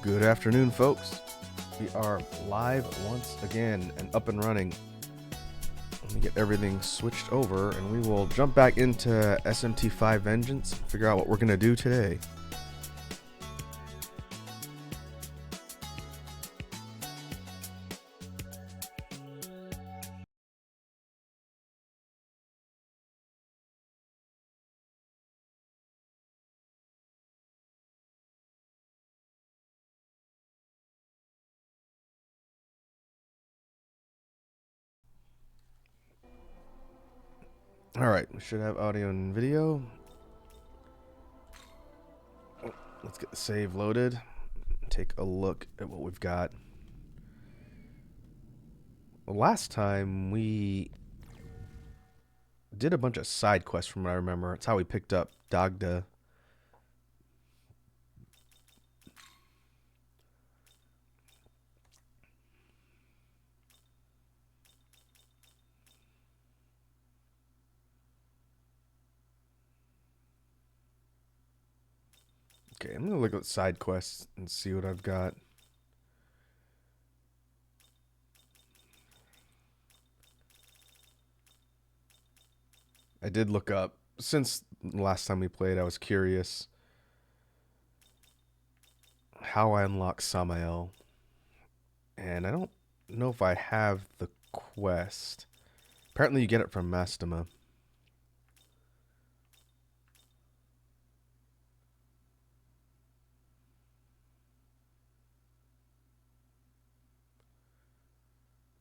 Good afternoon, folks. We are live once again and up and running. Let me get everything switched over and we will jump back into SMT5 Vengeance and figure out what we're going to do today. Alright, we should have audio and video. Let's get the save loaded. Take a look at what we've got. Last time we did a bunch of side quests from what I remember. It's how we picked up Dagda. Okay, I'm gonna look at side quests and see what I've got. I did look up, since the last time we played, I was curious how I unlock Samael. And I don't know if I have the quest. Apparently you get it from Mastema.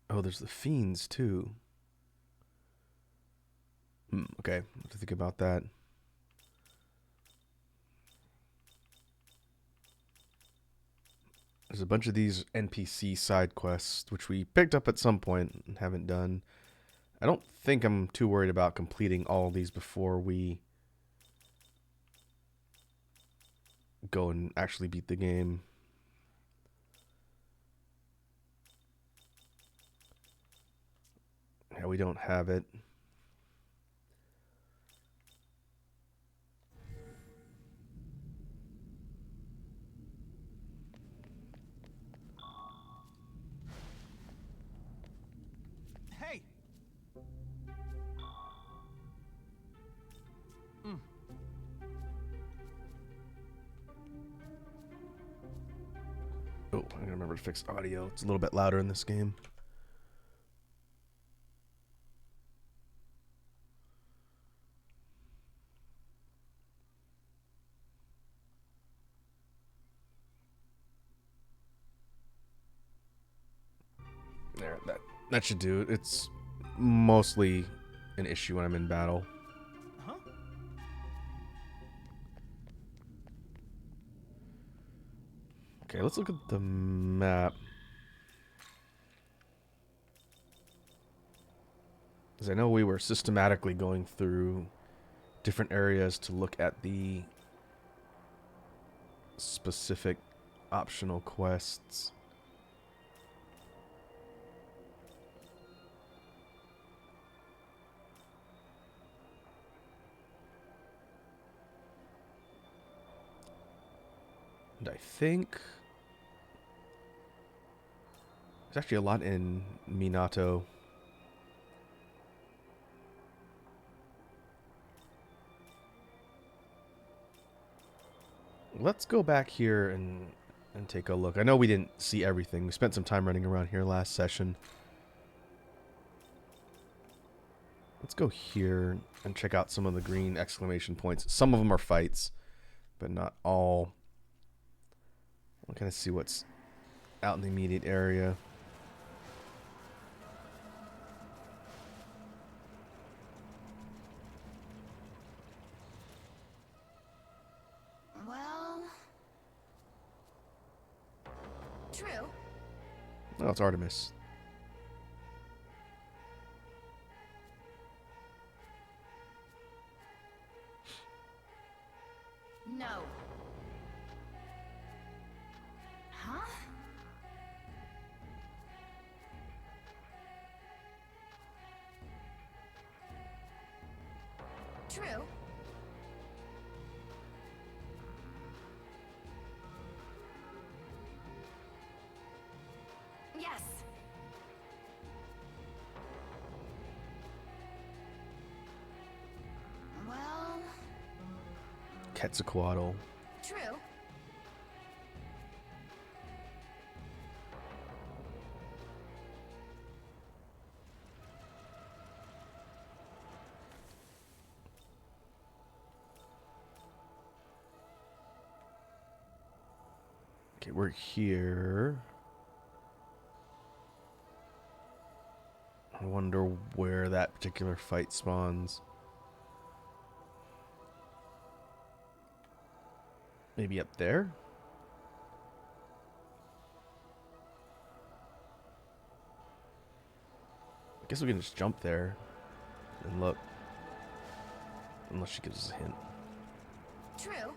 Oh, there's the fiends too. Okay, I have to think about that. There's a bunch of these NPC side quests, which we picked up at some point and haven't done. I don't think I'm too worried about completing all of these before we go and actually beat the game. Yeah, we don't have it. Hey! Oh, I gotta remember to fix audio. It's a little bit louder in this game. There, that should do it. It's mostly an issue when I'm in battle. Huh? Okay, let's look at the map. Because I know we were systematically going through different areas to look at the specific optional quests. And I think there's actually a lot in Minato. Let's go back here and take a look. I know we didn't see everything. We spent some time running around here last session. Let's go here and check out some of the green exclamation points. Some of them are fights, but not all. I'll kind of see what's out in the immediate area. Well, true. Oh, it's Artemis. No. Huh? True. Quetzalcoatl. True. Okay, we're here. I wonder where that particular fight spawns. Maybe up there? I guess we can just jump there and look. Unless she gives us a hint. True.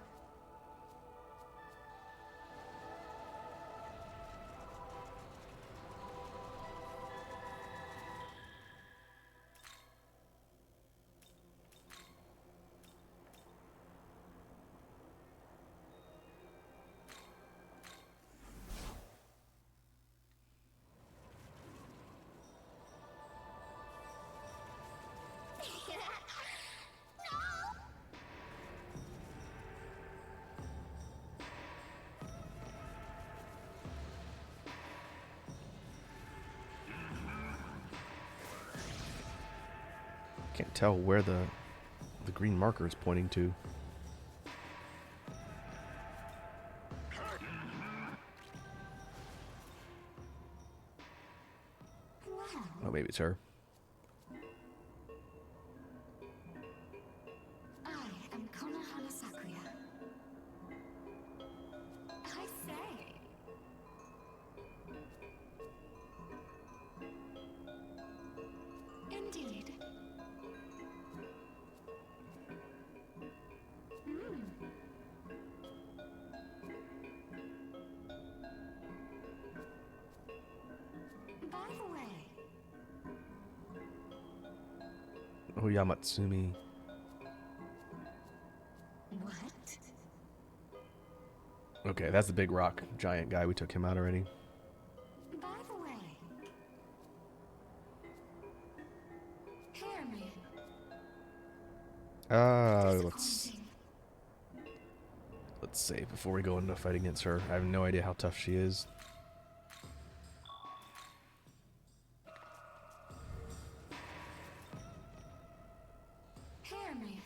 Can't tell where the green marker is pointing to. Oh, maybe it's her. I am Konohana Sakuya. I say. Indeed. By the way, Oh, Yamatsumi. what? Okay, that's the big rock giant guy. We took him out already. By the way, hear me. Let's save before we go into a fight against her. I have no idea how tough she is. Hear me.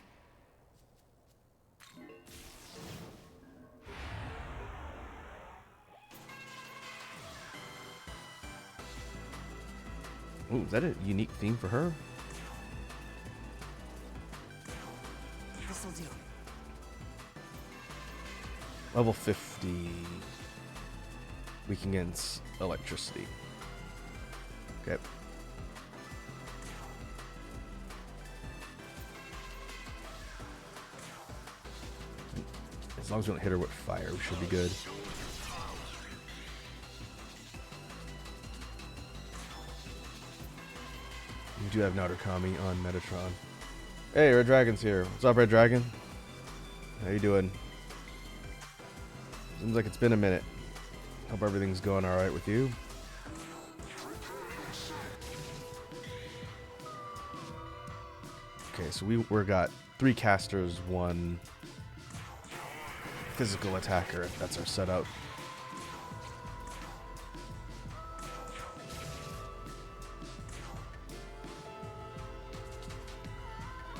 Ooh, is that a unique theme for her? This'll do. Level 50. Weak against electricity. Okay. As long as we don't hit her with fire, we should be good. We do have Naruto-kami on Metatron. Hey, Red Dragon's here. What's up, Red Dragon? How you doing? Seems like it's been a minute. Hope everything's going alright with you. Okay, so we're got 3 casters, 1 physical attacker. That's our setup.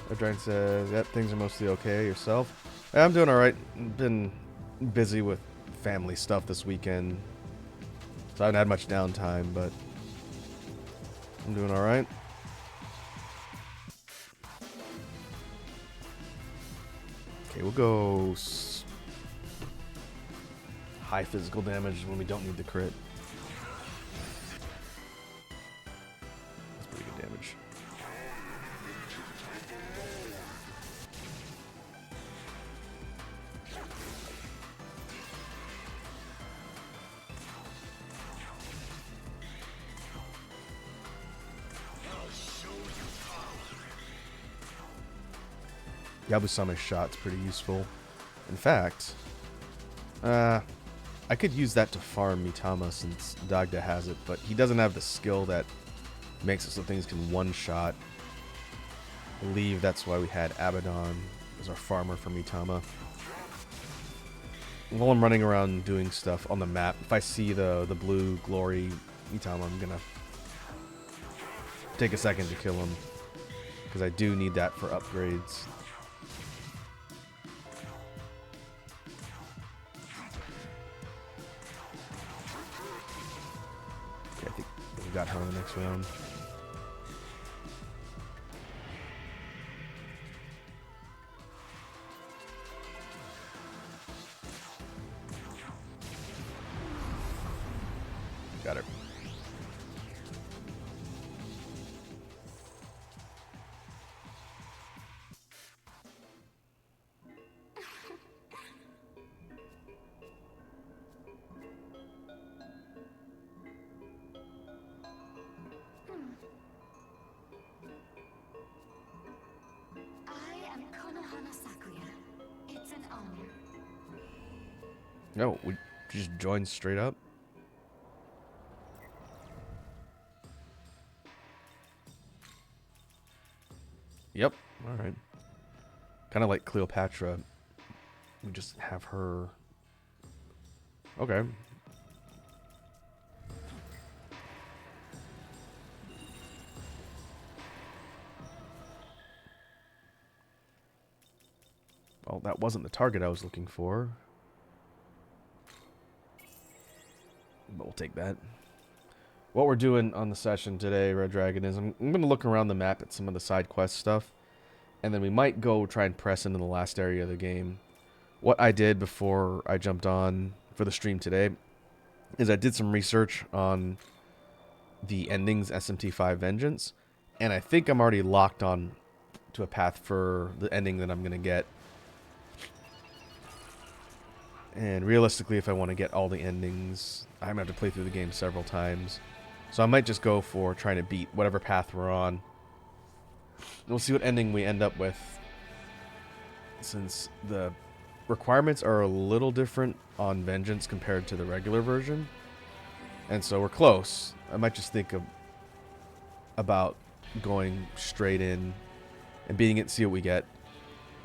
Red Dragon says, yep, things are mostly okay. Yourself? Yeah, I'm doing alright. Been busy with family stuff this weekend, so I haven't had much downtime, but I'm doing alright. Okay, we'll go high physical damage when we don't need the crit. That's pretty good damage. Yabusame's shot's pretty useful. In fact, I could use that to farm Mitama since Dagda has it, but he doesn't have the skill that makes it so things can one-shot. I believe that's why we had Abaddon as our farmer for Mitama. while I'm running around doing stuff on the map, if I see the blue glory Etom, I'm gonna take a second to kill him because I do need that for upgrades. Okay, I think we got her in the next round. Got her. I am Konohana Sakuya. It's an honor. No, we just joined straight up. Yep. All right. Kind of like Cleopatra. We just have her. Okay. Well, that wasn't the target I was looking for. But we'll take that. What we're doing on the session today, Red Dragon, is I'm going to look around the map at some of the side quest stuff. And then we might go try and press into the last area of the game. What I did before I jumped on for the stream today is I did some research on the endings SMT5 Vengeance. And I think I'm already locked on to a path for the ending that I'm going to get. And realistically, if I want to get all the endings, I'm going to have to play through the game several times. So I might just go for trying to beat whatever path we're on. We'll see what ending we end up with, since the requirements are a little different on Vengeance compared to the regular version. And so we're close. I might just think about going straight in and beating it and see what we get.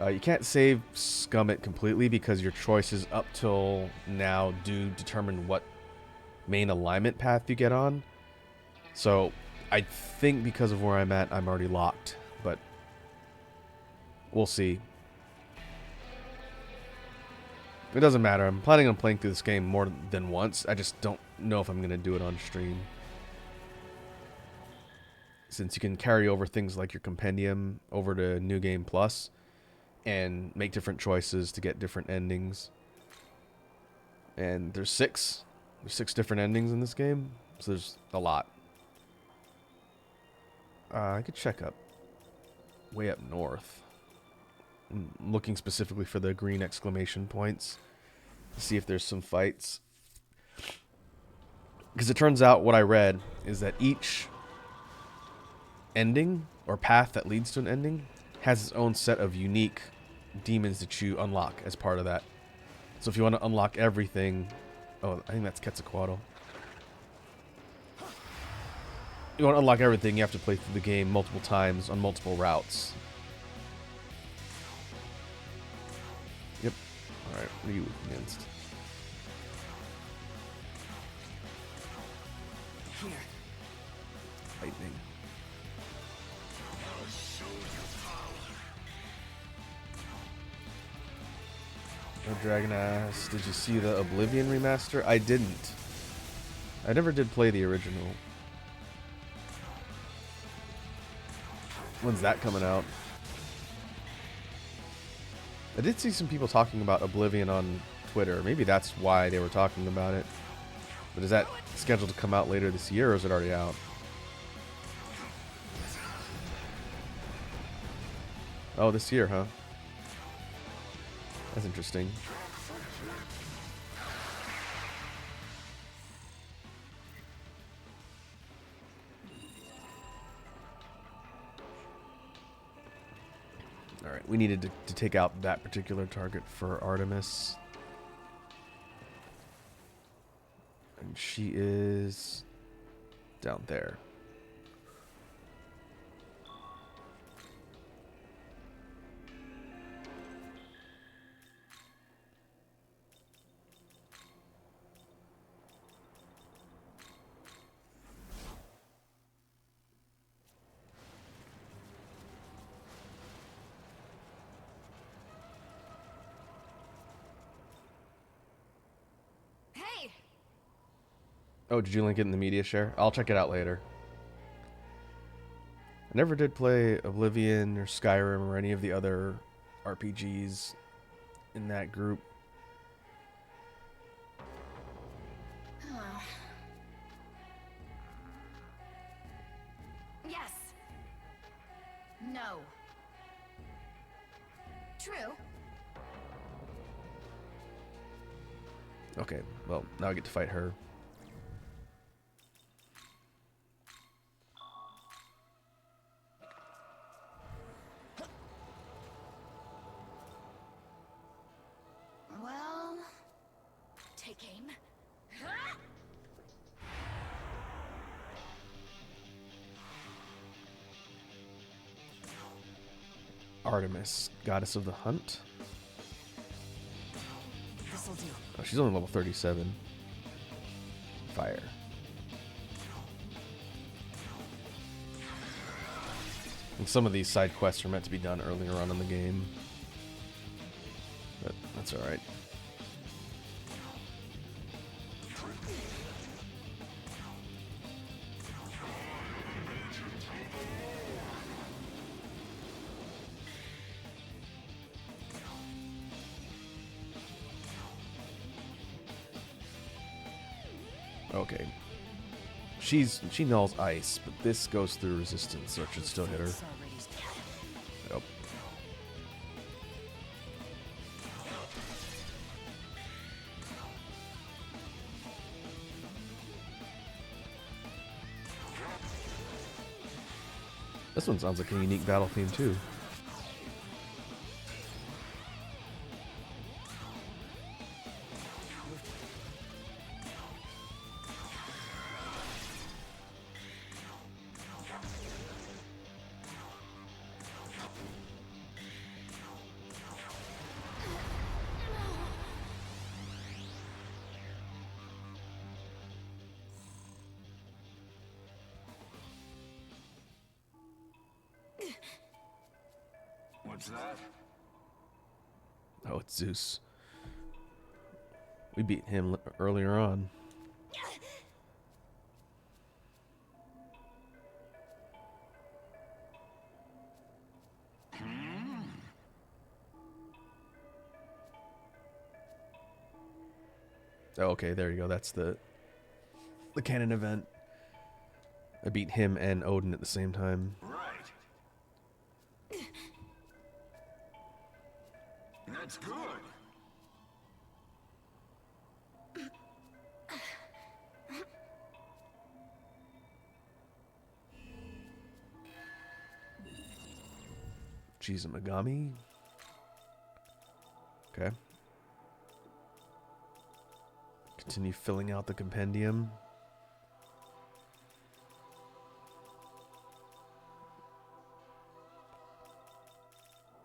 You can't save scum it completely because your choices up till now do determine what main alignment path you get on. So I think because of where I'm at, I'm already locked, but we'll see. It doesn't matter. I'm planning on playing through this game more than once. I just don't know if I'm going to do it on stream. Since you can carry over things like your compendium over to New Game Plus and make different choices to get different endings. And there's six different endings in this game, so there's a lot. I could check up way up north. I'm looking specifically for the green exclamation points to see if there's some fights. Because it turns out what I read is that each ending or path that leads to an ending has its own set of unique demons that you unlock as part of that. So if you want to unlock everything... Oh, I think that's Quetzalcoatl. You want to unlock everything, you have to play through the game multiple times on multiple routes. Yep. Alright, what are you against? Here. Lightning. No Dragon Ass. Did you see the Oblivion remaster? I didn't. I never did play the original. When's that coming out? I did see some people talking about Oblivion on Twitter. Maybe that's why they were talking about it. But is that scheduled to come out later this year, or is it already out? Oh, this year, huh? That's interesting. Alright, we needed to take out that particular target for Artemis. And she is down there. Oh, did you link it in the media share? I'll check it out later. I never did play Oblivion or Skyrim or any of the other RPGs in that group. Yes. No. True. Okay, well, now I get to fight her. Well, take aim. Artemis, goddess of the hunt. This'll do. Oh, she's only level 37. Fire. And some of these side quests are meant to be done earlier on in the game. But that's alright. Okay. She nulls ice, but this goes through resistance, so it should still hit her. Yep. This one sounds like a unique battle theme too. What's that? Oh, it's Zeus. We beat him earlier on. Oh, okay, there you go. That's the canon event. I beat him and Odin at the same time. Right. That's good. She's a Megami. Okay. Continue filling out the compendium.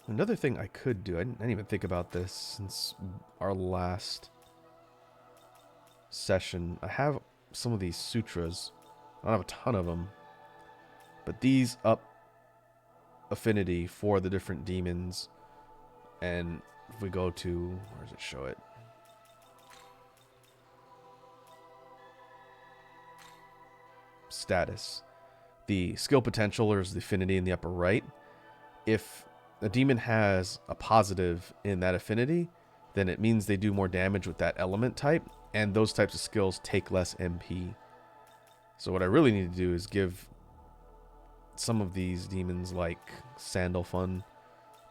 Another thing I could do, I didn't even think about this since our last session. I have some of these sutras. I don't have a ton of them. But these up affinity for the different demons. And if we go to, where does it show it? Status. The skill potential, or is the affinity in the upper right. If a demon has a positive in that affinity, then it means they do more damage with that element type, and those types of skills take less MP. So what I really need to do is give some of these demons like Sandalphon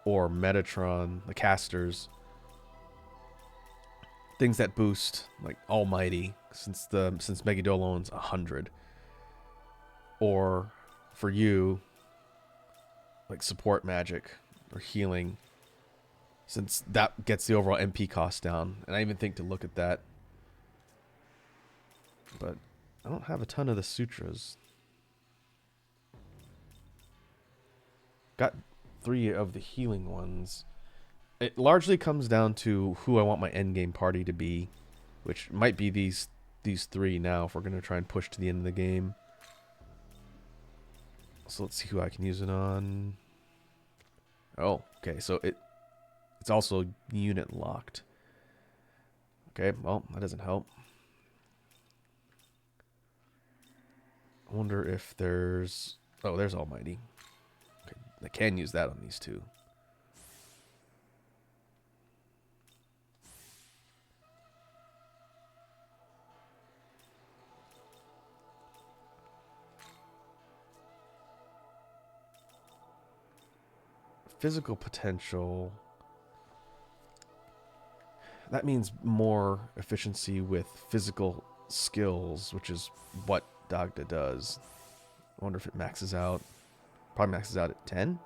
or Metatron, the casters, things that boost like Almighty, since Megadolon's 100. Or for you, like support magic or healing, since that gets the overall MP cost down. And I even think to look at that. But I don't have a ton of the sutras. Got 3 of the healing ones. It largely comes down to who I want my endgame party to be, which might be these 3 now if we're going to try and push to the end of the game. So let's see who I can use it on. Oh, okay, so it's also unit locked. Okay, well, that doesn't help. I wonder if there's... Oh, there's Almighty. Okay, I can use that on these two. Physical potential. That means more efficiency with physical skills, which is what Dagda does. I wonder if it maxes out. Probably maxes out at 10.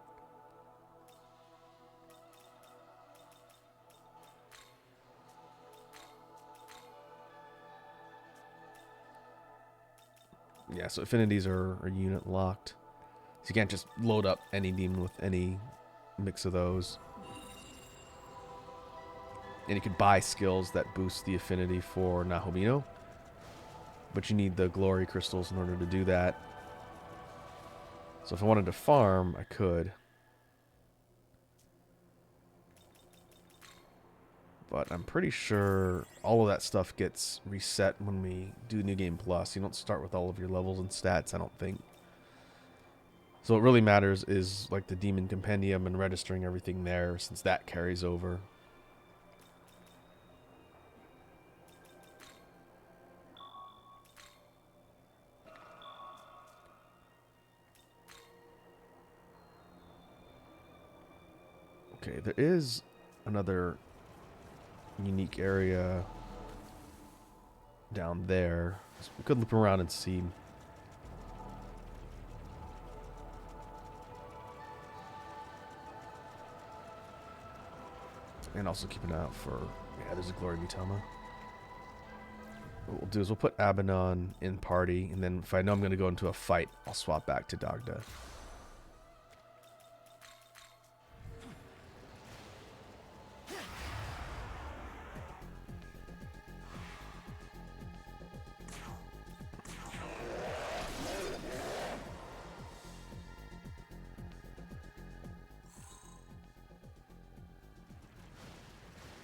Yeah, so affinities are unit locked. So you can't just load up any demon with any mix of those. And you could buy skills that boost the affinity for Nahomino. But you need the glory crystals in order to do that. So if I wanted to farm, I could. But I'm pretty sure all of that stuff gets reset when we do New Game Plus. You don't start with all of your levels and stats, I don't think. So what really matters is like the Demon Compendium and registering everything there, since that carries over. Okay, there is another unique area down there. So we could loop around and see. And also keep an eye out for... Yeah, there's a Glory Mitama. What we'll do is we'll put Abaddon in party, and then if I know I'm going to go into a fight, I'll swap back to Dagda.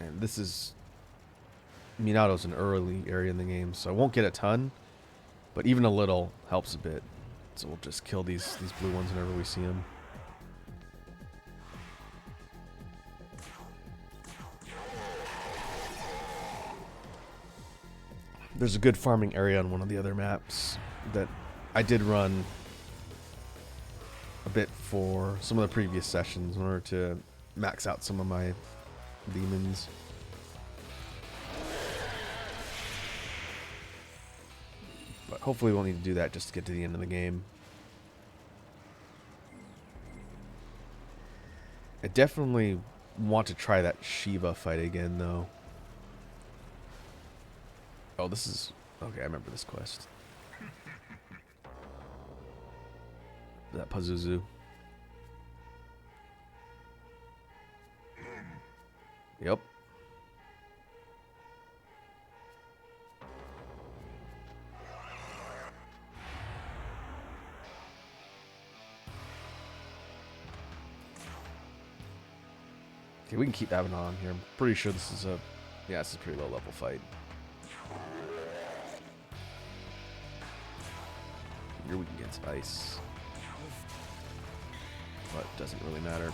And this is... Minato's an early area in the game, so I won't get a ton, but even a little helps a bit. So we'll just kill these blue ones whenever we see them. There's a good farming area on one of the other maps that I did run a bit for some of the previous sessions in order to max out some of my demons. But hopefully we'll need to do that just to get to the end of the game. I definitely want to try that Shiva fight again, though. Oh, this is... Okay, I remember this quest. That Pazuzu. Yep. Okay, we can keep Abaddon on here. I'm pretty sure this is a... Yeah, this is a pretty low level fight. You're weak against ice. But it doesn't really matter.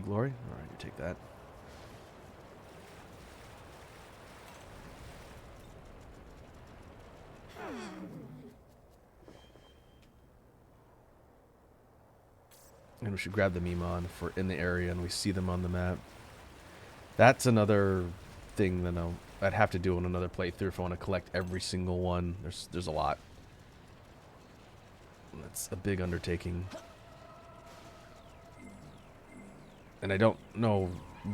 Glory? Alright, you take that. And we should grab the Mimon if we're in the area and we see them on the map. That's another thing that I'd have to do on another playthrough if I want to collect every single one. There's a lot. That's a big undertaking. And I don't know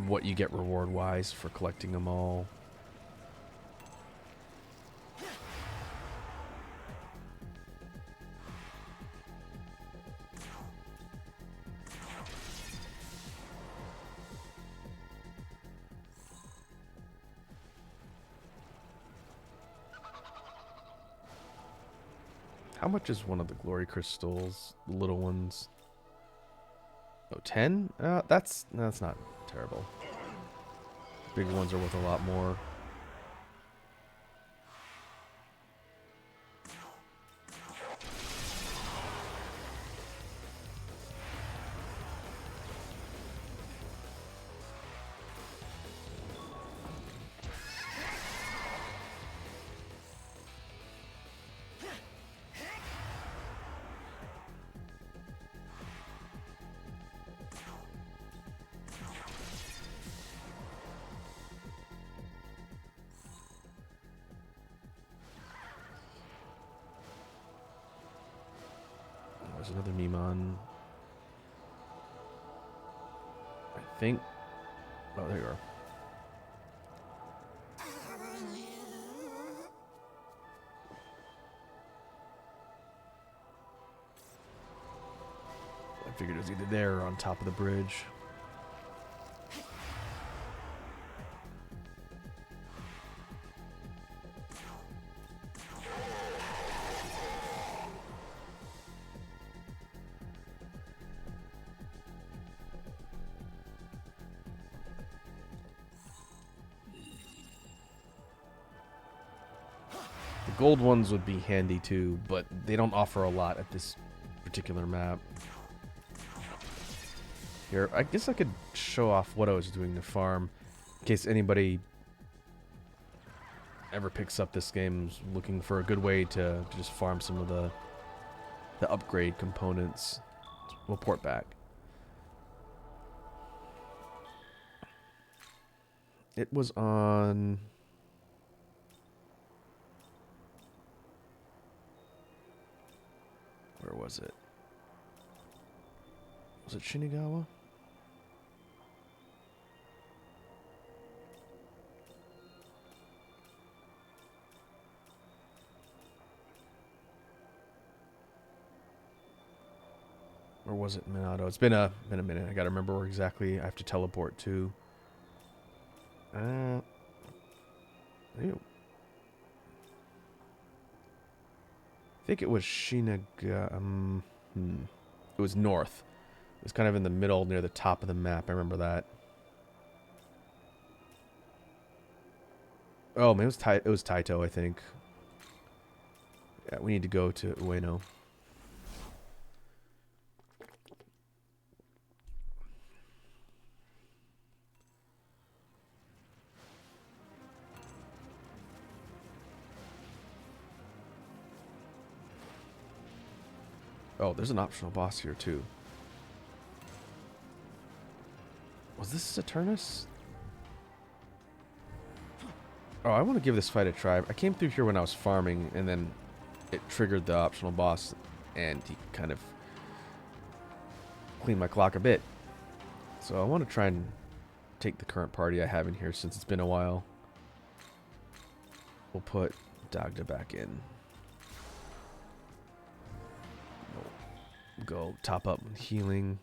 what you get reward-wise for collecting them all. How much is one of the glory crystals? The little ones. Oh, 10? That's not terrible. Big ones are worth a lot more. There's another Memon. I think. Oh, there you are. I figured it was either there or on top of the bridge. The gold ones would be handy too, but they don't offer a lot at this particular map. Here, I guess I could show off what I was doing to farm, in case anybody ever picks up this game looking for a good way to just farm some of the upgrade components. We'll port back. It was on... Where was it? Was it Shinagawa? Or was it Minato? It's been a minute. I gotta remember where exactly I have to teleport to. Ew. I think it was Shinaga. It was north. It was kind of in the middle near the top of the map. I remember that. Oh, man, it was Taito, I think. Yeah, we need to go to Ueno. Oh, there's an optional boss here, too. Was this Saturnus? Oh, I want to give this fight a try. I came through here when I was farming, and then it triggered the optional boss, and he kind of cleaned my clock a bit. So I want to try and take the current party I have in here since it's been a while. We'll put Dagda back in. We'll go top up with healing.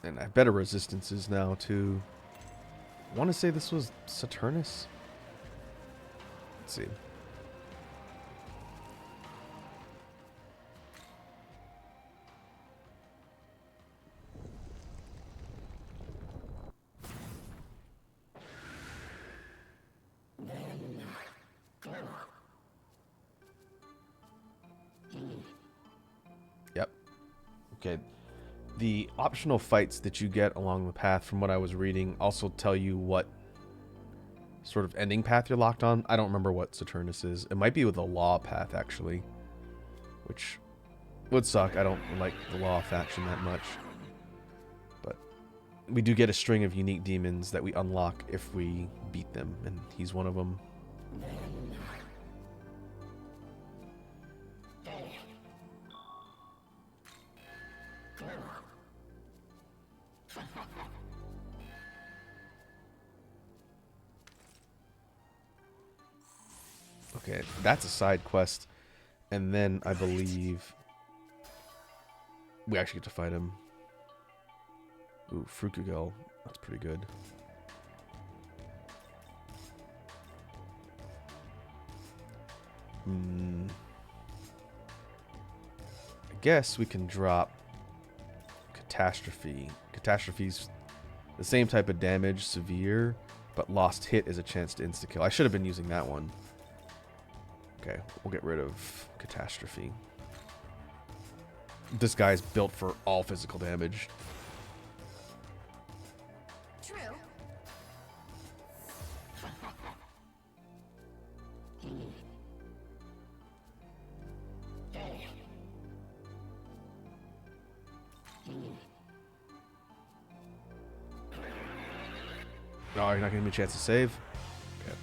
And I have better resistances now, too. I want to say this was Saturnus. Let's see. Yep. Okay. The optional fights that you get along the path, from what I was reading, also tell you what sort of ending path you're locked on. I don't remember what Saturnus is. It might be with the Law path, actually, which would suck. I don't like the Law faction that much. But we do get a string of unique demons that we unlock if we beat them, and he's one of them. Okay, that's a side quest, And then I believe we actually get to fight him. Ooh, Frukugel. That's pretty good. I guess we can drop Catastrophe. Catastrophe's the same type of damage, severe, but lost hit is a chance to insta-kill. I should have been using that one. Okay, we'll get rid of Catastrophe. This guy's built for all physical damage. True. Oh, you're not giving me a chance to save? Okay.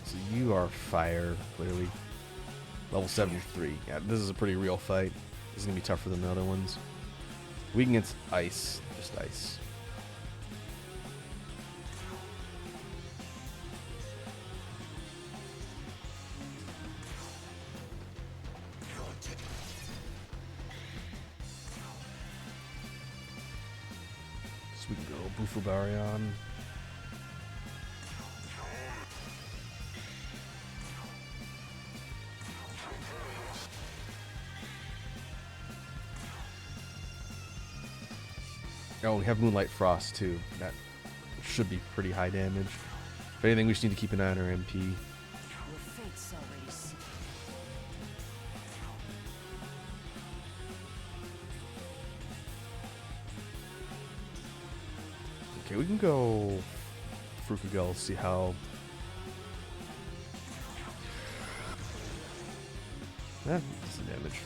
So you are fire, clearly. Level 73. Yeah, this is a pretty real fight. This is going to be tougher than the other ones. Weak against ice. Just ice. So we can go Bufubarion. Oh, we have Moonlight Frost too. That should be pretty high damage. If anything, we just need to keep an eye on our MP. Your fate's already sealed. Okay, we can go Frukugel, see how... Decent damage.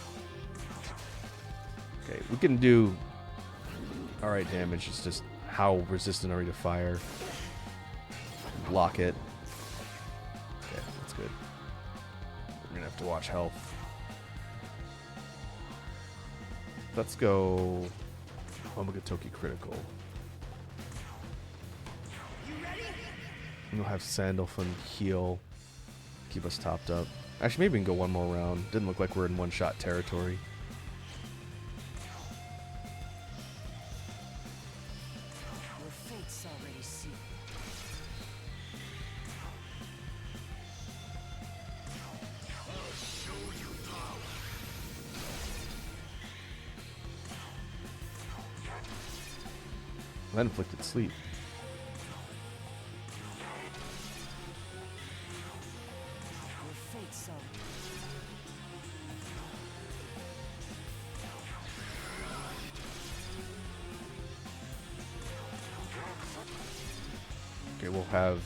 Okay, we can do alright damage, it's just how resistant are we to fire. Block it. Okay, that's good. We're gonna have to watch health. Let's go Omega-Toki critical. We'll have Sandalphon heal, keep us topped up. Actually, maybe we can go one more round. Didn't look like we're in one-shot territory. Your fate's already sealed. Uninflicted sleep. Your fate's already. Okay, we'll have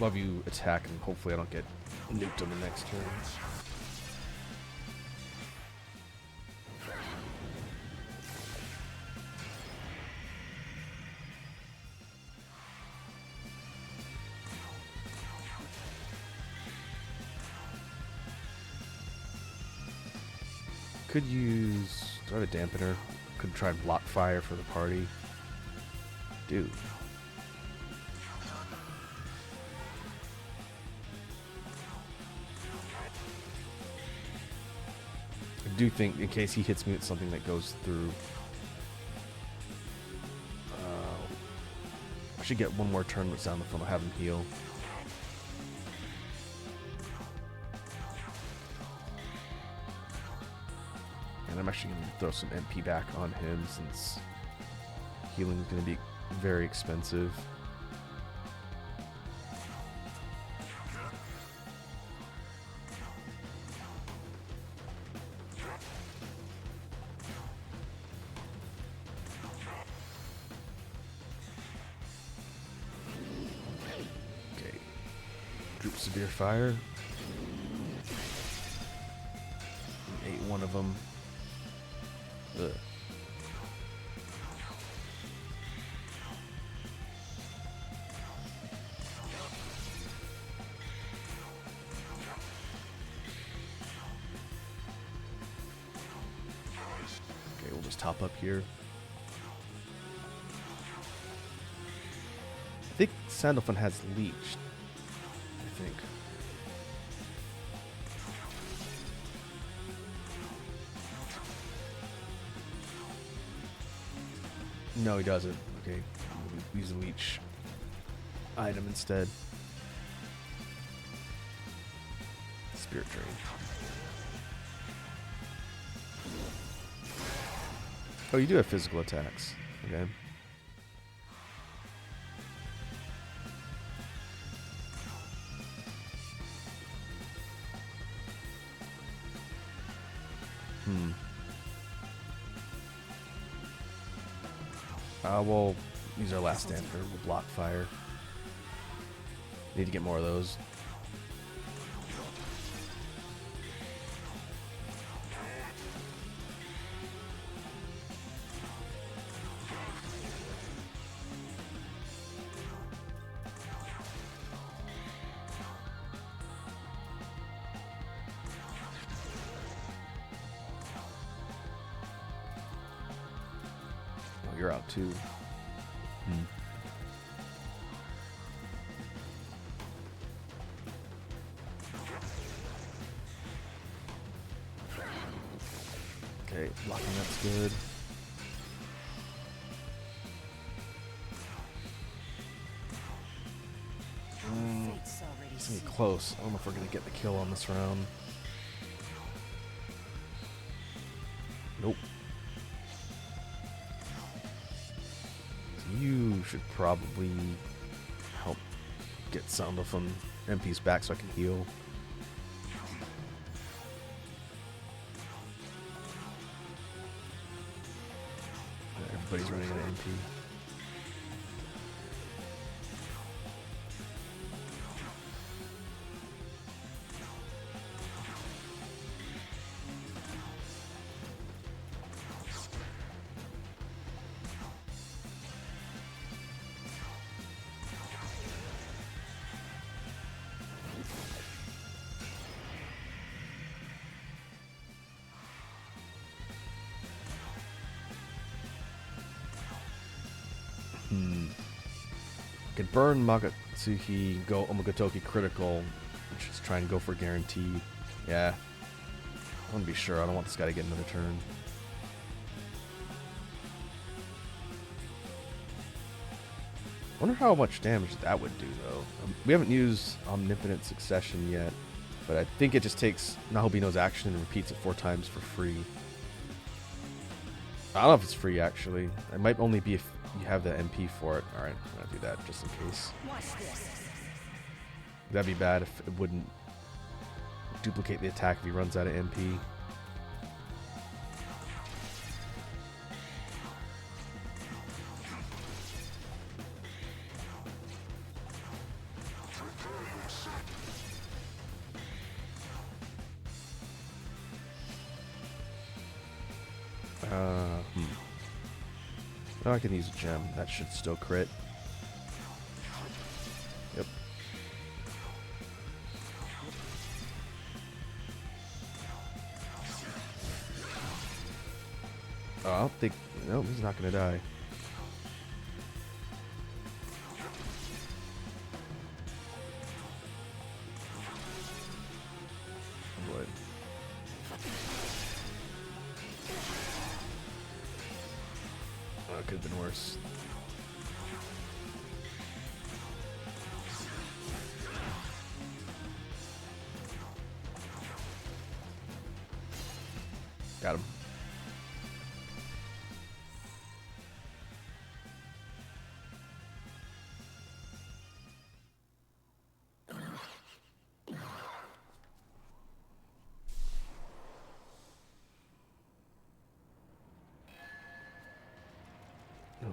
Love You attack, and hopefully I don't get nuked on the next turn. Could use... Do I have a dampener? Could try and block fire for the party. Dude. I do think in case he hits me with something that goes through... I should get one more turn with Sound I'll have him heal. And I'm actually going to throw some MP back on him since healing is going to be very expensive. Okay. Droop Severe Fire. Ate one of them. Ugh. Okay, we'll just top up here. I think Sandalphon has leech. I think. No, he doesn't. Okay, we'll use a leech item instead. Spirit Drain. Oh, you do have physical attacks. Okay. We'll use our last stand for we'll block fire. Need to get more of those. Oh, you're out too. Okay, blocking that's good. Your fate's already It's gonna be sealed. close. I don't know if we're gonna get the kill on this round. Nope. So you should probably help get some of them MPs back so I can heal. Everybody's running out of MP. Could burn Magatsuhi, go Omogotoki critical, which is trying to go for guaranteed. Yeah. I want to be sure. I don't want this guy to get another turn. Wonder how much damage that would do, though. We haven't used Omnipotent Succession yet, but I think it just takes Nahobino's action and repeats it 4 times for free. I don't know if it's free, actually. It might only be if you have the MP for it. Alright, I'm going to do that just in case. Watch this. That'd be bad if it wouldn't duplicate the attack if he runs out of MP. Oh, I can use a gem. That should still crit. Yep. Oh, I don't think... No, he's not going to die. Boy. Oh, it could have been worse. Got him.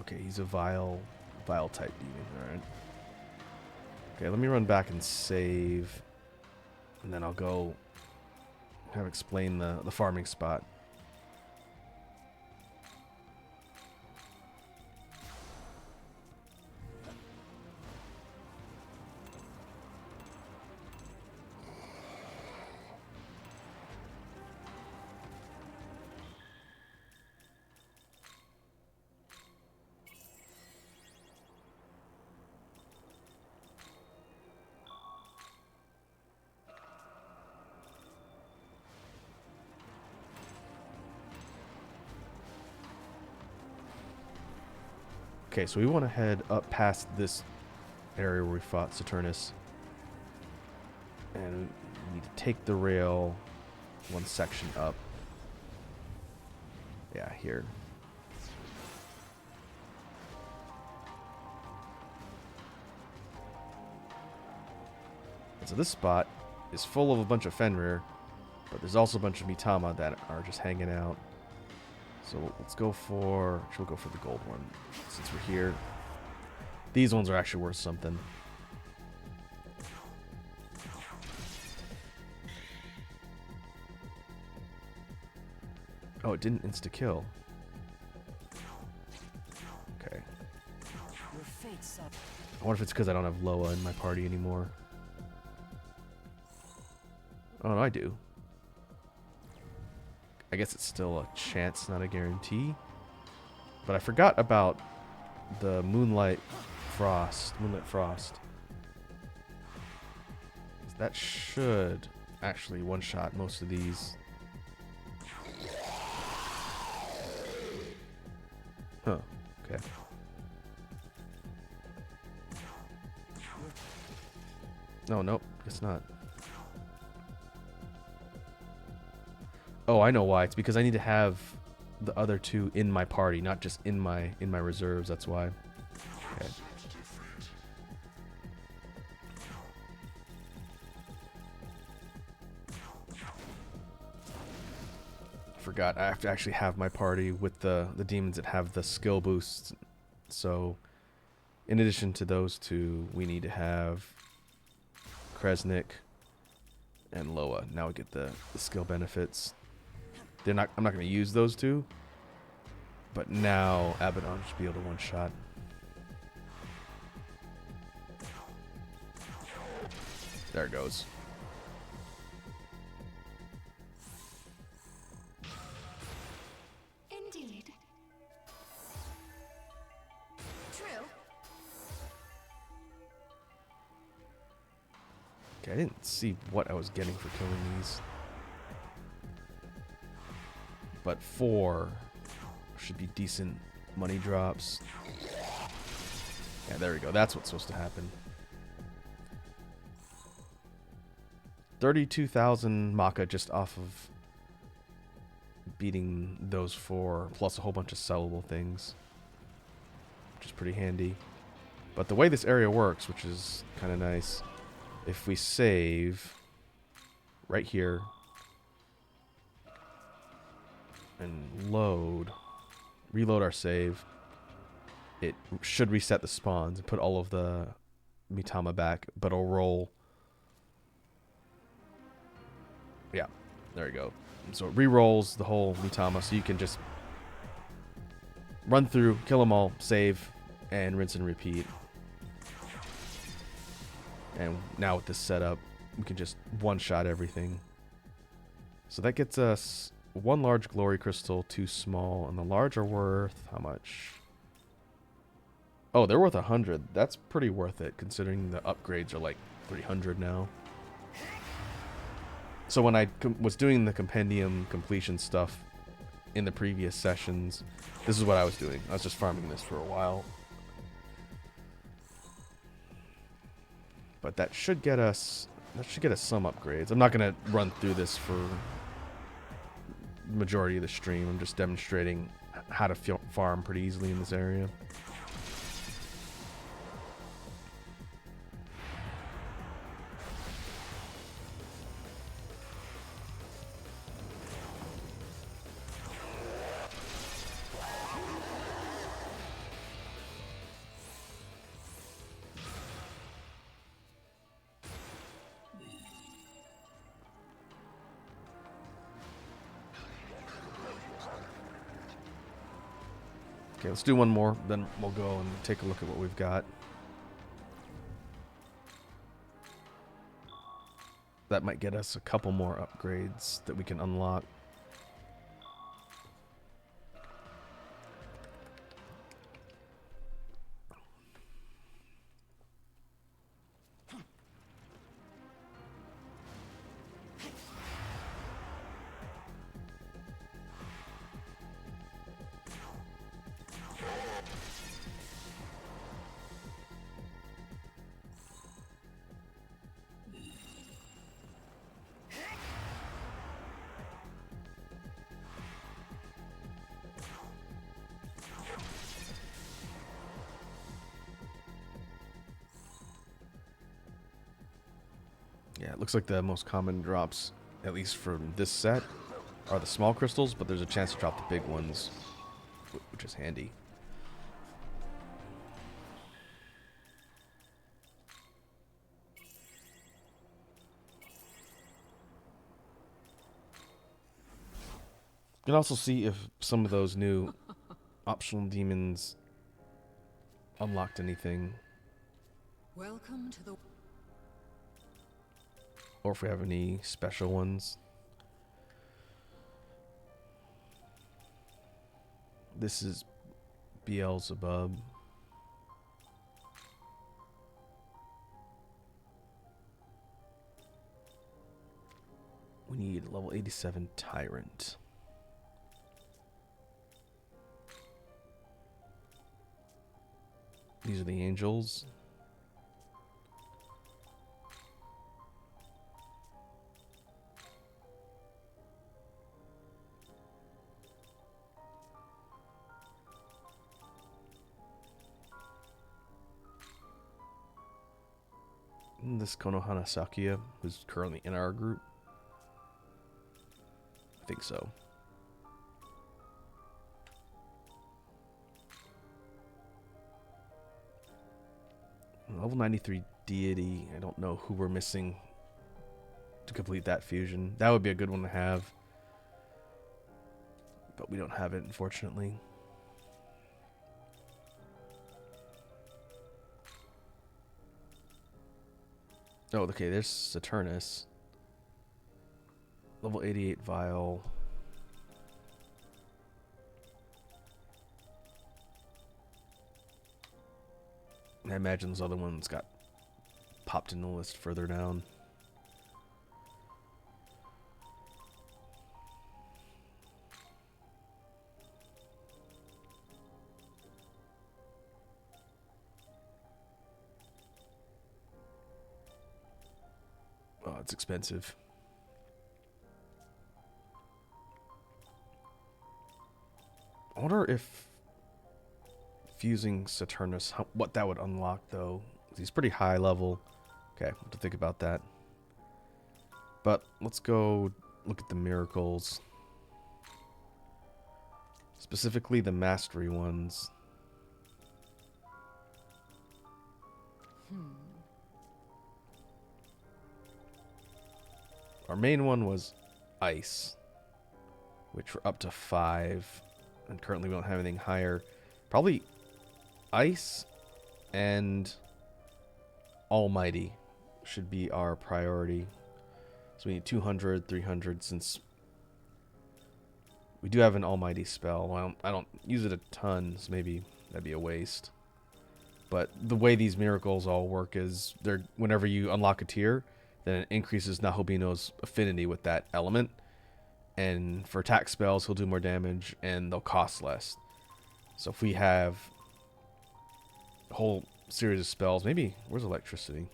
Okay, he's a vile type demon. Alright. Okay, let me run back and save. And then I'll go have explain the farming spot. Okay, so we want to head up past this area where we fought Saturnus. And we need to take the rail one section up. Yeah, here. So this spot is full of a bunch of Fenrir, but there's also a bunch of Mitama that are just hanging out. So let's go for... We'll go for the gold one since we're here. These ones are actually worth something. Oh, it didn't insta-kill. Okay. Your fate's so I wonder if it's because I don't have Loa in my party anymore. Oh, no, I do. I guess it's still a chance, not a guarantee. But I forgot about the Moonlight Frost. That should actually one-shot most of these. Huh. Okay. No, nope. It's not. Oh, I know why. It's because I need to have the other two in my party, not just in my reserves. That's why. Okay. Forgot. I have to actually have my party with the demons that have the skill boosts. So, in addition to those two, we need to have Kresnik and Loa. Now we get the skill benefits. I'm not going to use those two, but now Abaddon should be able to one-shot. There it goes. Indeed. True. Okay, I didn't see what I was getting for killing these. But 4 should be decent money drops. Yeah, there we go. That's what's supposed to happen. 32,000 Maka just off of beating those 4, plus a whole bunch of sellable things, which is pretty handy. But the way this area works, which is kind of nice, if we save right here and reload our save, it should reset the spawns and put all of the Mitama back, but it'll roll. Yeah, there you go. So it re-rolls the whole Mitama, so you can just run through, kill them all, save, and rinse and repeat. And now with this setup, we can just one-shot everything. So that gets us 1 large glory crystal, 2 small, and the large are worth how much? Oh, they're worth 100. That's pretty worth it, considering the upgrades are like 300 now. So when I was doing the compendium completion stuff in the previous sessions, this is what I was doing. I was just farming this for a while. But that should get us some upgrades. I'm not going to run through this for the majority of the stream. I'm just demonstrating how to farm pretty easily in this area. Okay, let's do one more, then we'll go and take a look at what we've got. That might get us a couple more upgrades that we can unlock. It looks like the most common drops, at least from this set, are the small crystals, but there's a chance to drop the big ones, which is handy. You can also see if some of those new optional demons unlocked anything, Welcome to the or if we have any special ones. This is Beelzebub. We need level 87 Tyrant. These are the angels. And this Konohana Sakuya, who's currently in our group. I think so. Level 93 Deity. I don't know who we're missing to complete that fusion. That would be a good one to have. But we don't have it, unfortunately. Oh, okay, there's Saturnus. Level 88 Vial. I imagine those other ones got popped in the list further down. Oh, it's expensive. I wonder if fusing Saturnus, what that would unlock though. He's pretty high level. Okay, we'll have to think about that. But let's go look at the miracles. Specifically the mastery ones. Our main one was ice, which we're up to 5, and currently we don't have anything higher. Probably ice and almighty should be our priority. So we need 200, 300, since we do have an almighty spell. Well, I don't use it a ton, so maybe that'd be a waste. But the way these miracles all work is they're whenever you unlock a tier, then it increases Nahobino's affinity with that element. And for attack spells, he'll do more damage and they'll cost less. So if we have a whole series of spells, maybe, where's electricity?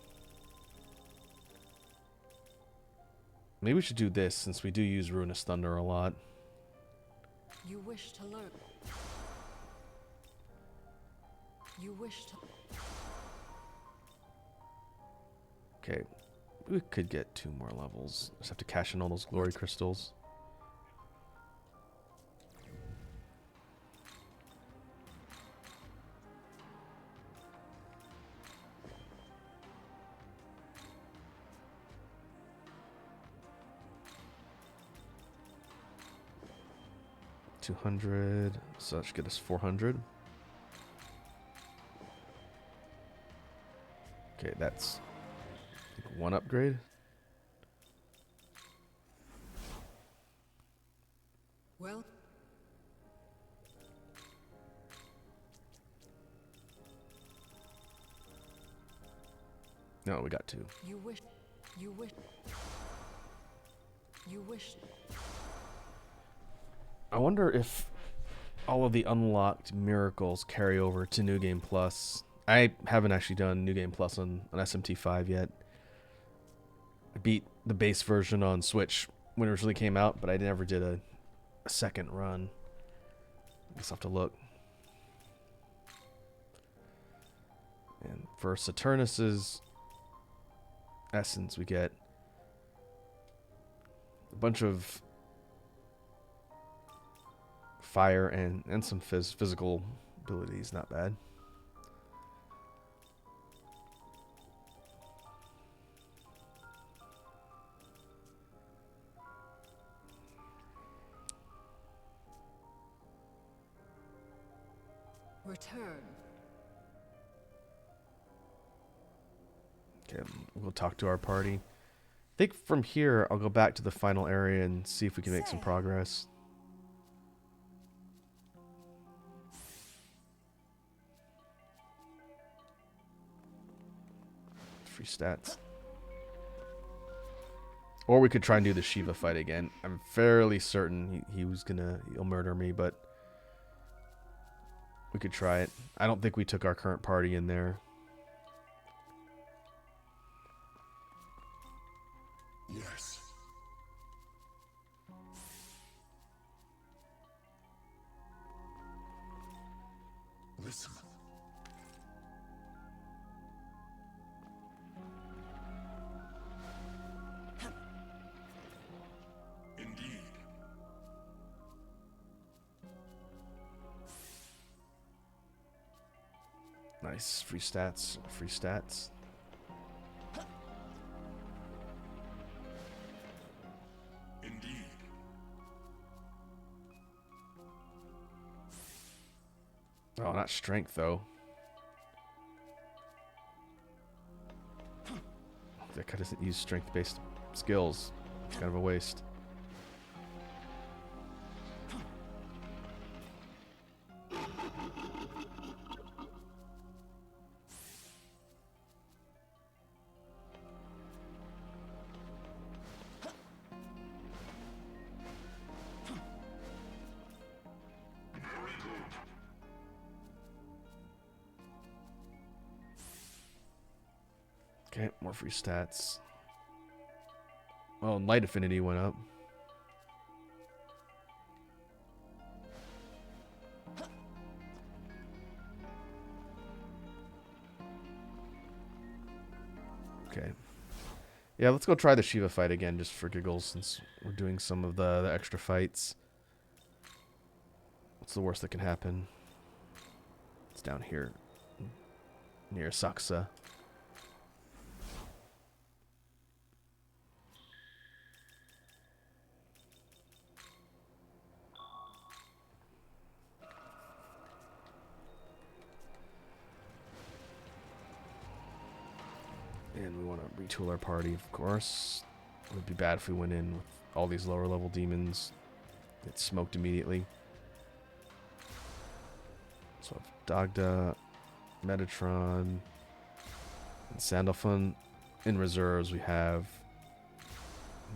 Maybe we should do this since we do use Ruinous Thunder a lot. You wish to learn. You wish to. Okay, we could get 2 more levels. Just have to cash in all those glory crystals. $200, so that should get us 400. Okay, that's one upgrade. Well, No, we got 2. you wish. You wish. You wish. I wonder if all of the unlocked miracles carry over to New Game Plus. I haven't actually done New Game Plus on SMT5 yet. I beat the base version on Switch when it originally came out, but I never did a second run. I guess I'll have to look. And for Saturnus's essence, we get a bunch of fire and some physical abilities. Not bad. Return. Okay, we'll talk to our party. I think from here, I'll go back to the final area and see if we can make some progress. Free stats. Or we could try and do the Shiva fight again. I'm fairly certain he'll murder me, but we could try it. I don't think we took our current party in there. Yes. Listen. Indeed. Nice. Free stats. Free stats. Indeed. Oh, not strength, though. That guy doesn't use strength-based skills. It's kind of a waste. Okay, more free stats. Oh, light affinity went up. Okay. Yeah, let's go try the Shiva fight again just for giggles since we're doing some of the extra fights. What's the worst that can happen? It's down here near Saksa. And we want to retool our party, of course. It would be bad if we went in with all these lower level demons. Get smoked immediately. So Dagda, Metatron, and Sandalphon. In reserves we have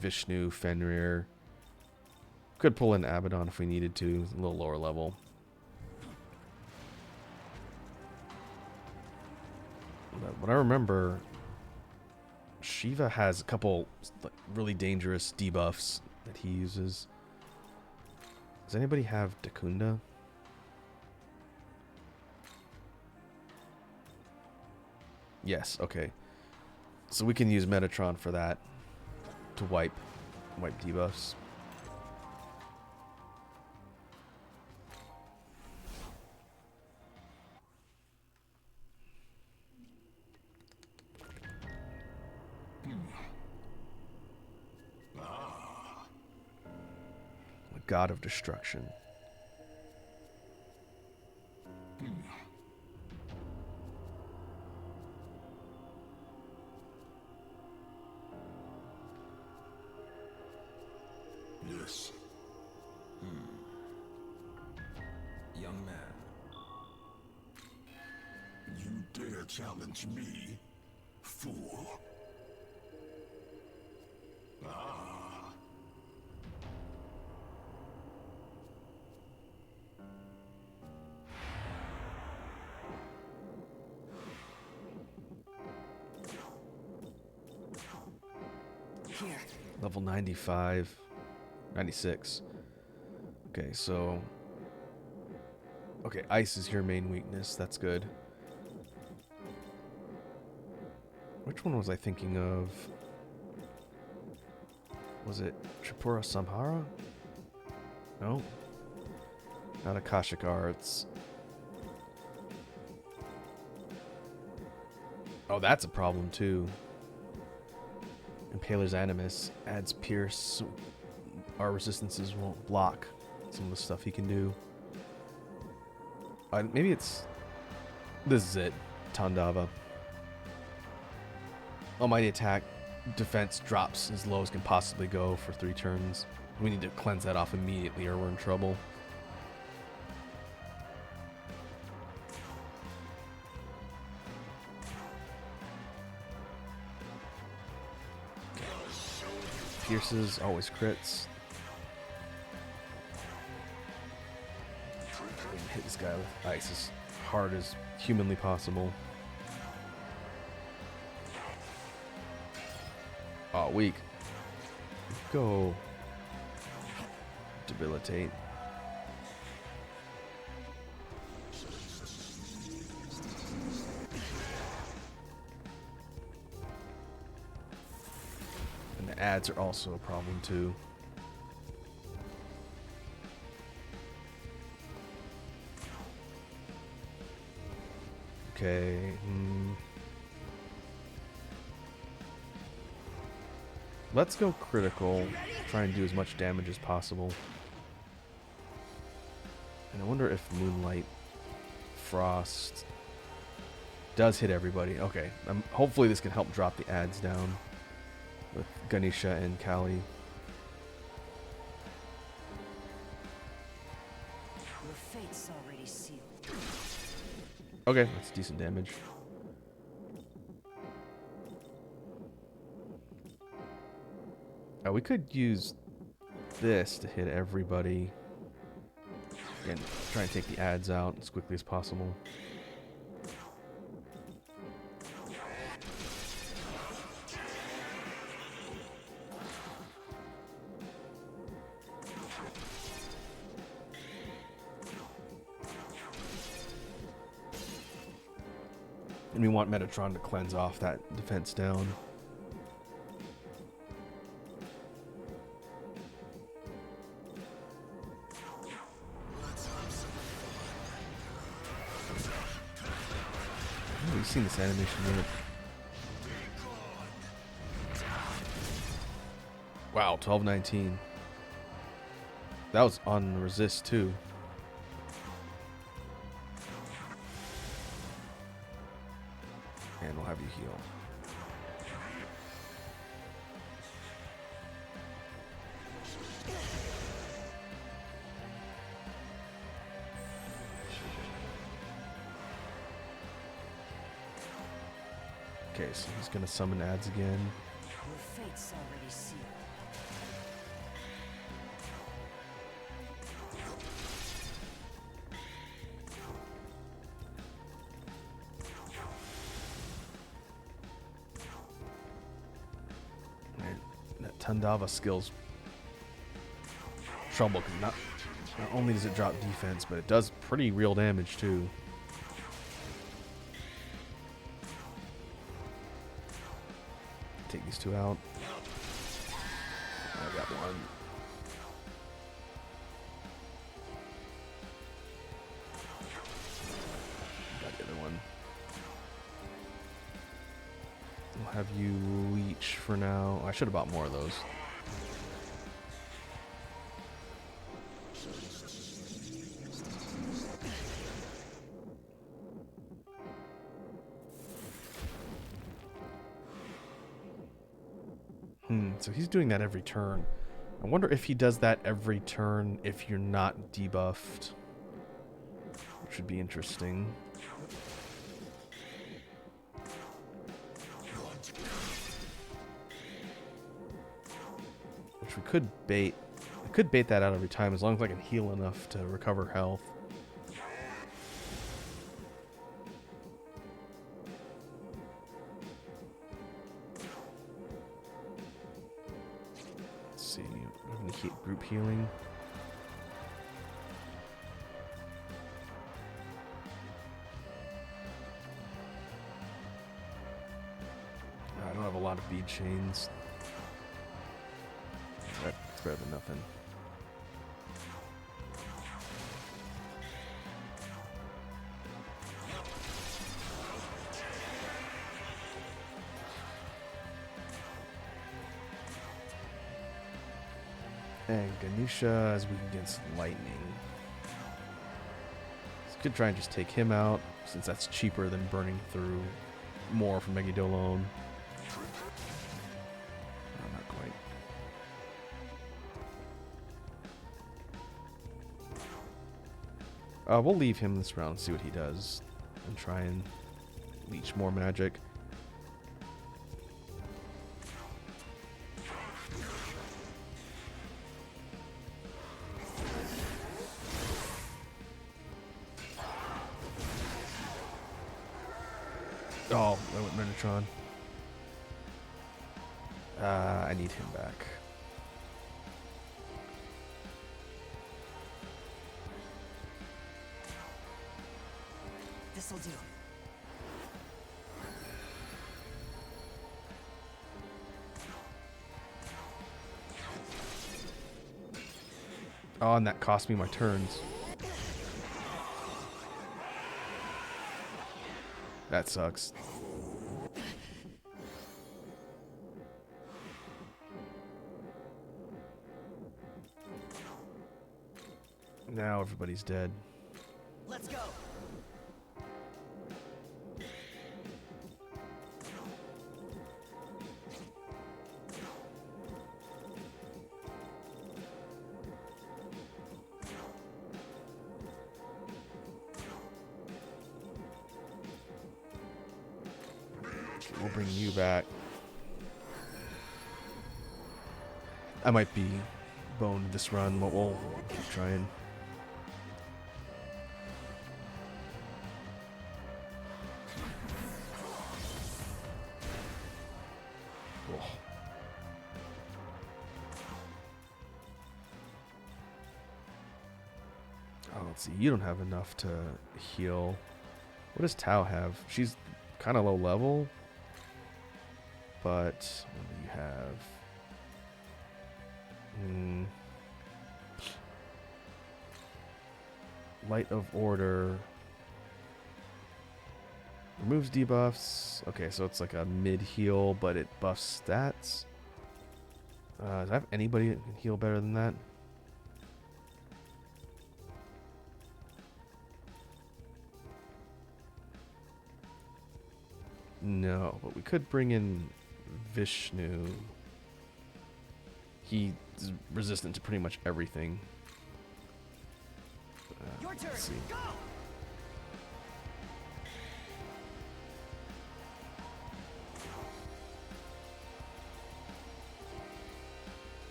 Vishnu, Fenrir. Could pull in Abaddon if we needed to, a little lower level. But what I remember, Shiva has a couple like really dangerous debuffs that he uses. Does anybody have Dakunda? Yes, okay. So we can use Metatron for that to wipe debuffs. The God of Destruction. Yes. Young man, You dare challenge me, fool? Ah. Here. Level 95. 96. Okay, so... Okay, ice is your main weakness. That's good. Which one was I thinking of? Was it Tripura Samhara? No. Not Akashic Arts. Oh, that's a problem too. Impaler's Animus adds Pierce. Our resistances won't block some of the stuff he can do. Maybe it's... This is it. Tandava. Almighty attack. Defense drops as low as can possibly go for 3 turns. We need to cleanse that off immediately or we're in trouble. Pierces, always crits. Hit this guy with ice as hard as humanly possible. Oh, weak. Go. Debilitate. And the ads are also a problem too. Okay. Let's go critical. Try and do as much damage as possible. And I wonder if Moonlight Frost does hit everybody. Okay. Hopefully this can help drop the ads down with Ganesha and Kali. Your fate's already sealed. Okay, that's decent damage. We could use this to hit everybody. And try and take the ads out as quickly as possible. And we want Metatron to cleanse off that defense down. We've seen this animation yet. Wow, 1219. That was on resist too. And we'll have you heal. Okay, so he's gonna summon ads again. Your fate's already sealed. Man, that Tandava skill's trouble because not only does it drop defense, but it does pretty real damage too. Take these 2 out. I got one. Got the other one. We'll have you leech for now. I should have bought more of those. So he's doing that every turn. I wonder if he does that every turn if you're not debuffed. Which would be interesting. Which we could bait. I could bait that out every time as long as I can heal enough to recover health. Group healing. I don't have a lot of bead chains. better than nothing. And Ganesha is weak against lightning. So could try and just take him out, since that's cheaper than burning through more from Megadolone. Oh, not quite. We'll leave him this round and see what he does. And try and leech more magic. Oh, I went Megatron. I need him back. This'll do. Oh, and that cost me my turns. That sucks. Now everybody's dead. Let's go. We'll bring you back. I might be boned this run, but we'll keep trying. Oh. Oh, let's see. You don't have enough to heal. What does Tao have? She's kind of low level. But what do you have? Light of Order. Removes debuffs. Okay, so it's like a mid heal, but it buffs stats. Does I have anybody that can heal better than that? No, but we could bring in Vishnu. He's resistant to pretty much everything. Your turn. Let's see. Go.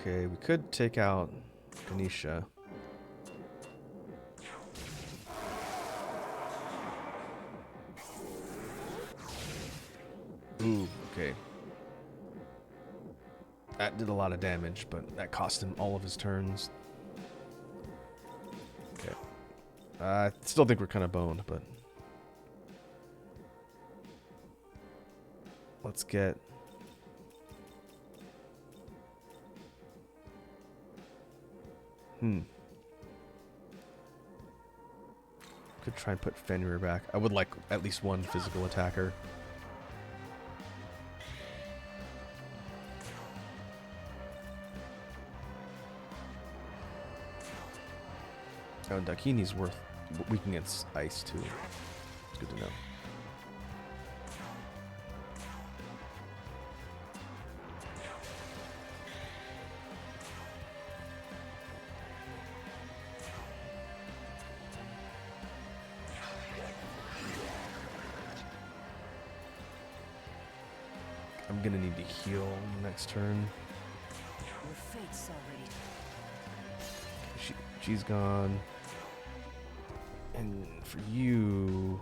Okay, we could take out Ganesha. Ooh, okay. That did a lot of damage, but that cost him all of his turns. Okay. I still think we're kind of boned, but... Let's get... Could try and put Fenrir back. I would like at least one physical attacker. Oh, and Dakini's weak against ice too. It's good to know. I'm gonna need to heal next turn. Your fate's already. She's gone. And for you...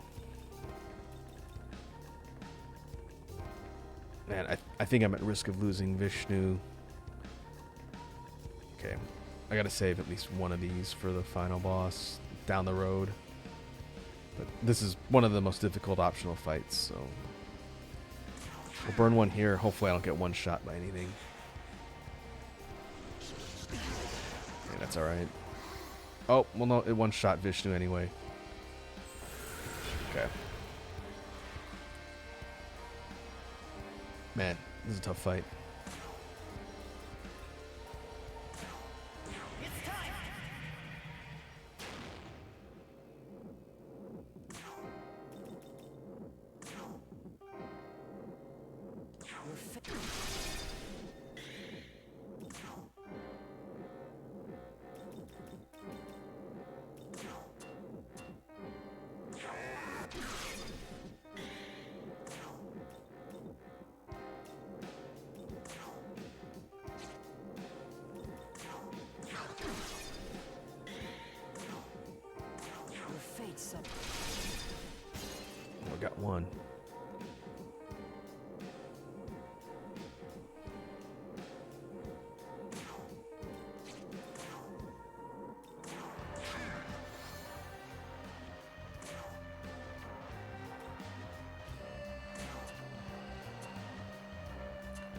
Man, I think I'm at risk of losing Vishnu. Okay, I gotta save at least one of these for the final boss down the road. But this is one of the most difficult optional fights, so we'll burn one here. Hopefully I don't get one shot by anything. Okay, that's alright. Oh, well no, it one shot Vishnu anyway. Okay. Man, this is a tough fight. It's time. Your fate. Your fate's so. Oh, I got one.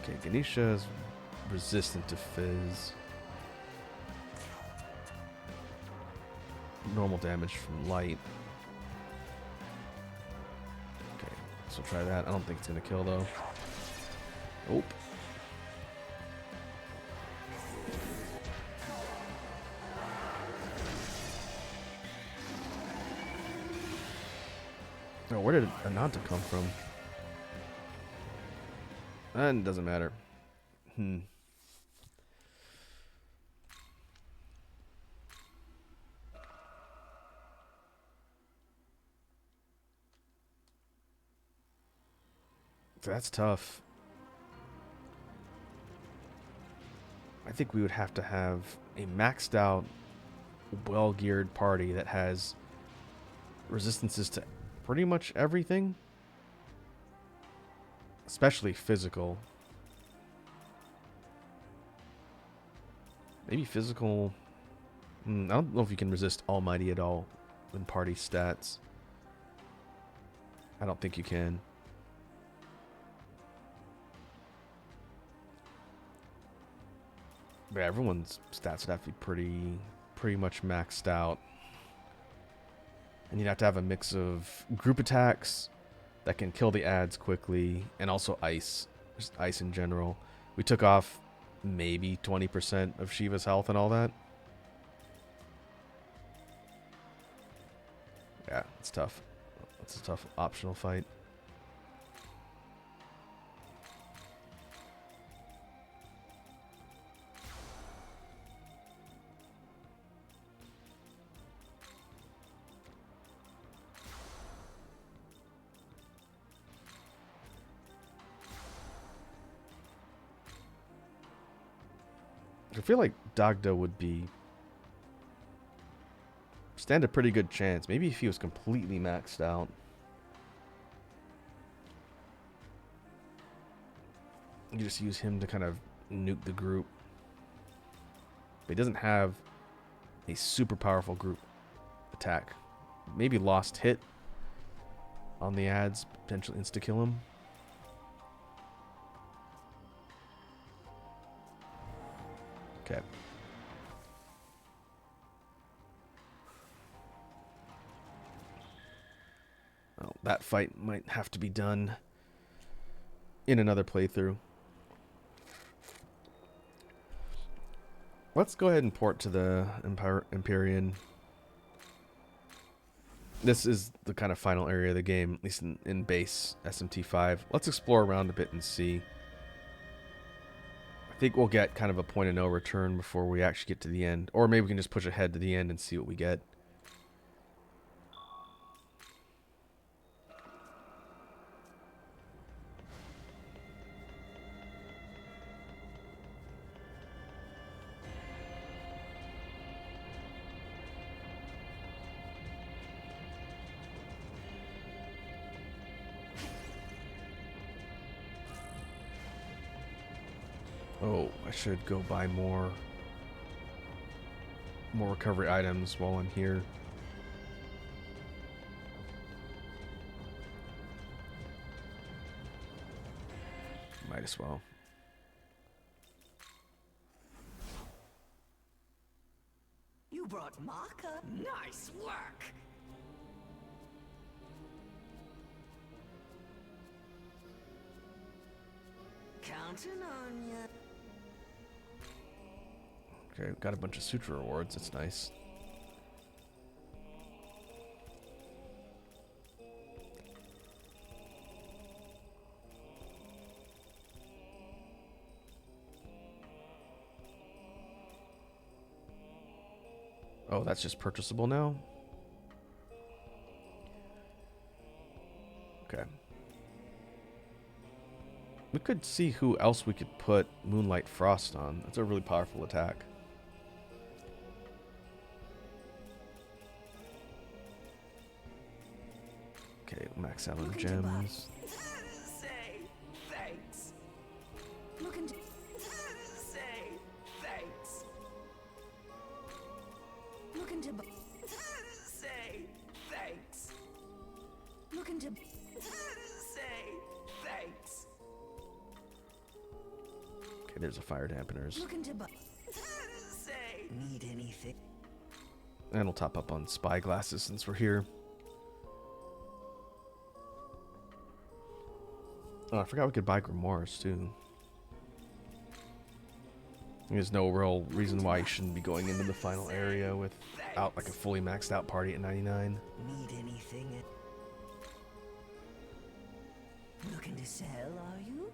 Okay, Ganesha is resistant to Fizz. Normal damage from light. Okay, so try that. I don't think it's gonna kill though. Oh. Oh, where did Ananta come from? And doesn't matter. That's tough. I think we would have to have a maxed out, well-geared party that has resistances to pretty much everything. Especially physical. Maybe physical. I don't know if you can resist Almighty at all in party stats. I don't think you can. But everyone's stats would have to be pretty much maxed out. And you'd have to have a mix of group attacks that can kill the ads quickly, and also ice. Just ice in general. We took off maybe 20% of Shiva's health and all that. Yeah, it's tough. It's a tough optional fight. I feel like Dagda would stand a pretty good chance. Maybe if he was completely maxed out. You just use him to kind of nuke the group. But he doesn't have a super powerful group attack. Maybe Lost Hit on the ads, potentially insta-kill him. Okay. Oh, that fight might have to be done in another playthrough. Let's go ahead and port to the Empyrean. This is the kind of final area of the game, at least in base SMT5. Let's explore around a bit and see. I think we'll get kind of a point of no return before we actually get to the end. Or maybe we can just push ahead to the end and see what we get. Oh, I should go buy more recovery items while I'm here. Might as well. You brought marker? Nice work! Counting on ya. Okay, got a bunch of sutra rewards. That's nice. Oh, that's just purchasable now? Okay. We could see who else we could put Moonlight Frost on. That's a really powerful attack. Okay, max out on Looking to buy. gems. Say thanks. Looking to say thanks. Looking to buy. Say thanks. Looking to say thanks. Okay, there's a fire dampeners. Looking to buy. Say need anything. And we'll top up on spy glasses since we're here. Oh, I forgot we could buy grimoires too. There's no real reason why you shouldn't be going into the final area without like a fully maxed out party at 99. Need anything? Looking to sell, are you?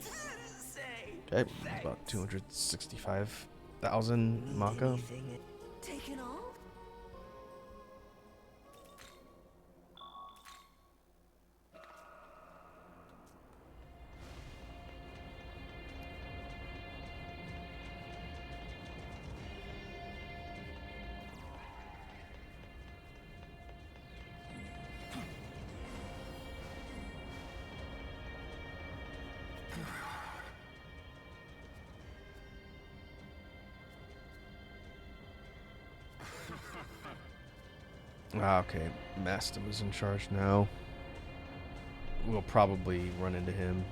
Say Okay, it's about 265,000 need Maka. anything? Taking off? Ah, okay. Mastum is in charge now. We'll probably run into him.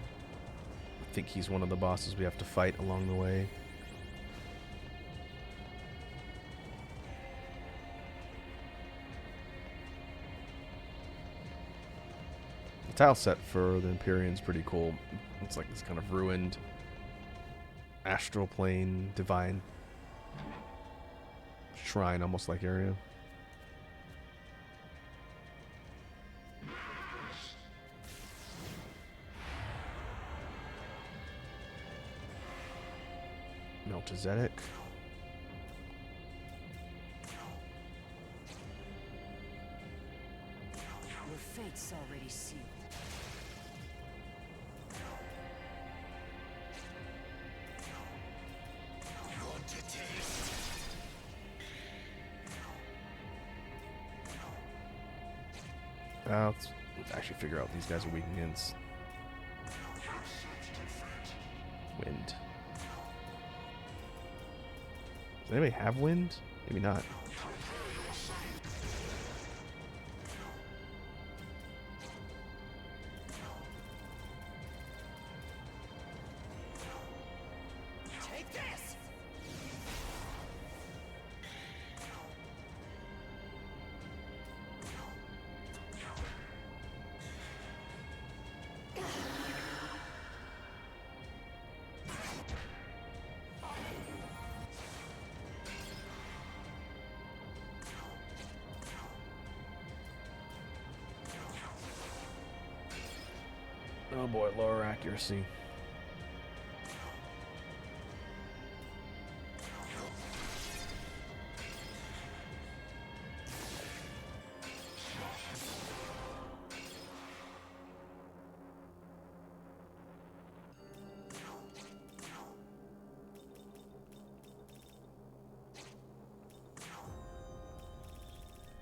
I think he's one of the bosses we have to fight along the way. The tile set for the Empyrean's pretty cool. It's like this kind of ruined astral plane divine shrine almost like area. Melchizedek. Your fate's already sealed. Want to taste? Let's actually figure out what these guys are weak against. Wind. Does anybody have wind? Maybe not. Take this! Oh boy, lower accuracy.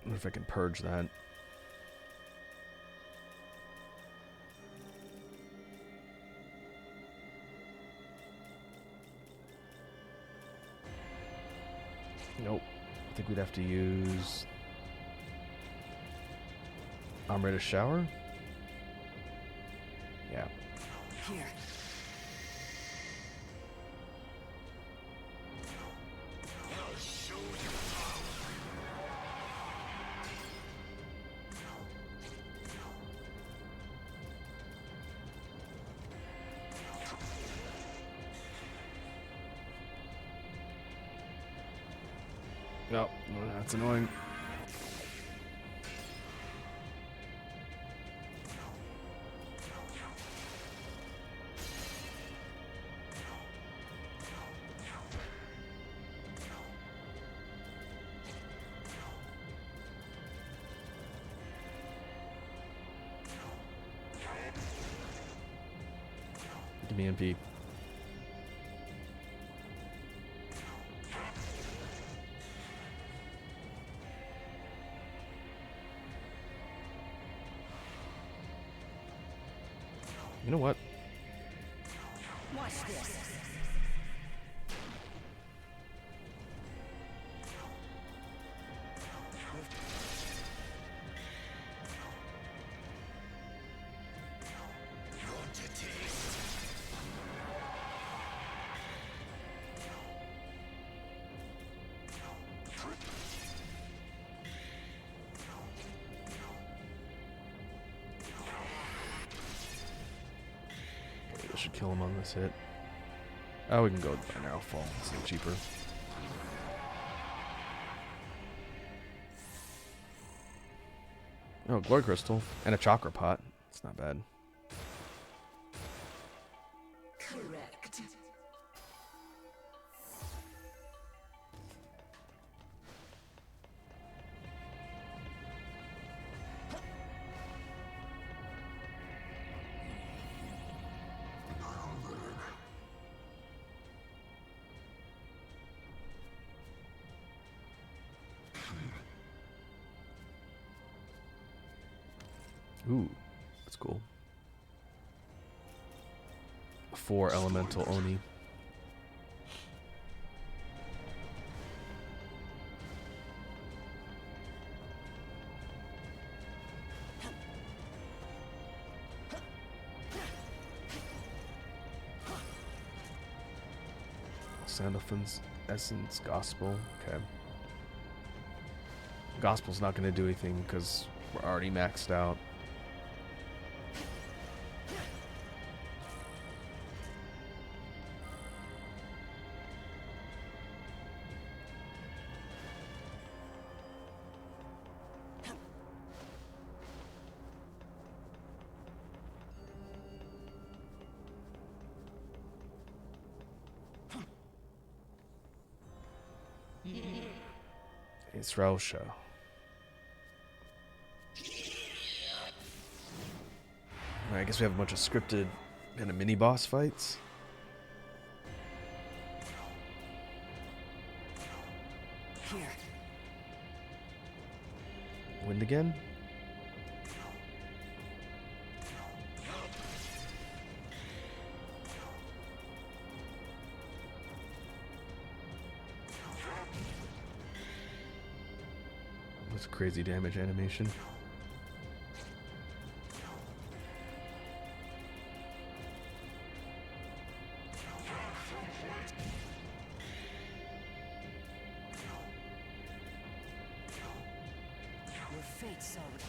I wonder if I can purge that. Nope. I think we'd have to use arm ready to shower. Yeah. Here. I'll show you power. No, that's annoying. Give me MP. You know what? Watch this. You want to taste? I should kill him on this hit. Oh, we can go with an arrow fall. It's a little cheaper. Oh, glory crystal and a chakra pot. It's not bad. Correct. Ooh, that's cool. 4 elemental Oni. Sandalphon's Essence Gospel. Okay. Gospel's not going to do anything because we're already maxed out. It's Rausha. Alright, I guess we have a bunch of scripted kind of mini boss fights. Here. Wind again? That's a crazy damage animation. Your fate's already.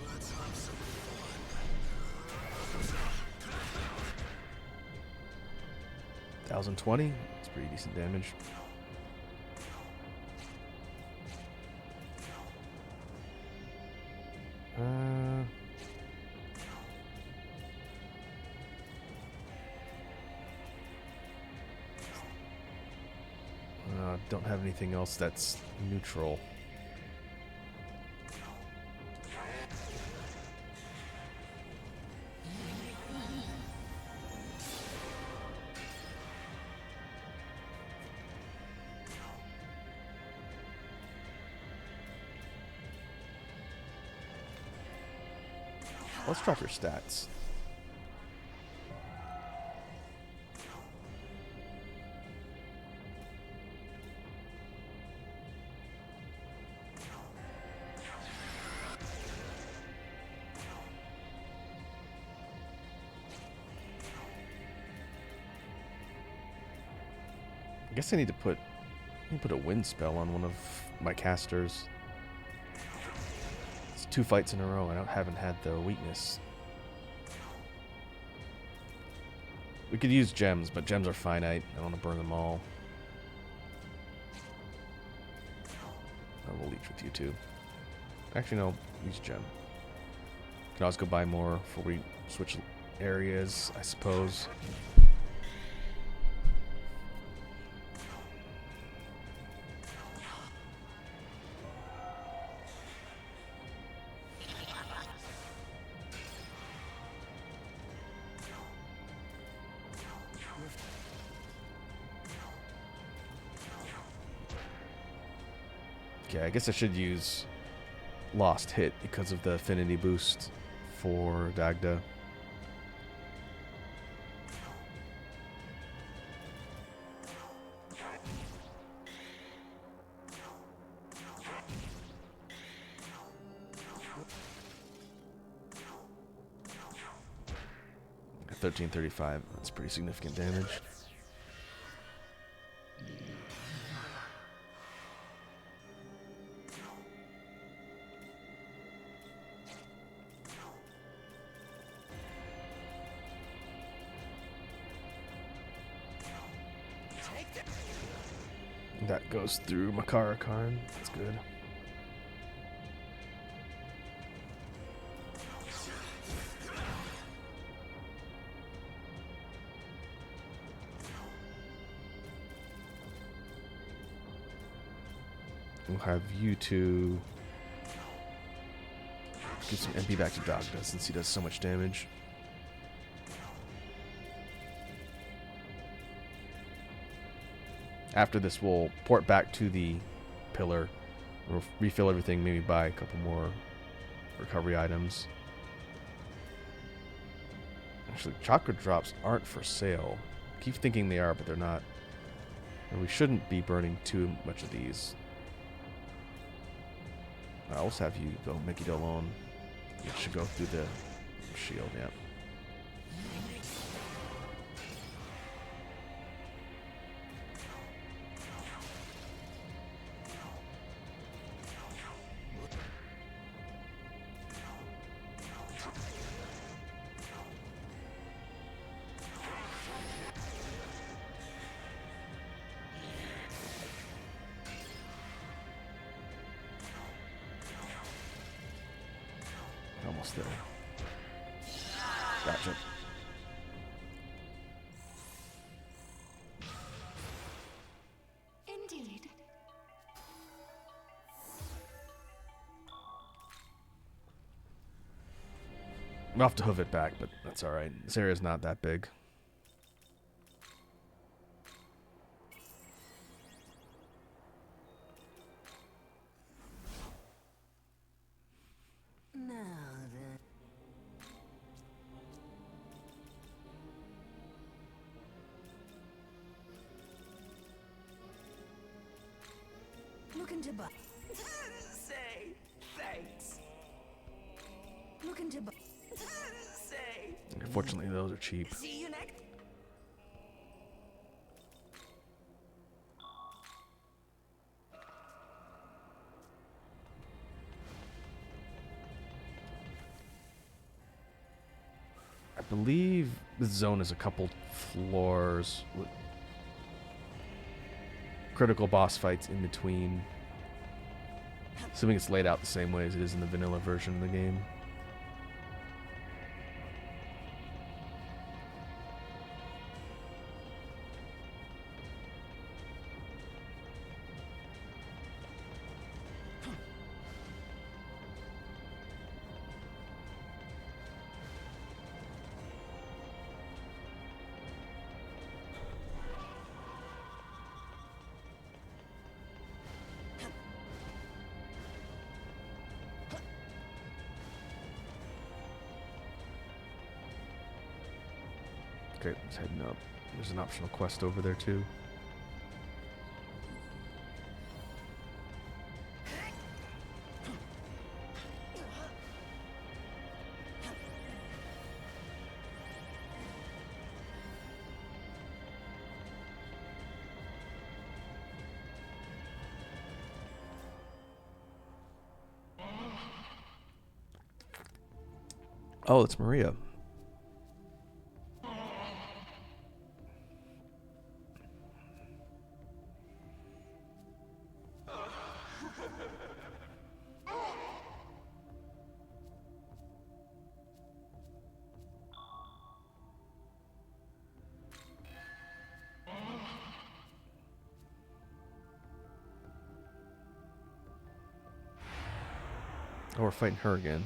Let's have some fun. 1020? That's pretty decent damage. Don't have anything else that's neutral. Let's drop your stats. I guess I need to put a wind spell on one of my casters. It's 2 fights in a row and I haven't had the weakness. We could use gems, but gems are finite. I don't want to burn them all. I will leech with you too. Actually, no. Use gem. Can always go buy more before we switch areas, I suppose. Okay, I guess I should use Lost Hit because of the affinity boost for Dagda. At 1335, that's pretty significant damage. That goes through Makara Karn. That's good. We'll have you two give some MP back to Dagda since he does so much damage. After this, we'll port back to the pillar. We'll refill everything, maybe buy a couple more recovery items. Actually, chakra drops aren't for sale. I keep thinking they are, but they're not. And we shouldn't be burning too much of these. I'll also have you go make it alone. You should go through the shield, yeah. Almost there. Gotcha. Indeed. We'll have to hoof it back, but that's alright. This area's not that big. Now then. Looking to buy. Say thanks. Looking to buy. Say Unfortunately, those are cheap. see you next. I believe this zone is a couple floors with critical boss fights in between. Assuming it's laid out the same way as it is in the vanilla version of the game. Okay, let's heading up. There's an optional quest over there too. Oh, it's Maria. Oh, we're fighting her again.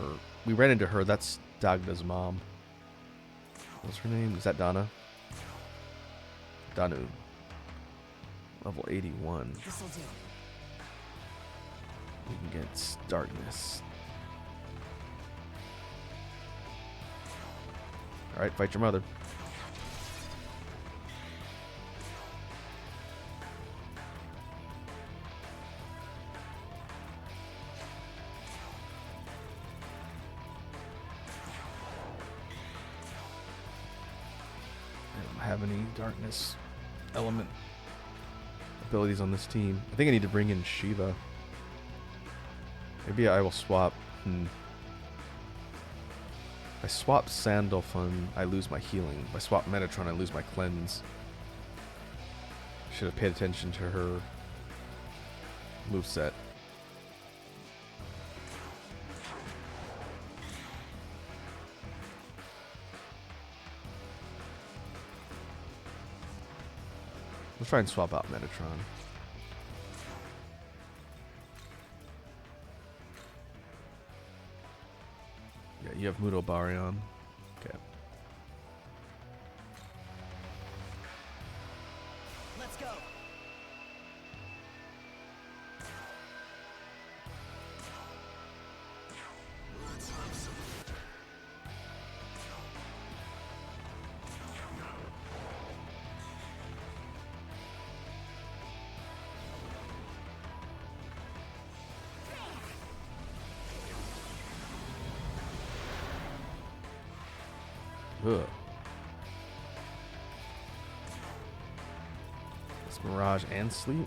Or we ran into her. That's Dagna's mom. What's her name? Is that Donna? Danu. Level 81. This'll do. We can get darkness. Alright, fight your mother. I don't have any darkness element abilities on this team. I think I need to bring in Shiva. Maybe I will swap. If I swap Sandalphon, I lose my healing. If I swap Metatron, I lose my cleanse. Should have paid attention to her moveset. Let's try and swap out Metatron. Yeah, you have Mudo Baryon. Okay. Let's go. Ugh. It's Mirage and Sleep.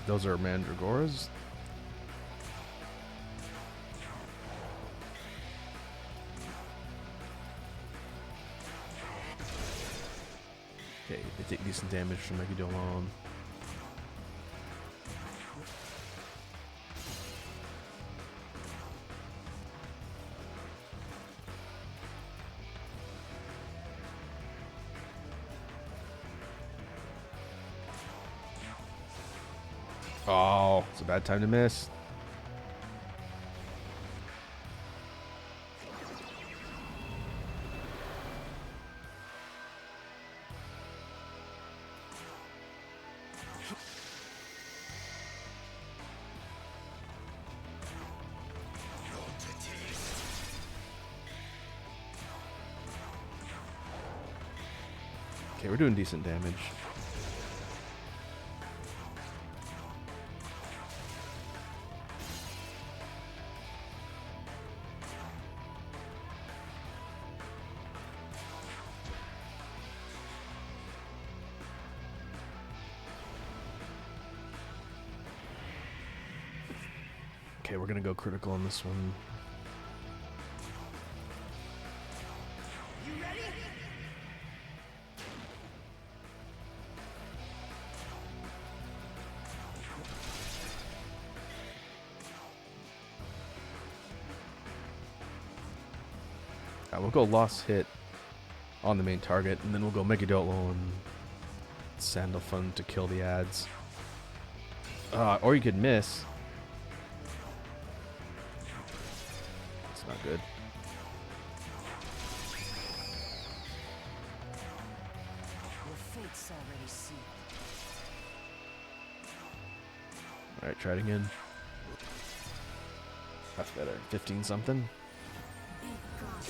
Those are Mandragoras. Okay, they take decent damage from Megadolon. Oh, it's a bad time to miss. Okay, we're doing decent damage. Okay, we're gonna go critical on this one. You ready? We'll go Lost Hit on the main target, and then we'll go Megadolon and Sandalphon to kill the ads. Or you could miss. That's not good. Your fate's already sealed. Alright, try it again. That's better. 15 something. Be gone.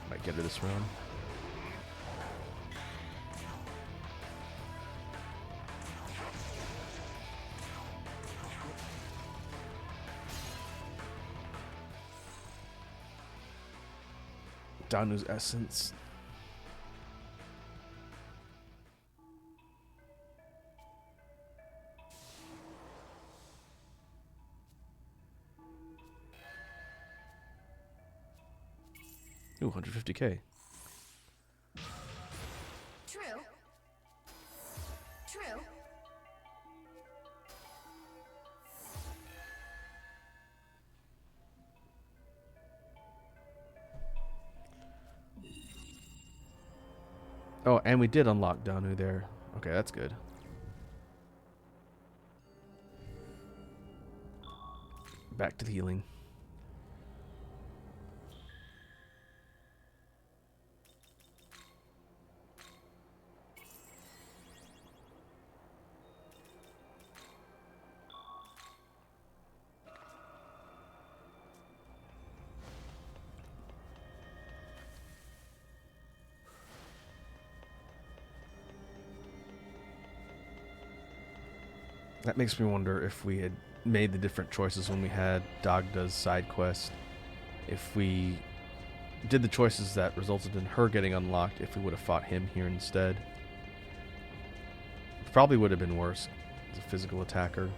Might get her this round. Danu's essence. Ooh, 150k. True. True. Oh, and we did unlock Danu there. Okay, that's good. Back to the healing. That makes me wonder if we had made the different choices when we had Dagda's side quest. If we did the choices that resulted in her getting unlocked, if we would have fought him here instead. Probably would have been worse as a physical attacker.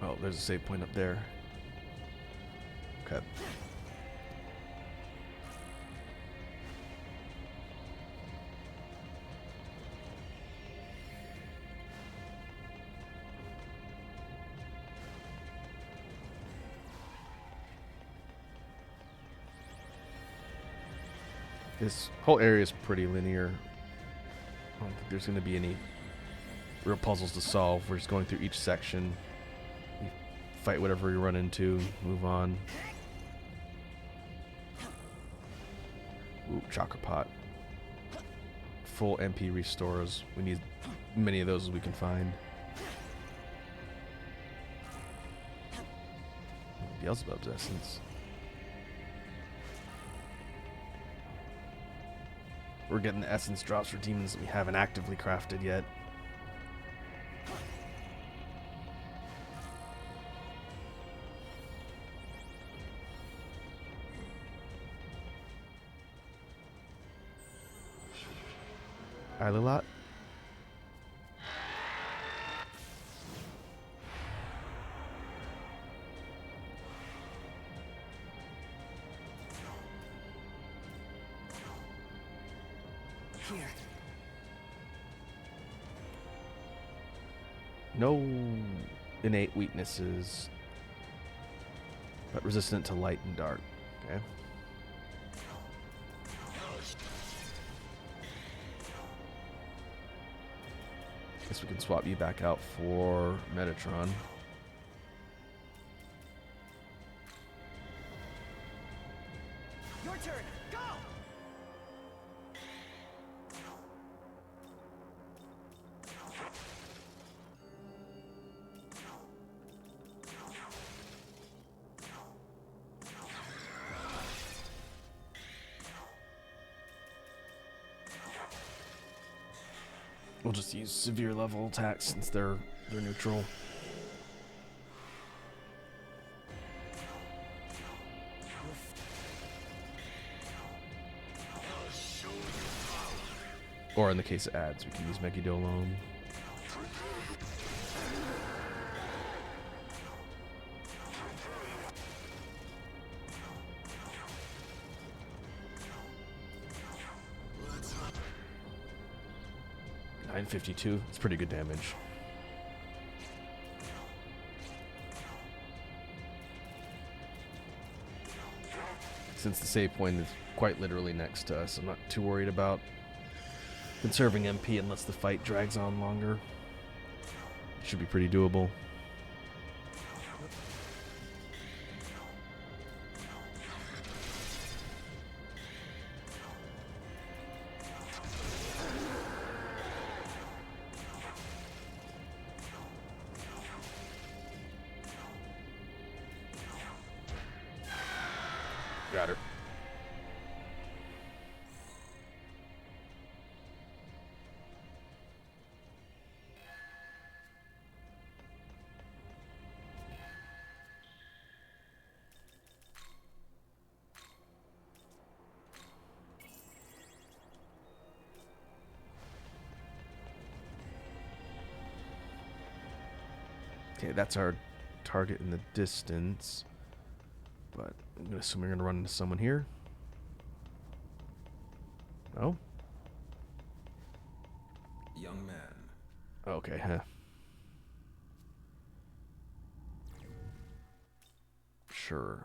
Oh, there's a save point up there. Okay. This whole area is pretty linear. I don't think there's going to be any real puzzles to solve. We're just going through each section. We fight whatever we run into, move on. Ooh, chakra pot. Full MP restores. We need many of those as we can find. Beelzebub's essence. We're getting the essence drops for demons that we haven't actively crafted yet. Alilat? Here. No innate weaknesses, but resistant to light and dark. Okay. Guess we can swap you back out for Metatron. Your turn. Go. We'll just use severe level attacks since they're neutral. Or in the case of ads, we can use Megidolone. $952. It's pretty good damage. since the save point is quite literally next to us, I'm not too worried about conserving MP unless the fight drags on longer. Should be pretty doable. Got her. Okay, that's our target in the distance. But I'm gonna assume we're gonna run into someone here. No? Young man. Okay, huh. Sure.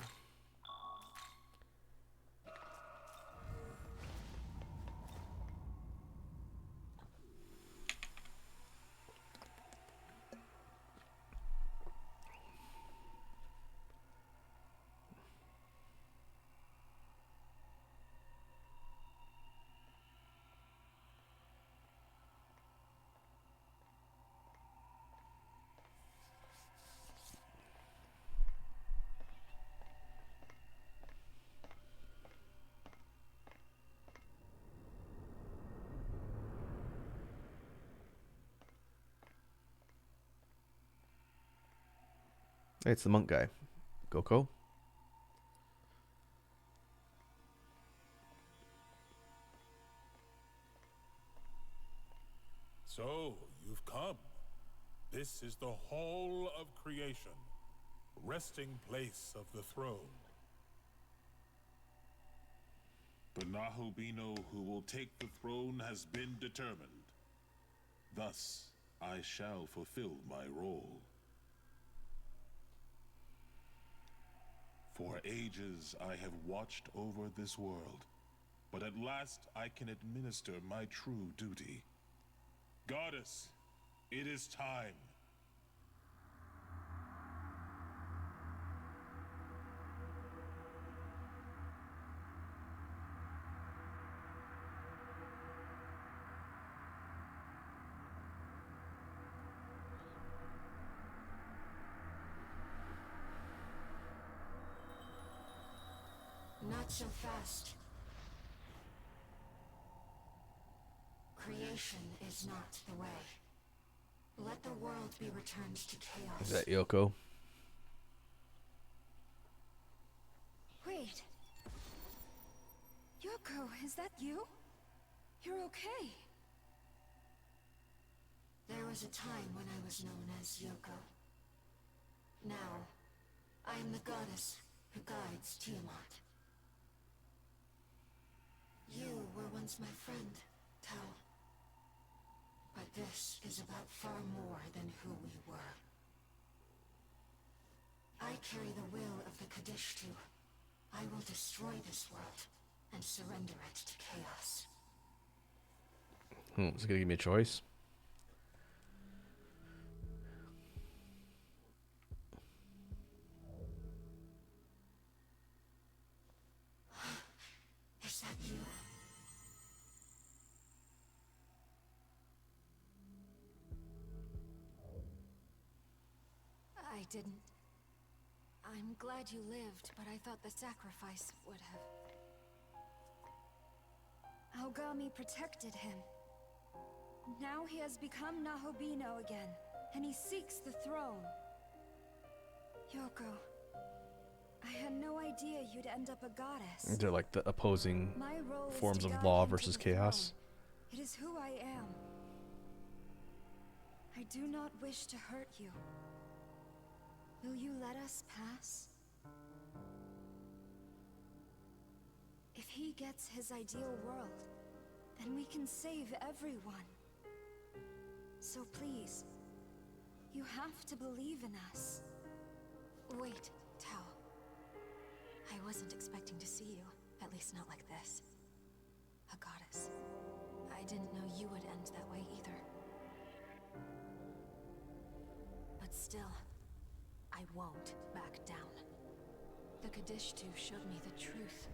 Hey, it's the monk guy. Goko? So, you've come. This is the hall of creation, resting place of the throne. The Nahobino who will take the throne has been determined. Thus, I shall fulfill my role. For ages I have watched over this world, but at last I can administer my true duty. Goddess, it is time. Not so fast. Creation is not the way. Let the world be returned to chaos. Is that Yoko? Wait. Yoko, is that you? You're okay. There was a time when I was known as Yoko. Now, I am the goddess who guides Tiamat. You were once my friend, Tao. But this is about far more than who we were. I carry the will of the Kadishtu. I will destroy this world and surrender it to chaos. Is it gonna give me a choice? Is that you? I didn't. I'm glad you lived, but I thought the sacrifice would have. Aogami protected him. Now he has become Nahobino again, and he seeks the throne. Yoko, I had no idea you'd end up a goddess. They're like the opposing My role is forms to of guide law him to versus the chaos. throne. It is who I am. I do not wish to hurt you. Will you let us pass? If he gets his ideal world, then we can save everyone. So please, you have to believe in us. Wait, Tao. I wasn't expecting to see you, at least not like this. A goddess. I didn't know you would end that way either. But still, I won't back down. The Kadishtu showed me the truth.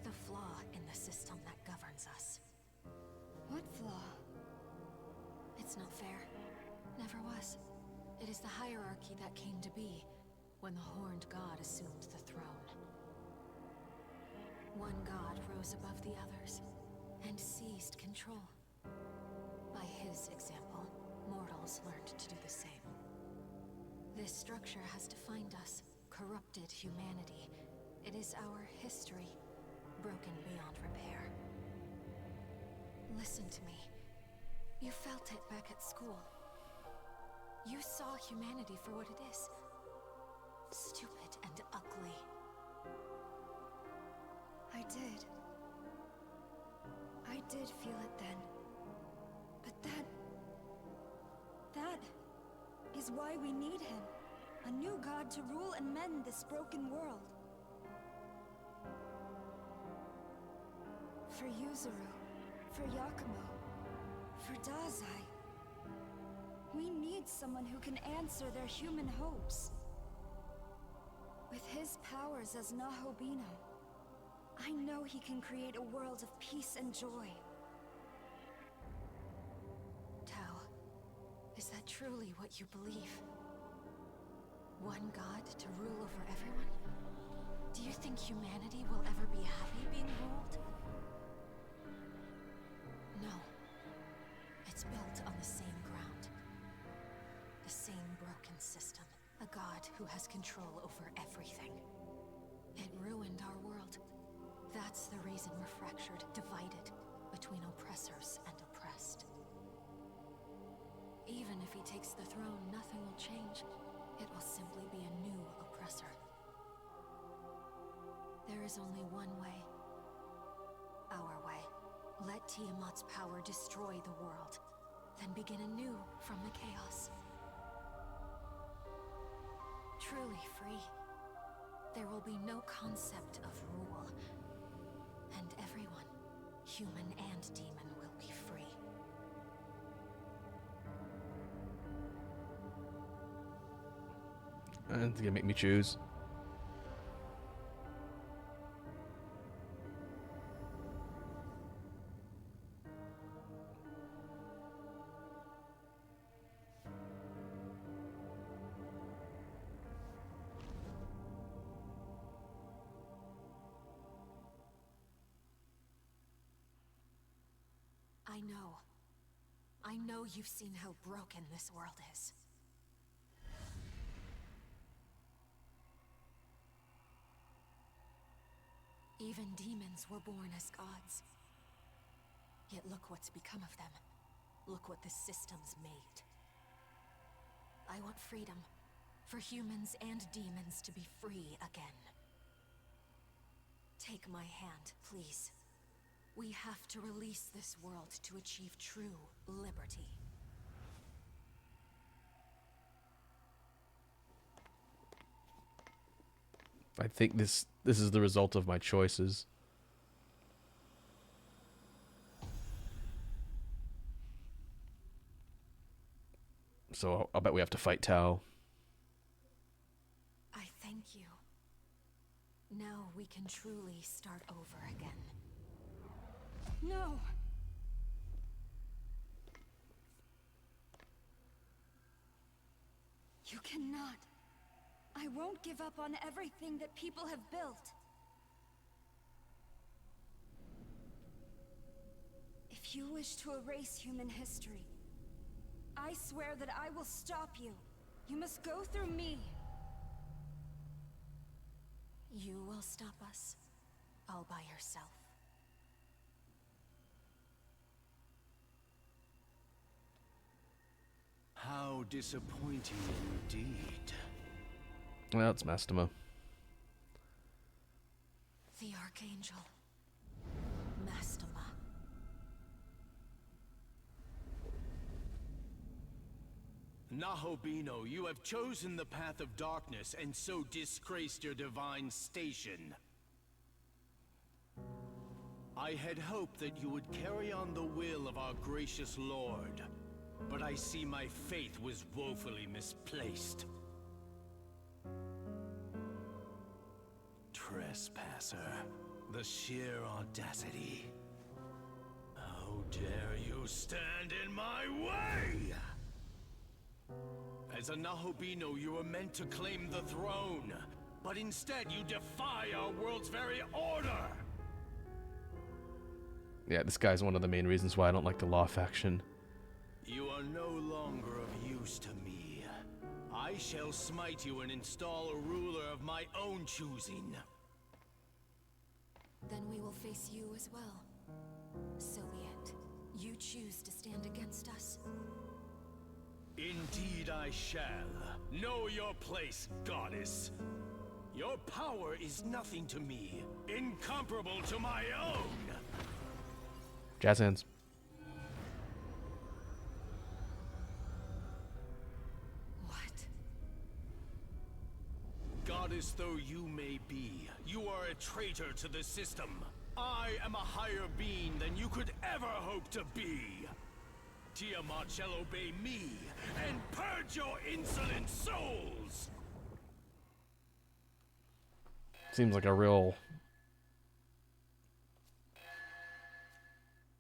The flaw in the system that governs us. What flaw? It's not fair. Never was. It is the hierarchy that came to be when the Horned God assumed the throne. One god rose above the others and seized control. By his example, mortals learned to do the same. This structure has defined us, corrupted humanity. It is our history, broken beyond repair. Listen to me. You felt it back at school. You saw humanity for what it is. Stupid and ugly. I did. I did feel it then. But that is why we need him. A new god to rule and mend this broken world. For Yuzuru, for Yakumo, for Dazai. We need someone who can answer their human hopes. With his powers as Nahobino, I know he can create a world of peace and joy. Tao, is that truly what you believe? One god to rule over everyone? Do you think humanity will ever be happy being ruled? No. It's built on the same ground. The same broken system. A god who has control over everything. It ruined our world. That's the reason we're fractured, divided between oppressors and oppressed. Even if he takes the throne, nothing will change. It will simply be a new oppressor. There is only one way. Our way. Let Tiamat's power destroy the world, then begin anew from the chaos. Truly free. There will be no concept of rule. And everyone, human and demon, will be free. And it's gonna make me choose. I know you've seen how broken this world is. Even demons were born as gods. Yet look what's become of them. Look what the system's made. I want freedom. For humans and demons to be free again. Take my hand, please. We have to release this world to achieve true liberty. I think this is the result of my choices. So I'll bet we have to fight Tao. I thank you. Now we can truly start over again. No! You cannot. I won't give up on everything that people have built. If you wish to erase human history, I swear that I will stop you. You must go through me. You will stop us, all by yourself. How disappointing indeed. Well, it's Mastema. The Archangel. Mastema. Nahobino, you have chosen the path of darkness and so disgraced your divine station. I had hoped that you would carry on the will of our gracious Lord, but I see my faith was woefully misplaced. Trespasser, the sheer audacity. How dare you stand in my way? As a Nahobino, you were meant to claim the throne, but instead you defy our world's very order! Yeah, this guy's one of the main reasons why I don't like the Law faction. You are no longer of use to me. I shall smite you and install a ruler of my own choosing. Then we will face you as well. So be it. You choose to stand against us. Indeed I shall. Know your place, goddess. Your power is nothing to me, incomparable to my own. Jazz hands. What? Goddess though you may be, you are a traitor to the system. I am a higher being than you could ever hope to be. Tiamat shall obey me and purge your insolent souls. Seems like a real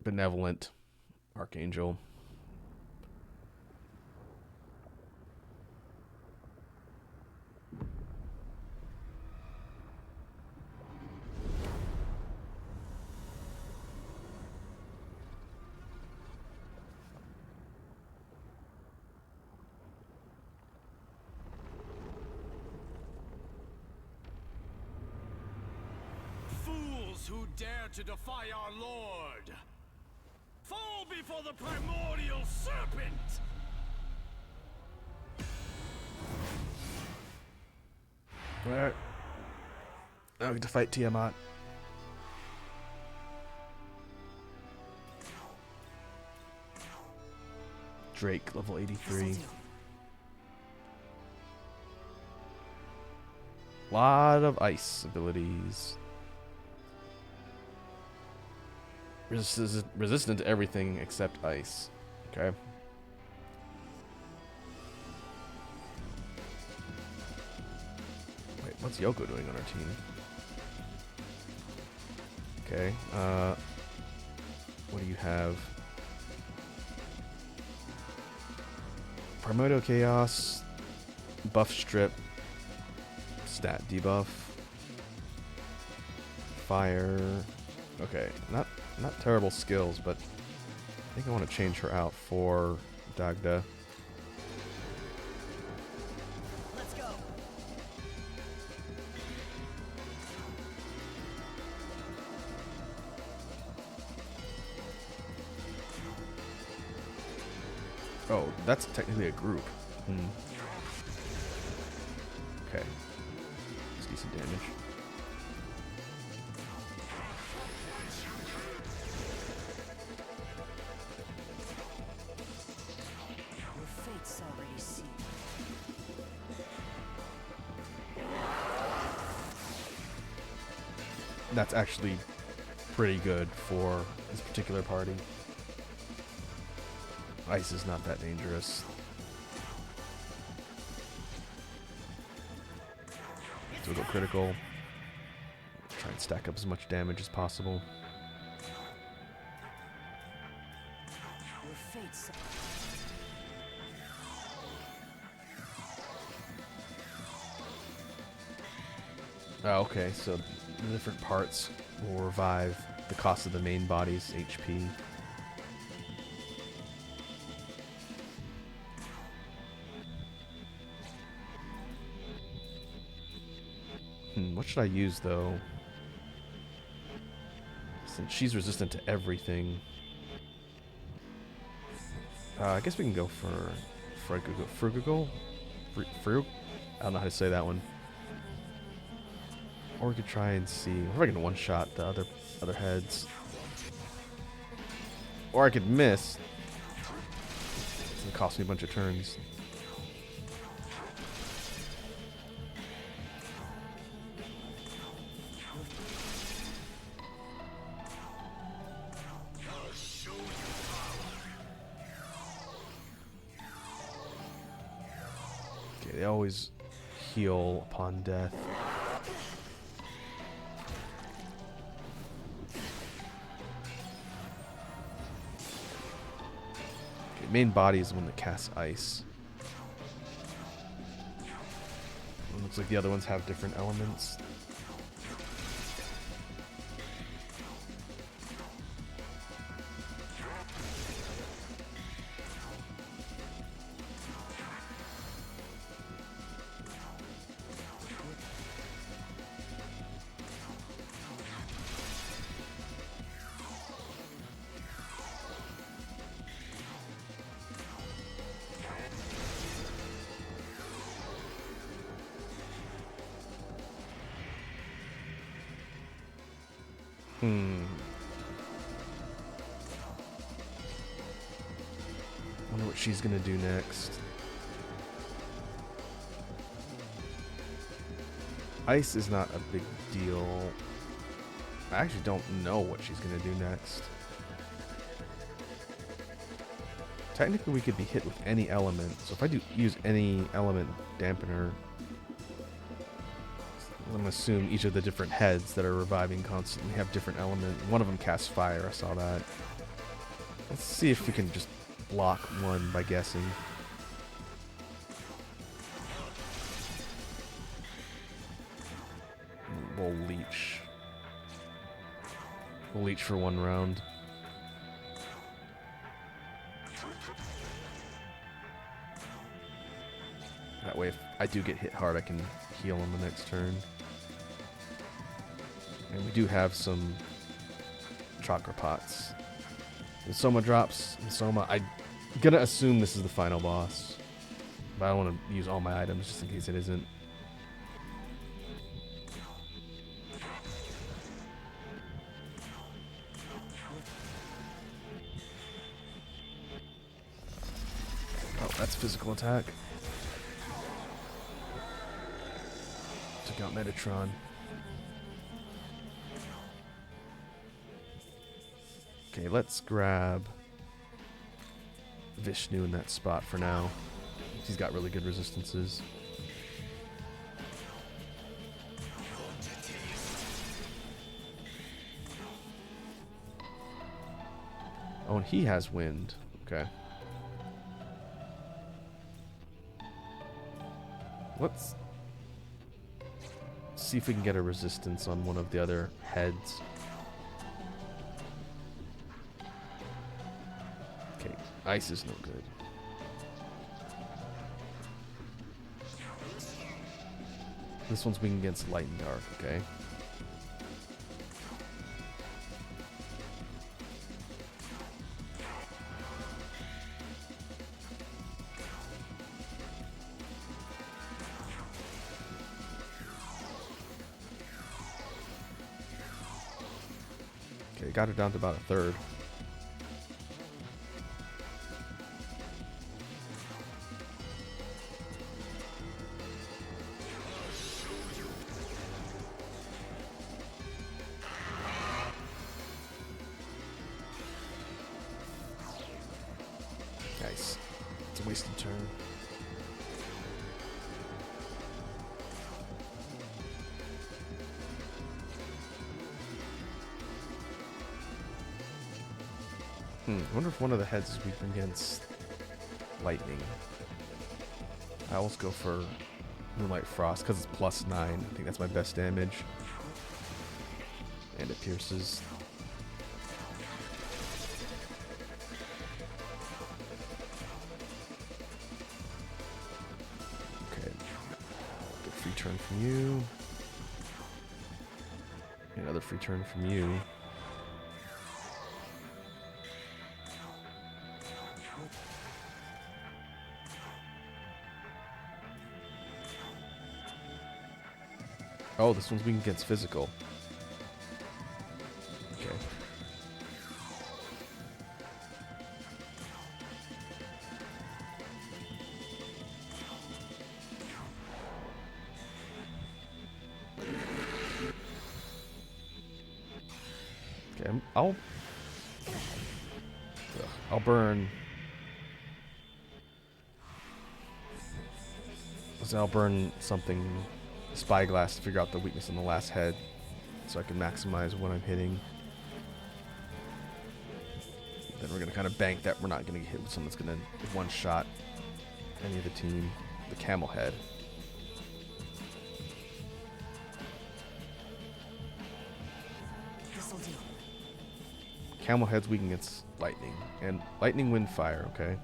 benevolent archangel. Fools who dare to defy our Lord! Fall before the primordial serpent! Alright. Now we get to fight Tiamat. Drake, level 83. Lot of ice abilities. Resistant to everything except ice. Okay. Wait, what's Yoko doing on our team? Okay. What do you have? Primordial Chaos, buff strip, stat debuff, fire. Okay, not terrible skills, but I think I want to change her out for Dagda. Let's go. Oh, that's technically a group. Okay. Let's do some damage. Your fate's already sealed. That's actually pretty good for this particular party. Ice is not that dangerous. So we'll go critical. Try and stack up as much damage as possible. Your fate's Oh, okay, so the different parts will revive the cost of the main body's HP. What should I use, though? Since she's resistant to everything. I guess we can go for Frugal? Frug? I don't know how to say that one. Or we could try and see. What if I can one-shot the other heads? Or I could miss. It's gonna cost me a bunch of turns. Okay, they always heal upon death. Okay, main body is the one that casts ice. It looks like the other ones have different elements. Wonder what she's gonna do next. Ice is not a big deal. I actually don't know what she's gonna do next. Technically, we could be hit with any element. So if I do use any element dampener, I'm gonna assume each of the different heads that are reviving constantly have different element. One of them casts fire. I saw that. Let's see if we can just block one by guessing. We'll leech. We'll leech for one round. That way, if I do get hit hard, I can heal on the next turn. And we do have some chakra pots. And Soma drops. And Soma, I'm gonna assume this is the final boss. But I don't want to use all my items just in case it isn't. Oh, that's physical attack. Took out Metatron. Okay, let's grab Vishnu in that spot for now. He's got really good resistances. Oh, and he has wind. Okay. Let's see if we can get a resistance on one of the other heads. Okay, ice is no good. This one's weak against light and dark, okay? Okay, got it down to about a third. Nice. It's a wasted turn. I wonder if one of the heads is weak against lightning. I always go for Moonlight Frost because it's +9. I think that's my best damage. And it pierces. Okay. Get a free turn from you. Another free turn from you. Oh, this one's weak against physical. Okay. Okay, I'll burn. Because I'll burn something, spyglass, to figure out the weakness in the last head, so I can maximize what I'm hitting. Then we're gonna kind of bank that we're not gonna get hit with something that's gonna one-shot any of the team. The camel head. This'll do. Camel head's weak against lightning, and lightning, wind, fire. Okay.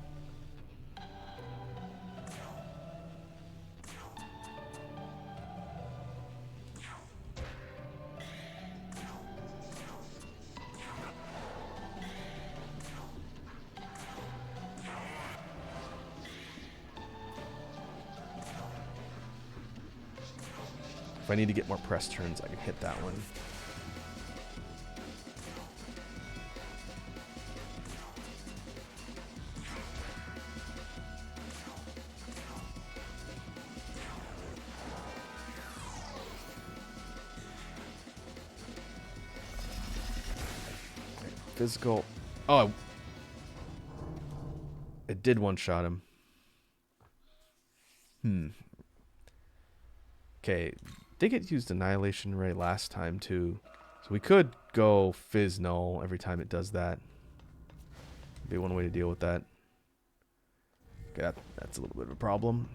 If I need to get more press turns, I can hit that one. Okay, physical. Oh, it did one-shot him. Okay, they get used Annihilation Ray last time too, so we could go Fizz Null every time it does that. Be one way to deal with that. Okay, that's a little bit of a problem.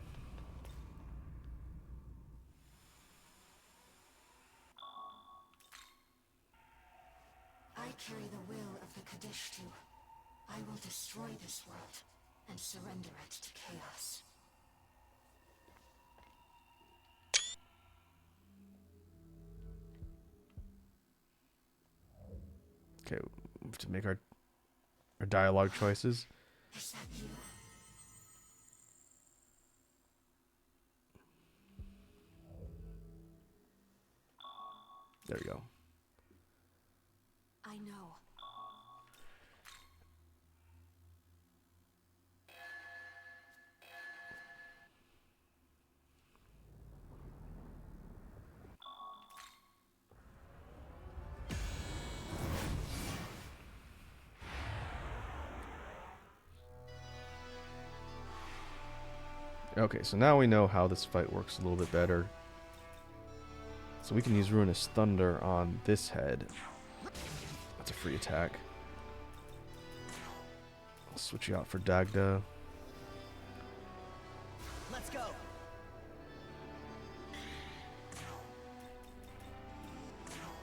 I carry the will of the Kadishtu. I will destroy this world and surrender it to chaos. Okay, we have to make our dialogue choices. Is that you? There we go. I know. Okay, so now we know how this fight works a little bit better. So we can use Ruinous Thunder on this head. That's a free attack. I'll switch you out for Dagda. Let's go.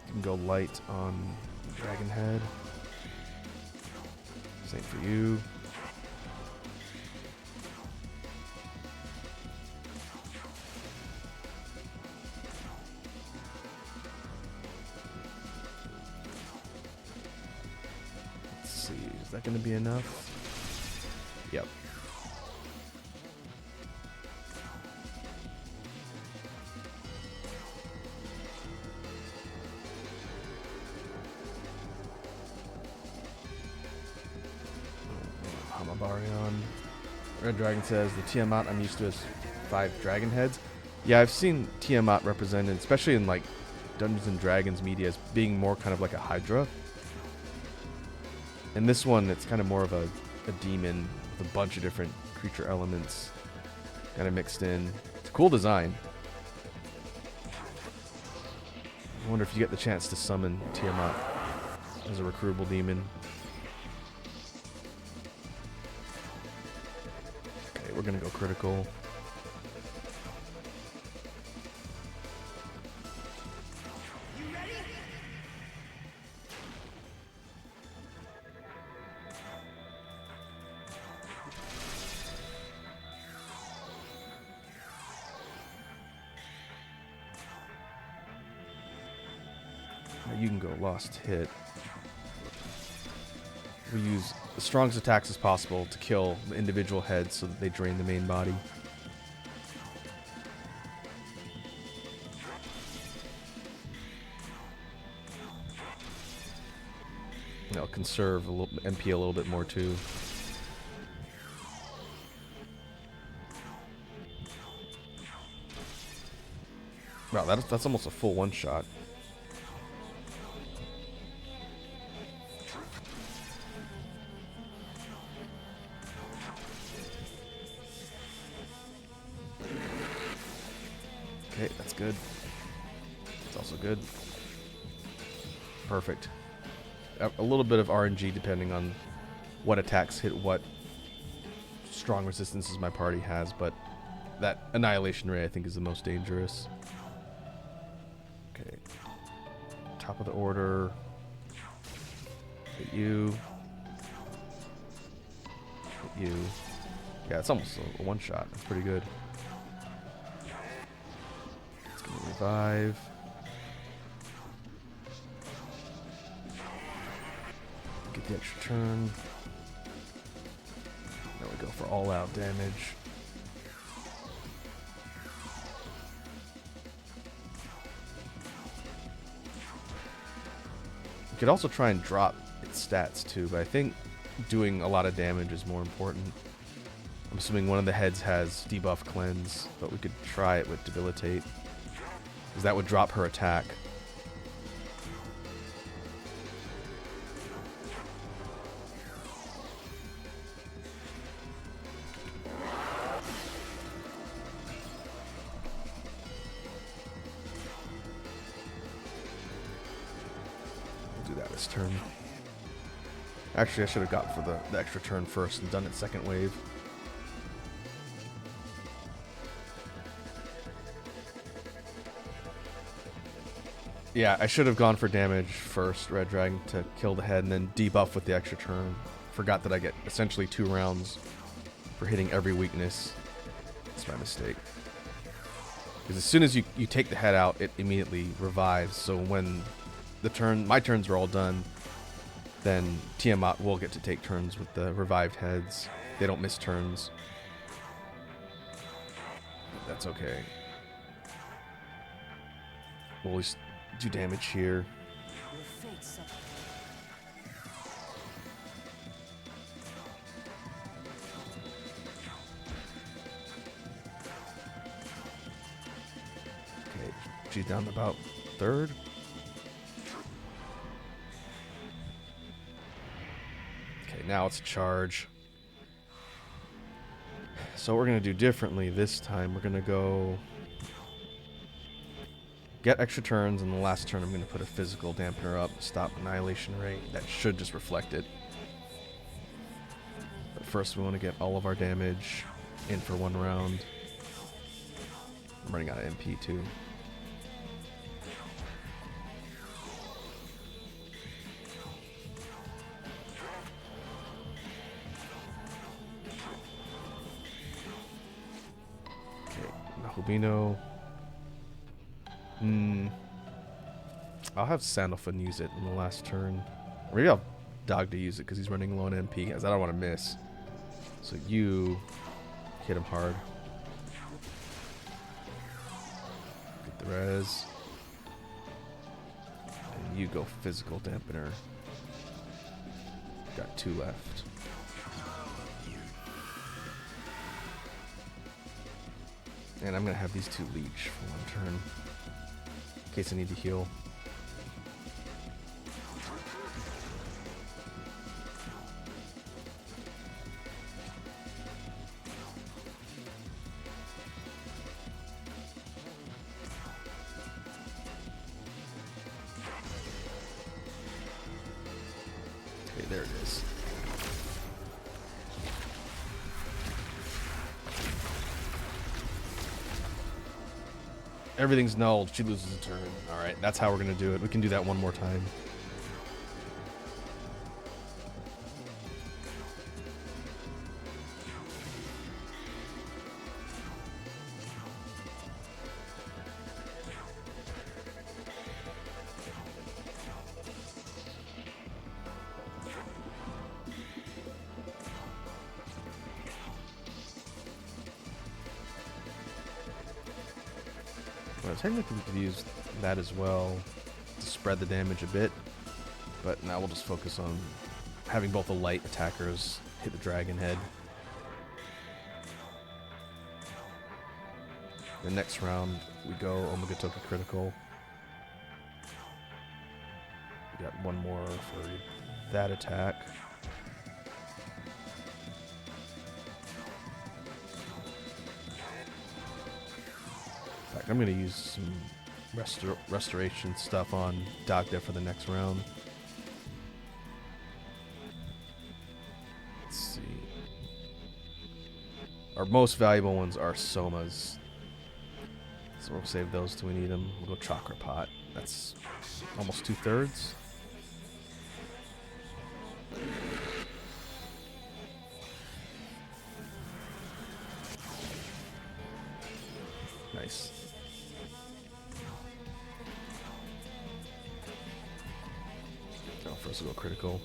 You can go light on Dragon Head. Same for you. Is that going to be enough? Yep. Hamabarion. Red Dragon says, the Tiamat I'm used to is 5 dragon heads. Yeah, I've seen Tiamat represented, especially in like Dungeons and Dragons media, as being more kind of like a Hydra. In this one, it's kind of more of a demon with a bunch of different creature elements kind of mixed in. It's a cool design. I wonder if you get the chance to summon Tiamat as a recruitable demon. Okay, we're going to go critical. You can go lost hit. We use the strongest attacks as possible to kill the individual heads so that they drain the main body. It'll conserve a little MP a little bit more too. Wow, that's almost a full one shot. Okay, that's good. That's also good. Perfect. A little bit of RNG depending on what attacks hit what strong resistances my party has, but that annihilation ray I think is the most dangerous. Okay. Top of the order. Hit you. Hit you. Yeah, it's almost a one shot. That's pretty good. It's gonna revive. Get the extra turn. There we go for all out damage. You could also try and drop its stats too, but I think doing a lot of damage is more important. I'm assuming one of the heads has debuff cleanse, but we could try it with debilitate, because that would drop her attack. We'll do that this turn. Actually, I should have got for the extra turn first and done it second wave. Yeah, I should have gone for damage first, Red Dragon, to kill the head, and then debuff with the extra turn. Forgot that I get essentially 2 rounds for hitting every weakness. That's my mistake. Because as soon as you take the head out, it immediately revives. So when my turns are all done, then Tiamat will get to take turns with the revived heads. They don't miss turns. But that's okay. We'll at least do damage here. Okay, she's down to about 3rd. Okay, now it's a charge. So what we're going to do differently this time, we're going to go get extra turns, and the last turn I'm going to put a physical dampener up, stop annihilation rate. That should just reflect it. But first we want to get all of our damage in for 1 round. I'm running out of MP too. Okay, Mahubino. I'll have Sandalphon use it in the last turn. Or maybe I'll Dog to use it because he's running low on MP, as I don't want to miss. So you hit him hard. Get the res. And you go physical dampener. Got 2 left. And I'm going to have these 2 leech for 1 turn. In case I need to heal. Okay, there it is. Everything's nulled. She loses a turn. Alright, that's how we're going to do it. We can do that one more time. Well, technically we could use that as well to spread the damage a bit, but now we'll just focus on having both the light attackers hit the dragon head. The next round we go Omegatoki critical. We got 1 more for that attack. I'm gonna use some restoration stuff on Dagda for the next round. Let's see. Our most valuable ones are Somas. So we'll save those till we need them. We'll go Chakra Pot. That's almost 2/3. Nice. Oh, first we'll go critical.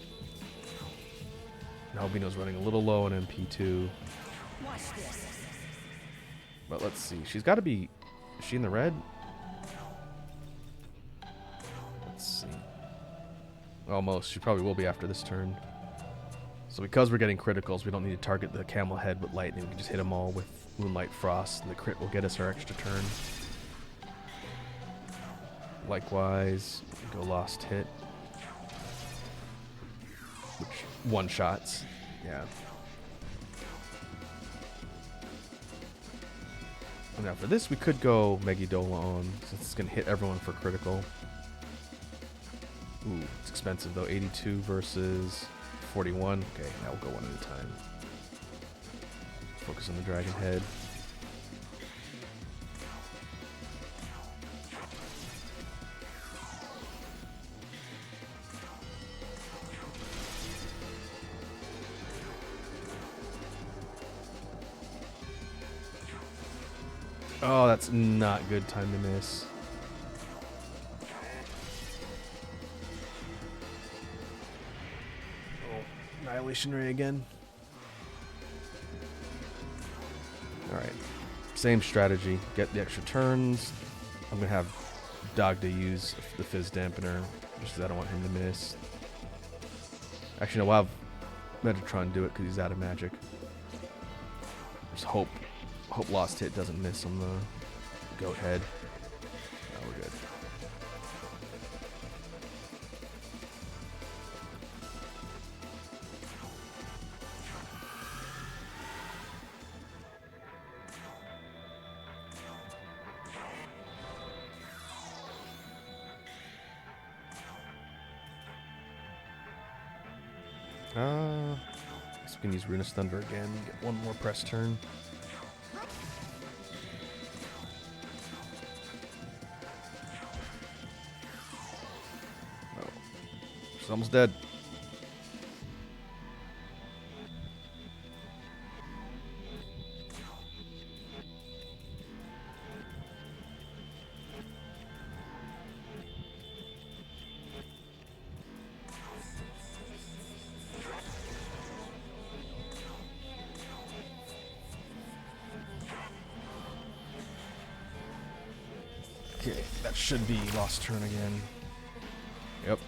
Now Albino's running a little low on MP2. But let's see. She's got to be... Is she in the red? Let's see. Almost. She probably will be after this turn. So because we're getting criticals, we don't need to target the camel head with lightning. We can just hit them all with Moonlight Frost, and the crit will get us our extra turn. Likewise, go Lost Hit. Which one-shots. Yeah. Now for this, we could go Megidola on, since it's going to hit everyone for critical. Ooh, it's expensive though. 82 versus 41. Okay, now we'll go one at a time. Focus on the dragon head. Oh, that's not good time to miss. Oh, Annihilation Ray again. Alright. Same strategy. Get the extra turns. I'm going to have Dagda use the Fizz Dampener, just because I don't want him to miss. Actually, no, we'll have Metatron do it because he's out of magic. Just hope Lost Hit doesn't miss on the goat head. Oh, we're good. So we can use Runus Thunder again, get one more press turn. Oh, she's almost dead. Okay, that should be lost turn again. Yep.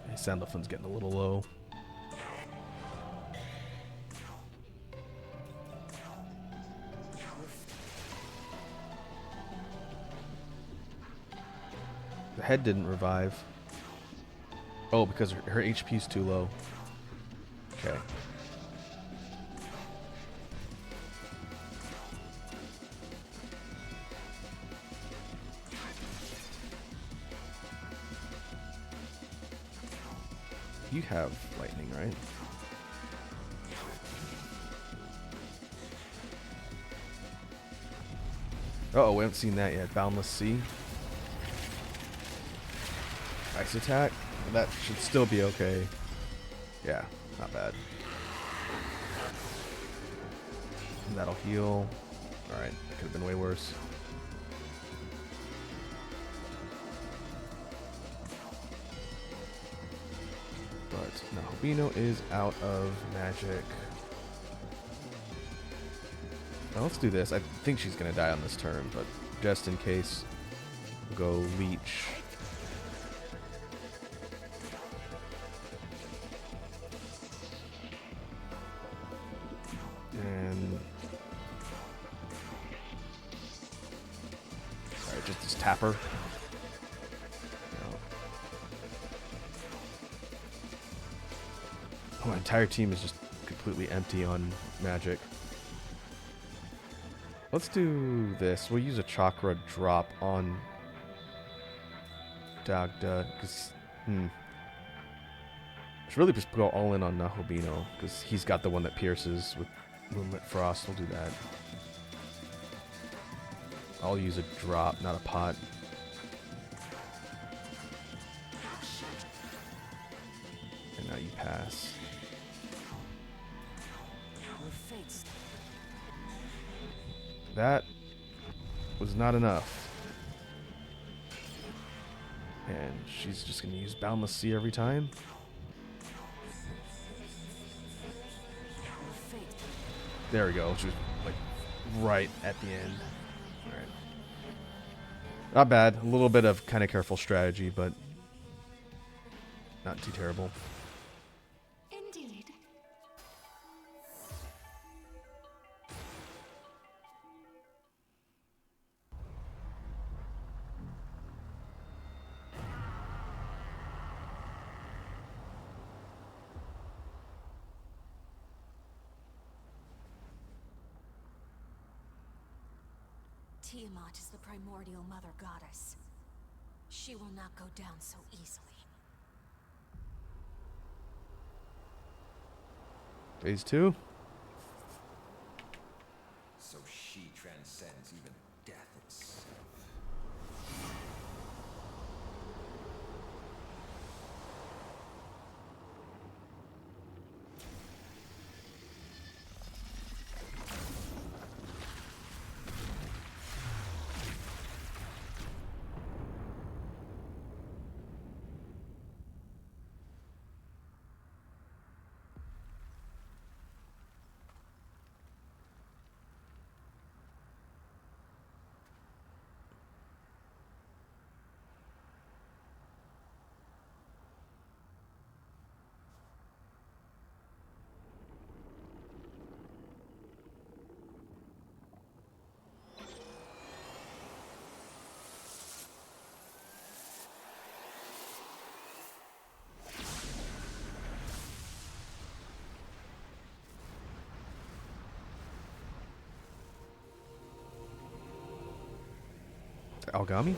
Okay, Sandalphon's getting a little low. The head didn't revive. Oh, because her HP's too low. Okay. You have lightning, right? Uh-oh, we haven't seen that yet. Boundless Sea. Ice attack? That should still be okay. Yeah, not bad. And that'll heal. Alright, that could have been way worse. But now Albino is out of magic. Now let's do this. I think she's going to die on this turn, but just in case, we'll go Leech. And tapper. Oh, my entire team is just completely empty on magic. Let's do this. We'll use a chakra drop on Dagda, because should really just go all in on Nahobino, because he's got the one that pierces with Moonlit Frost. We'll do that. I'll use a drop, not a pot. And now you pass. That was not enough. And she's just going to use Boundless Sea every time. There we go. She was like right at the end. All right. Not bad. A little bit of kind of careful strategy, but not too terrible. Indeed. Tiamat is the primordial mother goddess. She will not go down so easily. Phase 2. So she transcends even death itself. Algami?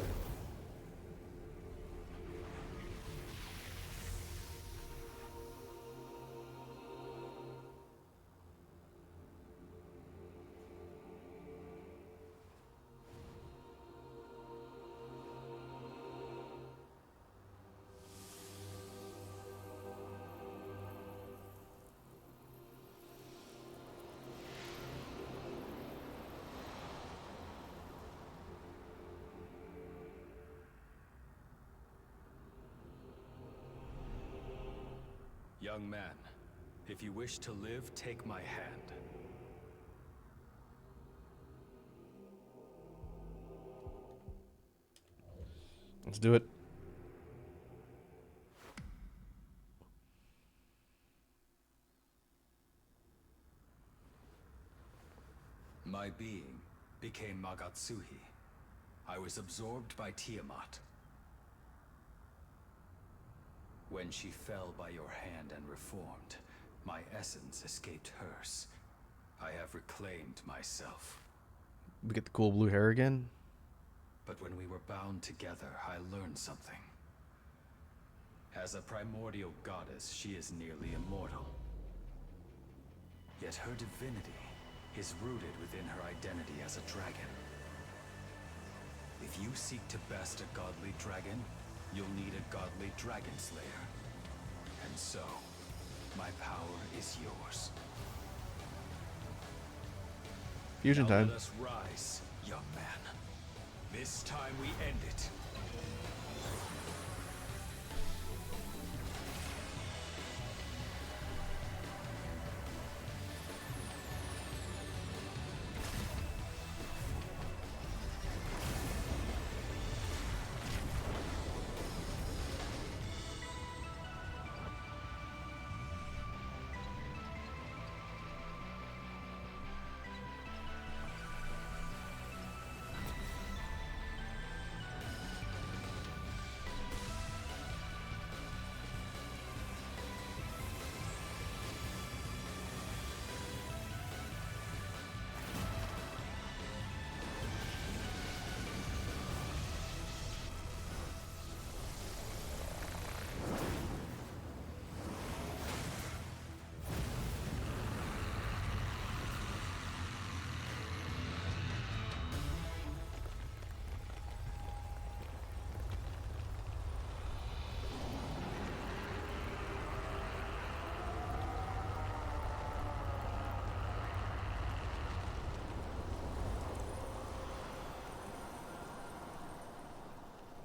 Young man, if you wish to live, take my hand. Let's do it. My being became Magatsuhi. I was absorbed by Tiamat. When she fell by your hand and reformed, my essence escaped hers. I have reclaimed myself. We get the cool blue hair again. But when we were bound together, I learned something. As a primordial goddess, she is nearly immortal. Yet her divinity is rooted within her identity as a dragon. If you seek to best a godly dragon, you'll need a godly dragon slayer. And so, my power is yours. Fusion Now time. let us rise, young man. This time we end it.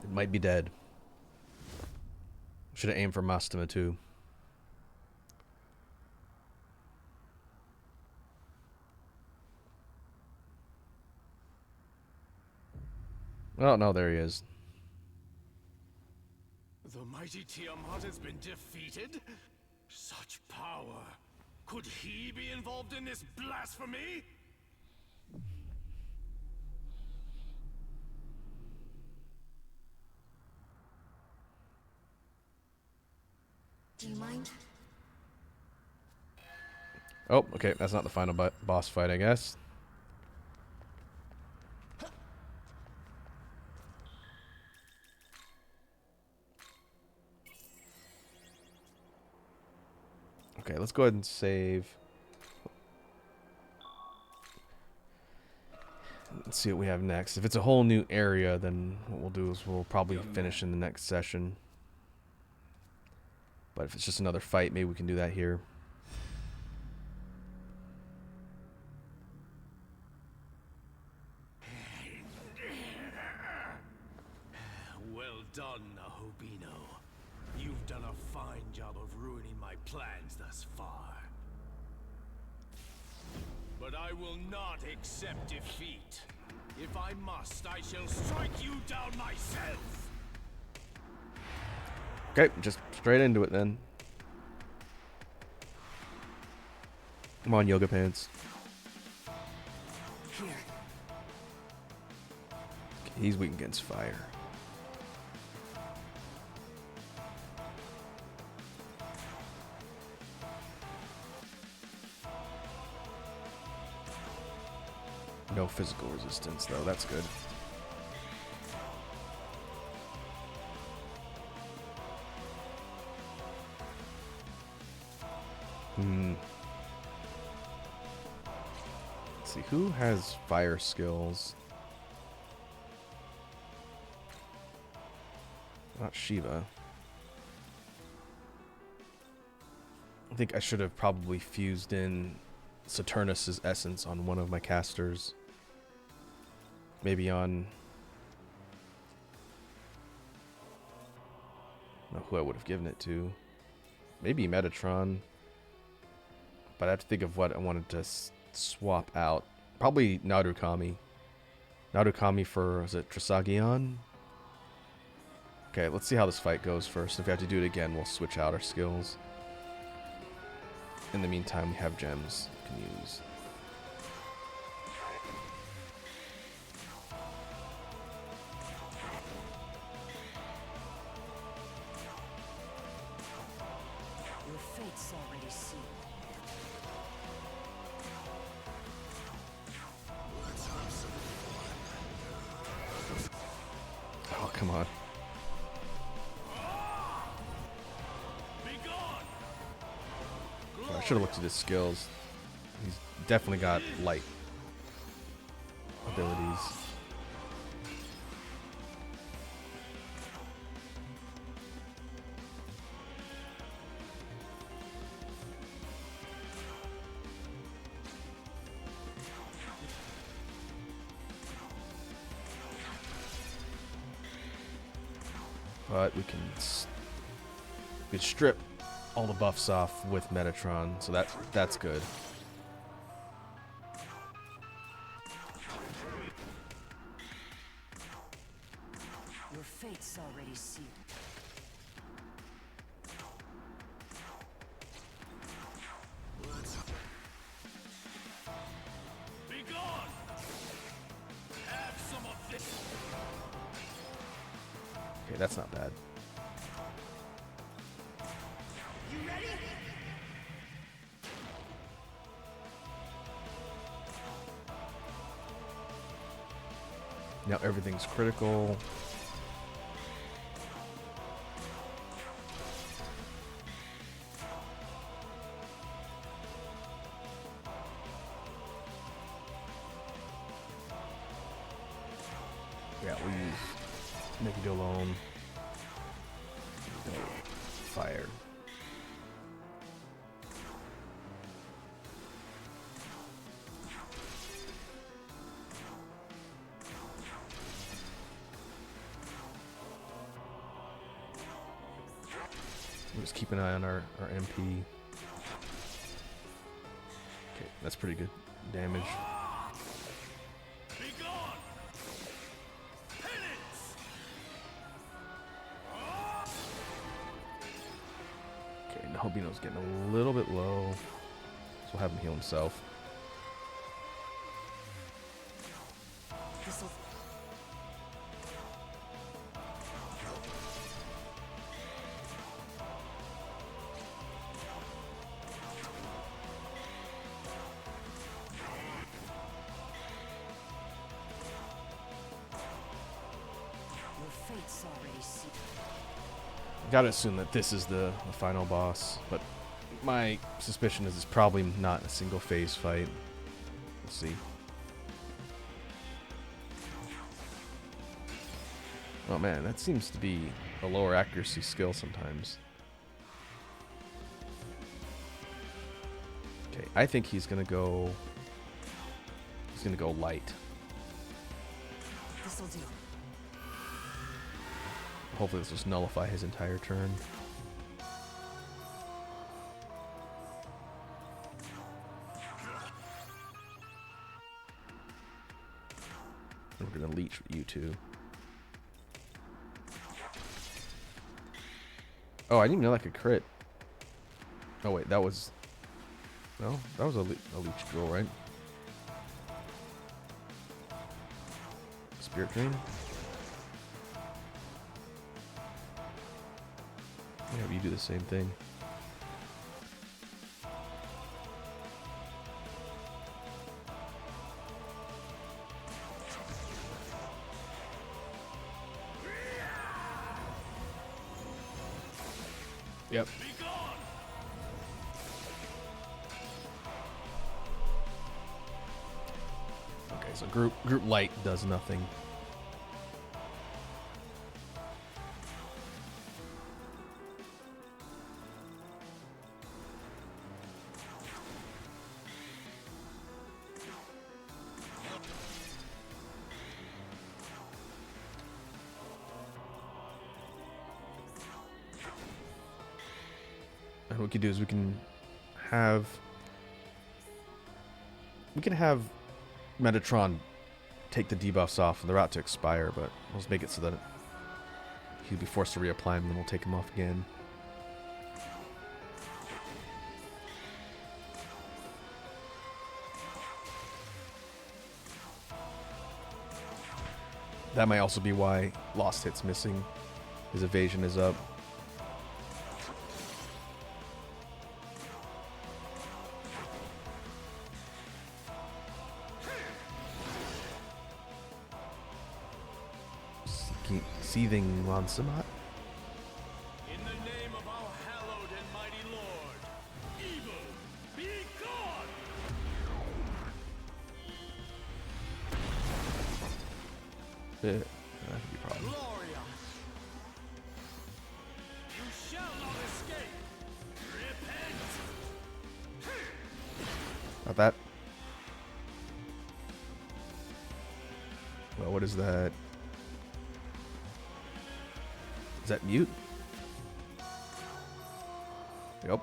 It might be dead. Should have aimed for Mastema too. Oh no, there he is. The mighty Tiamat has been defeated? Such power. Could he be involved in this blasphemy? Do you mind? Oh, okay, that's not the final boss fight, I guess. Okay, let's go ahead and save. Let's see what we have next. If it's a whole new area, then what we'll do is we'll probably finish in the next session. But if it's just another fight, maybe we can do that here. Well done, Nahobino. You've done a fine job of ruining my plans thus far. But I will not accept defeat. If I must, I shall strike you down myself. Okay, just straight into it then. Come on, yoga pants. Here. He's weak against fire. No physical resistance, though. That's good. Let's see, who has fire skills? Not Shiva. I think I should have probably fused in Saturnus's essence on one of my casters. Maybe on... I don't know who I would have given it to. Maybe Metatron. But I have to think of what I wanted to swap out. Probably Narukami. Narukami for, is it Trisagion? Okay, let's see how this fight goes first. If we have to do it again, we'll switch out our skills. In the meantime, we have gems we can use. Your fate's already sealed. Oh, come on. I should have looked at his skills. He's definitely got light abilities. But we can strip all the buffs off with Metatron, so that's good. Your fate's already sealed. Be gone! Have some of this! Okay, that's not bad. You ready? Now everything's critical. Yeah, we'll use Megadolone. Fire. Just keep an eye on our MP. Okay, that's pretty good damage. Be gone! Penance! Okay, Nahobino's getting a little bit low, so we'll have him heal himself. This'll Your fate's already sealed. Gotta assume that this is the final boss, but my suspicion is it's probably not a single phase fight. We'll see. Oh man, that seems to be a lower accuracy skill sometimes. Okay, I think he's gonna go light. This'll do. Hopefully this will just nullify his entire turn. And we're gonna leech with you two. Oh, I didn't even know that could crit. Oh wait, that was... No, that was a leech drill, right? Spirit Drain? Yeah, you do the same thing. Yep. Be gone! Okay, so group light does nothing. And what we can do is we can have Metatron take the debuffs off and they're about to expire, but we'll just make it so that he'll be forced to reapply them and then we'll take him off again. That might also be why Lost Hit's missing. His evasion is up. Seething Lansamat. In the name of our hallowed and mighty Lord, evil, be gone! That could be a problem. Gloria! You shall not escape! Repent! Not that. Well, what is that? Is that mute? Yep.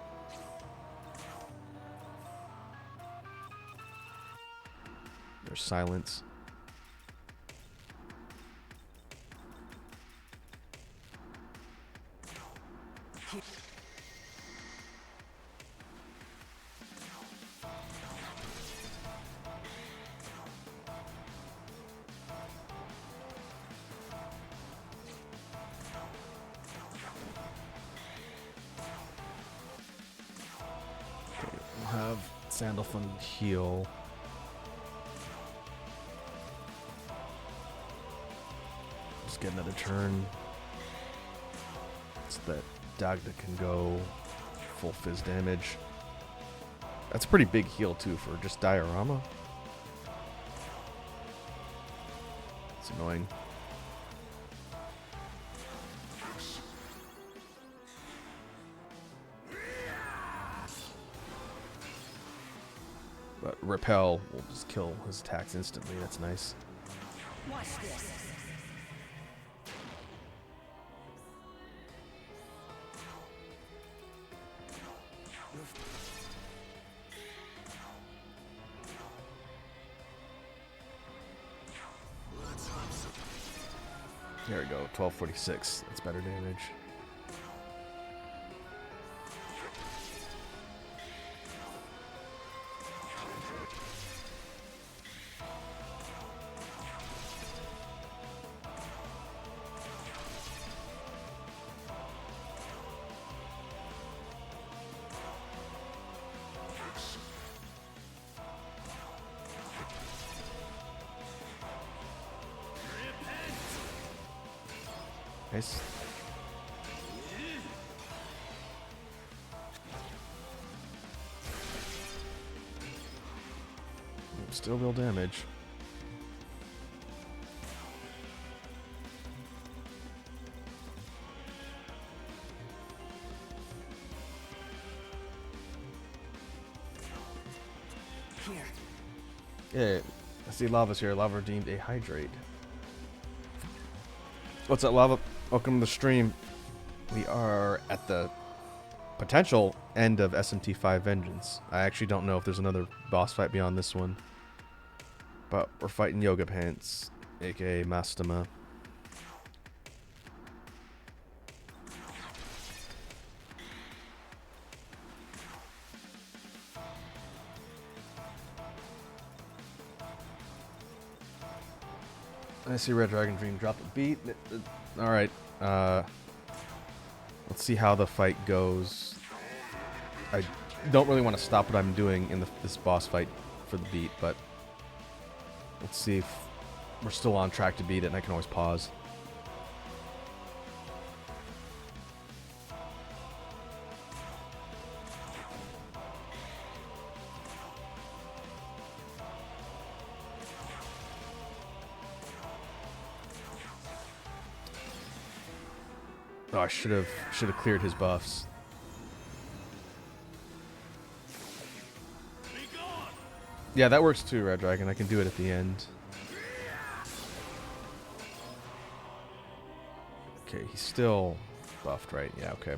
There's silence. We'll have Sandalphon heal. Just get another turn. So that Dagda can go full fizz damage. That's a pretty big heal too for just Diorama. It's annoying. But Repel will just kill his attacks instantly. That's nice. Watch this. There we go, 1246. That's better damage. Nice. Still real damage. Here. Yeah, I see lava's here. Lava redeemed a hydrate. What's up, Lava? Welcome to the stream. We are at the potential end of SMT5 Vengeance. I actually don't know if there's another boss fight beyond this one. But we're fighting Yoga Pants, aka Mastama. I see Red Dragon Dream drop a beat. Alright, let's see how the fight goes. I don't really want to stop what I'm doing in this boss fight for the beat, but let's see if we're still on track to beat it, and I can always pause. Oh, I should have cleared his buffs. Yeah, that works too, Red Dragon. I can do it at the end. Okay, he's still buffed, right? Yeah, okay.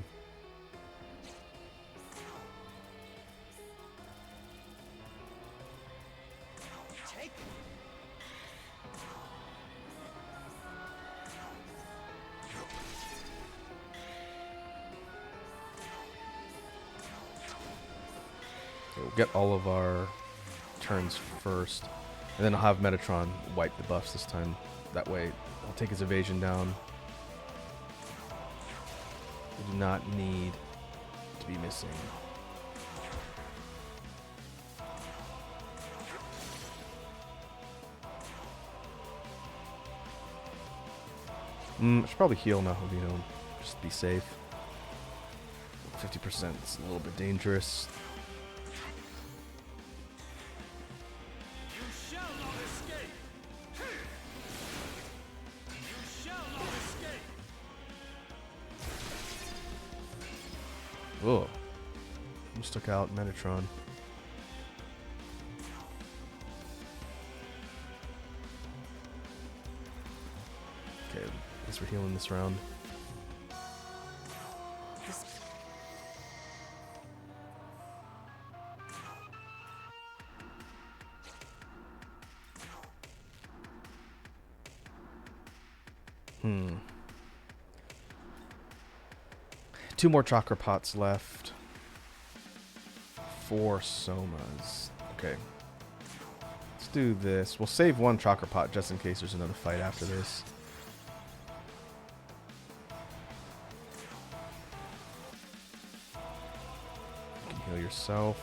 We'll get all of our turns first, and then I'll have Metatron wipe the buffs this time. That way, I'll take his evasion down. We do not need to be missing. I should probably heal now, you know, just be safe. 50% is a little bit dangerous. Oh, almost took out Metatron. Okay, at least we're healing this round. Two more chakra pots left. 4 somas. Okay. Let's do this. We'll save one chakra pot just in case there's another fight after this. You can heal yourself.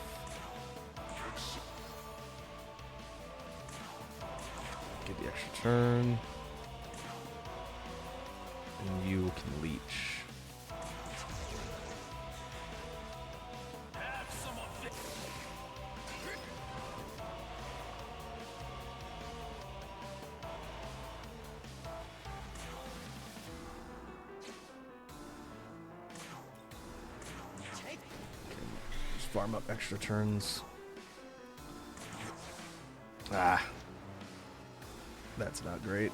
Get the extra turn. And you can leech. Farm up extra turns. Ah. That's not great.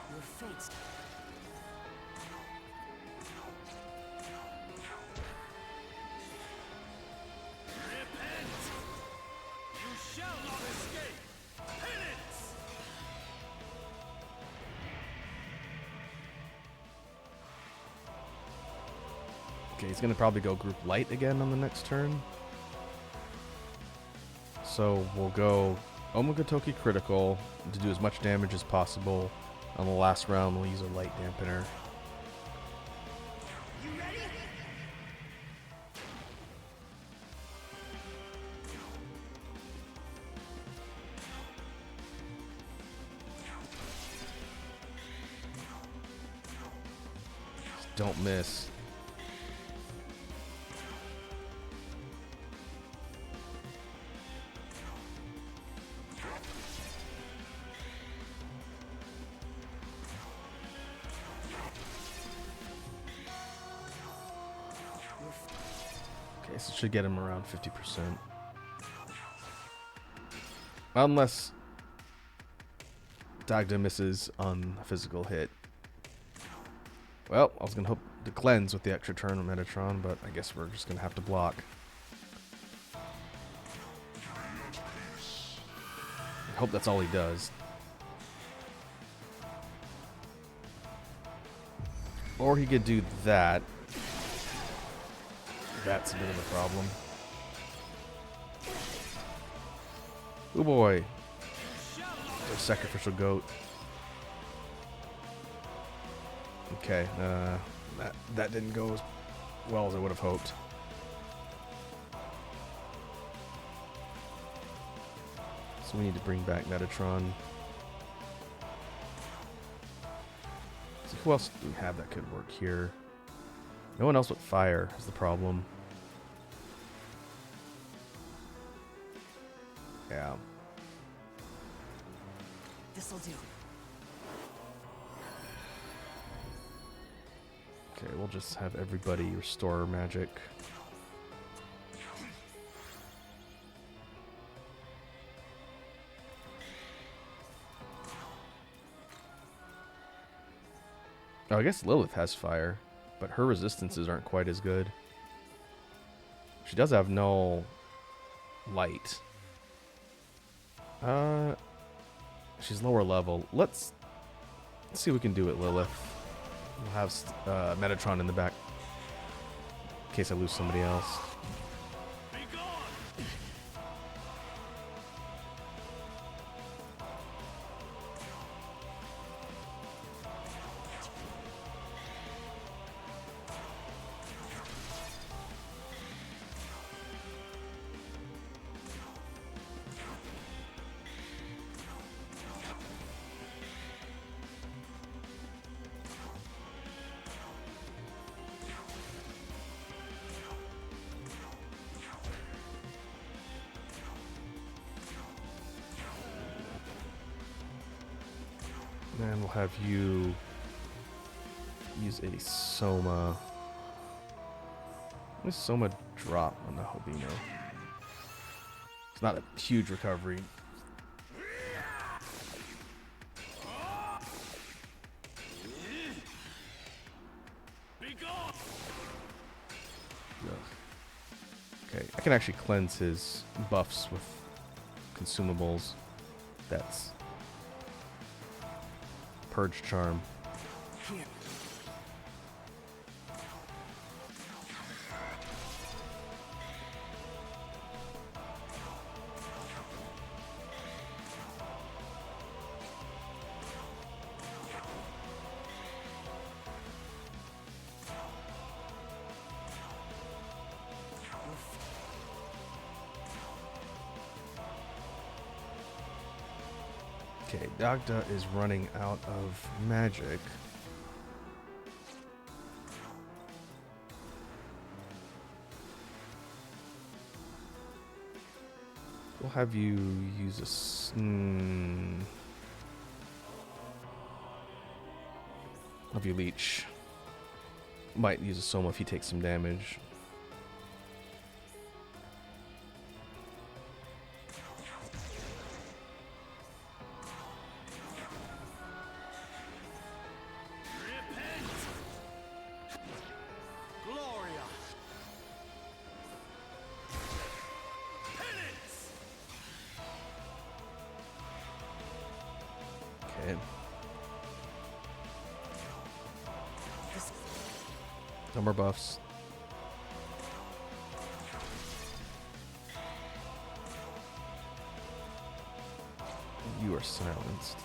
Your fate's Okay, he's gonna probably go group light again on the next turn. So we'll go Omogotoki critical to do as much damage as possible. On the last round, we'll use a light dampener. Don't miss. Okay, so it should get him around 50%. Unless Dagda misses on a physical hit. Well, I was going to hope to cleanse with the extra turn of Metatron, but I guess we're just going to have to block. I hope that's all he does. Or he could do that. That's a bit of a problem. Oh boy. The sacrificial goat. Okay, that didn't go as well as I would have hoped. So we need to bring back Metatron. So who else do we have that could work here? No one else with fire is the problem. Yeah. This'll do. Okay, we'll just have everybody restore magic. Oh, I guess Lilith has fire, but her resistances aren't quite as good. She does have no light. She's lower level. Let's see what we can do with Lilith. We'll have Metatron in the back in case I lose somebody else. And we'll have you use a Soma. What does Soma drop on the Hobino? It's not a huge recovery. Okay, I can actually cleanse his buffs with consumables. That's Purge Charm. Here. Okay, Dagda is running out of magic. We'll have you use a... Have you leech. Might use a Soma if he takes some damage. Okay. No more buffs. You are silenced.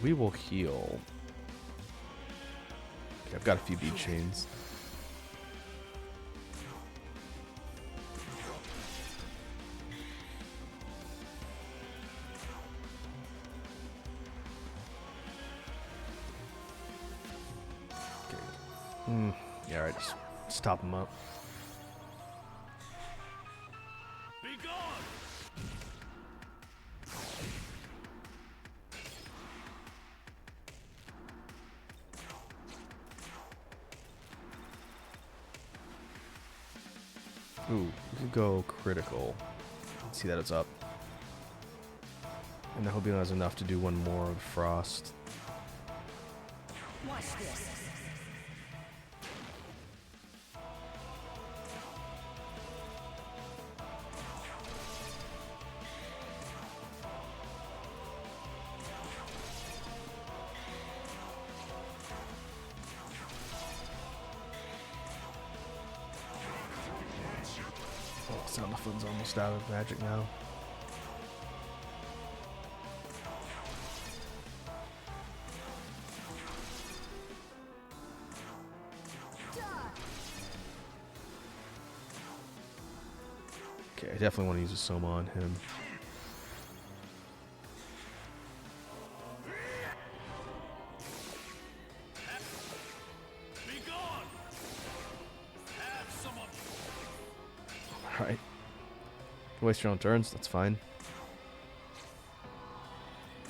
We will heal. Okay, I've got a few bead chains. Okay. Yeah, alright, just stop them up. Be gone! Ooh, we could go critical. See that it's up. And I hope he has enough to do one more of Frost. Watch this. Oh, Sound of Fun's almost out of magic now. Okay, I definitely want to use a Soma on him. Be gone! Have some of Alright. Waste your own turns, that's fine.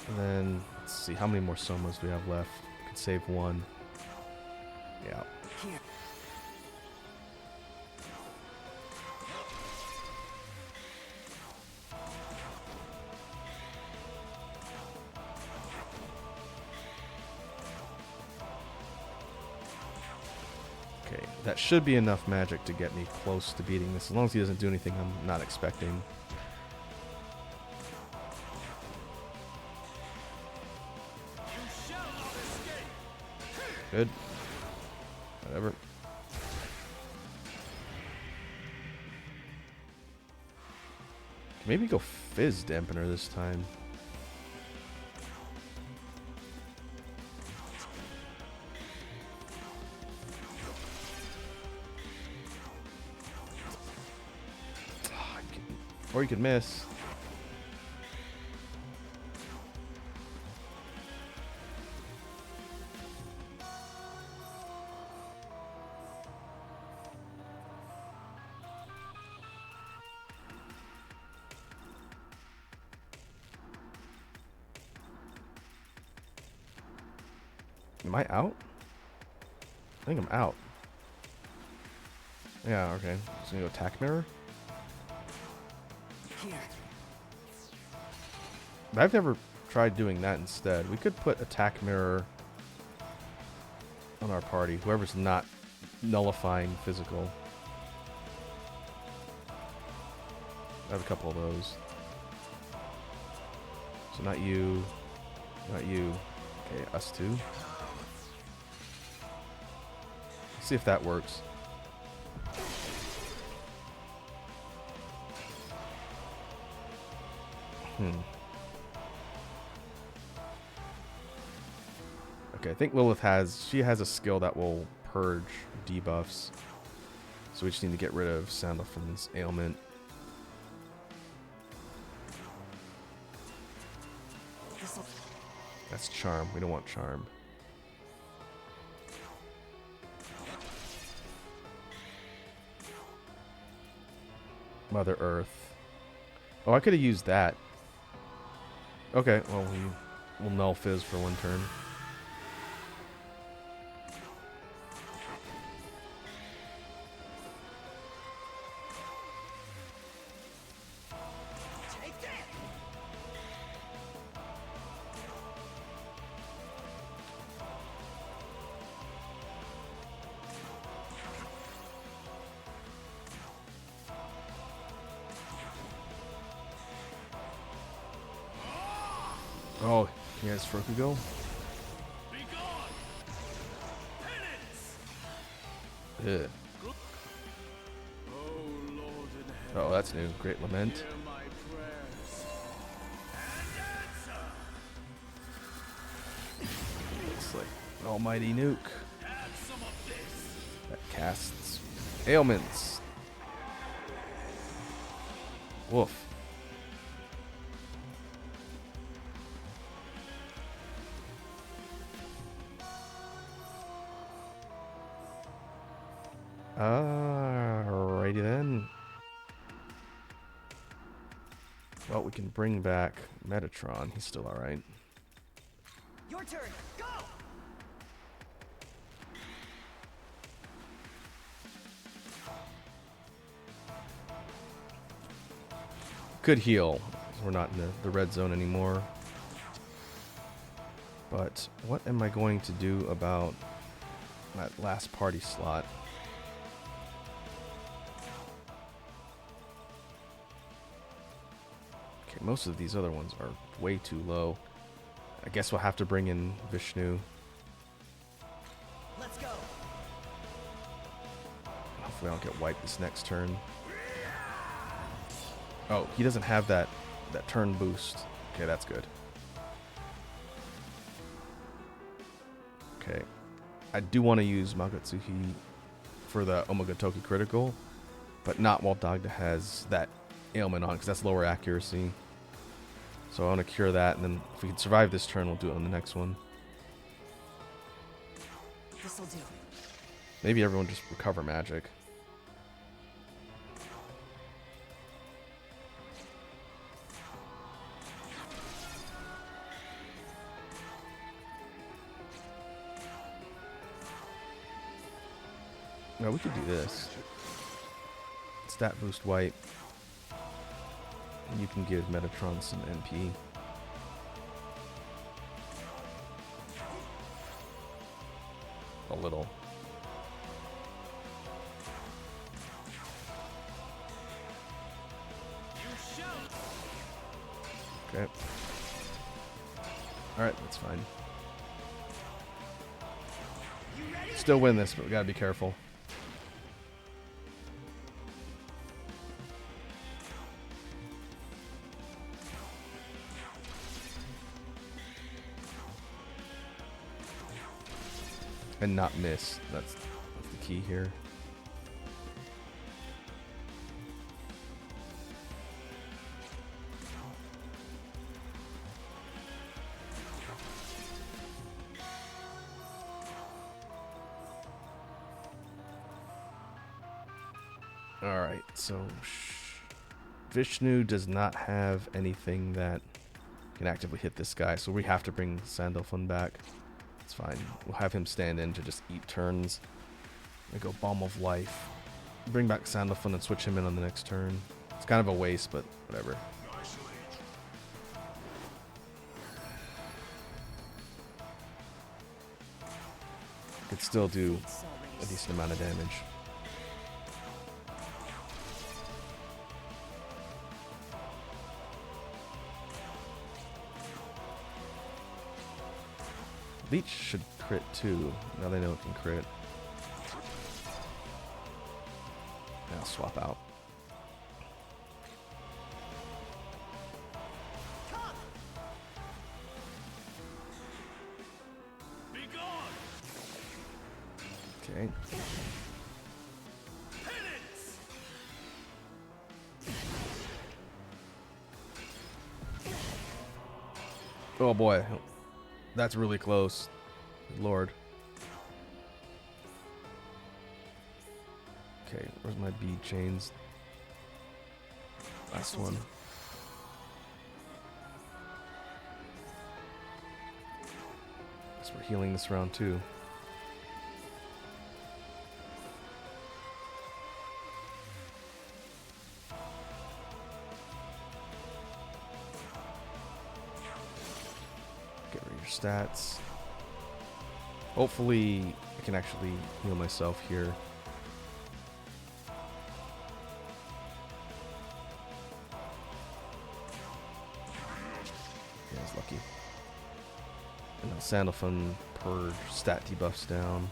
And then, let's see, how many more Somas do we have left? Could save one. Yeah. Here. Okay, that should be enough magic to get me close to beating this, as long as he doesn't do anything I'm not expecting. you shall not escape! Good. Whatever. Maybe go Fizz Dampener this time. Or you could miss. Am I out? I think I'm out. Yeah, okay. So you go attack mirror? Here. I've never tried doing that instead. We could put attack mirror on our party. Whoever's not nullifying physical. I have a couple of those. So not you. Not you. Okay, us two. See if that works. Okay, I think Lilith has a skill that will purge debuffs. So we just need to get rid of Sound of Fun's ailment. This'll. That's charm. We don't want charm. Mother Earth. Oh, I could have used that. Okay, well, we'll null Fizz for one turn. Take that. Oh, he has Frokugo? Be gone! Penance! Ugh. Oh, Lord in heaven, Oh, that's new. Great Lament. hear my prayers and answer! Looks like an almighty nuke Have some of this! that casts ailments. Woof. Alrighty then. Well, we can bring back Metatron. He's still alright. Your turn. Go. Could heal. We're not in the red zone anymore. But what am I going to do about that last party slot? Okay, most of these other ones are way too low. I guess we'll have to bring in Vishnu. Let's go. Hopefully I don't get wiped this next turn. Oh, he doesn't have that turn boost. Okay, that's good. Okay. I do want to use Magatsuhi for the Omagatoki critical, but not while Dagda has that ailment on, because that's lower accuracy. So I want to cure that, and then if we can survive this turn, we'll do it on the next one. This'll do. Maybe everyone just recover magic. No, we could do this. Stat boost wipe. And you can give Metatron some MP. A little. Okay. Alright, that's fine. Still win this, but we gotta be careful. And not miss. That's the key here. Alright, so Vishnu does not have anything that can actively hit this guy, so we have to bring Sandalphon back. It's fine. We'll have him stand in to just eat turns. And go Balm of Life. Bring back Sandalphon and switch him in on the next turn. It's kind of a waste, but whatever. Could still do a decent amount of damage. Leech should crit too. Now they know it can crit. Now swap out. Be gone! Okay. Penance! Oh boy. That's really close. Good Lord. Okay, where's my bead chains? Last one. Guess we're healing this round too. Get rid of your stats. Hopefully I can actually heal myself here. Yeah, I was lucky. Sandalphon purge stat debuffs down.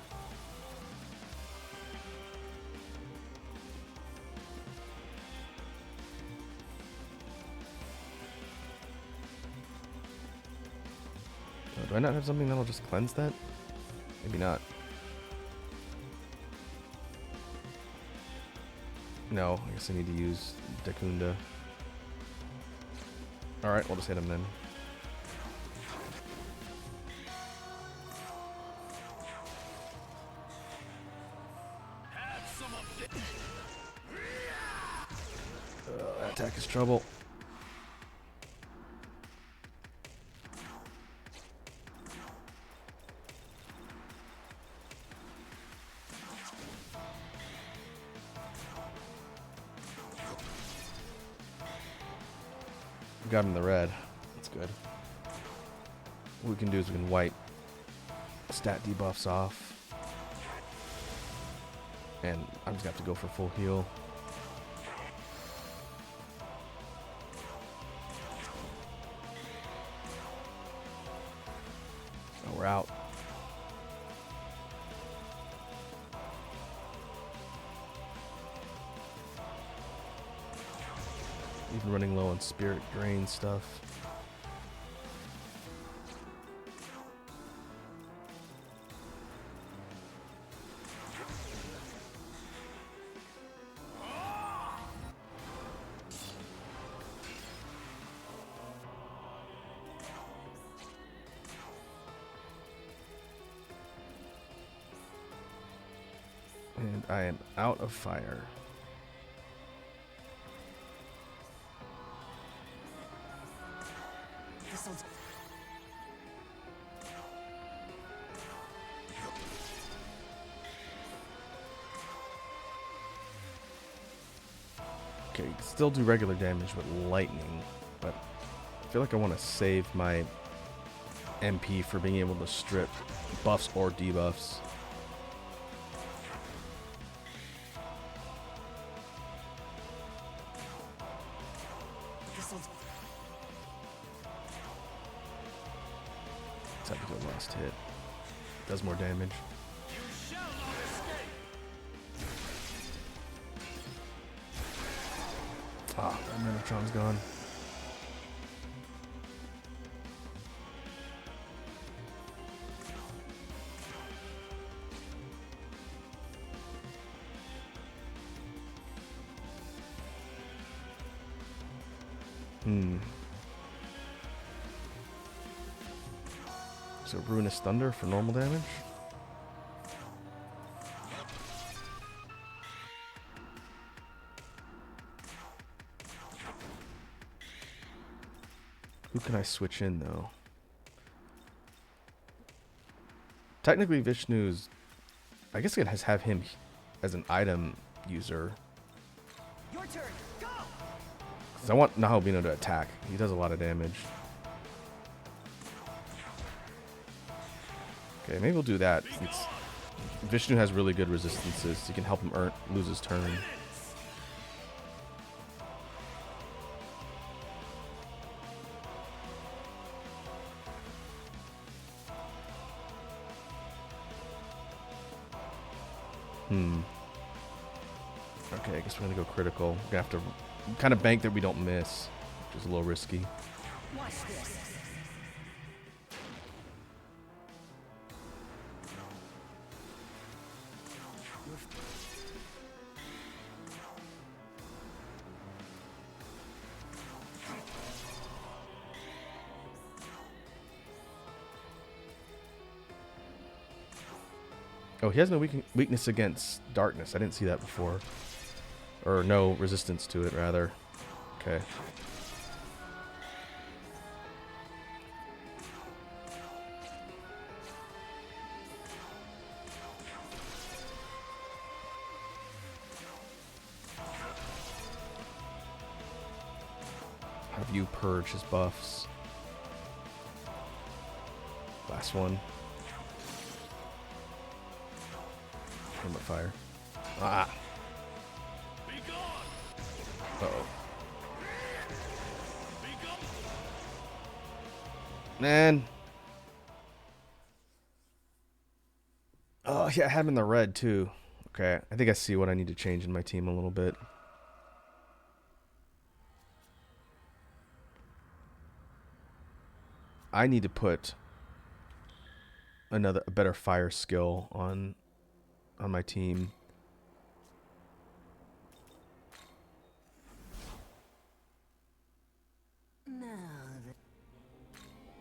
Do I not have something that'll just cleanse that? Maybe not. No, I guess I need to use Dakunda. Alright, we'll just hit him then. That attack is trouble. Got him in the red. That's good. What we can do is we can wipe stat debuffs off. And I'm just gonna have to go for full heal. Oh, we're out. Even running low on spirit drain stuff. And I am out of fire. This'll do. Okay, still do regular damage with lightning, but I feel like I want to save my MP for being able to strip buffs or debuffs. This'll do. Let's have to go last hit. Does more damage. You shall not escape. Ah, that Metatron's gone. So Ruinous Thunder for normal damage. Who can I switch in though? Technically Vishnu's, I guess it has have him as an item user. Your turn. Go. Because I want Nahalbino to attack. He does a lot of damage. Okay, maybe we'll do that. Vishnu has really good resistances. You can help him lose his turn. Okay, I guess we're gonna go critical. We're gonna have to kind of bank that we don't miss, which is a little risky. Watch this. Oh, he has no weakness against darkness. I didn't see that before. Or no resistance to it, rather. Okay. Have you purge his buffs. Last one. Helmet fire. Ah. Uh-oh. Man. Oh, yeah, I have him in the red, too. Okay, I think I see what I need to change in my team a little bit. I need to put a better fire skill on my team.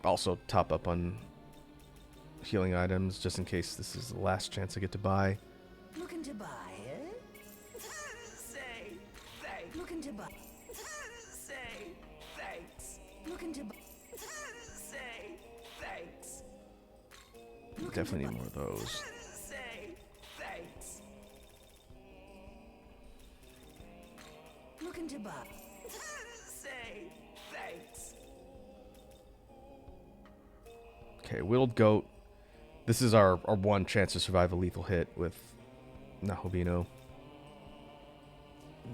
Also top up on healing items just in case this is the last chance I get to buy. Looking to buy it? Say thanks. Looking to buy. Say thanks. Looking to buy. Say thanks. Definitely need more of those. Say thanks. Looking to buy. Say thanks. Okay, Willed Goat. This is our one chance to survive a lethal hit with Nahobino.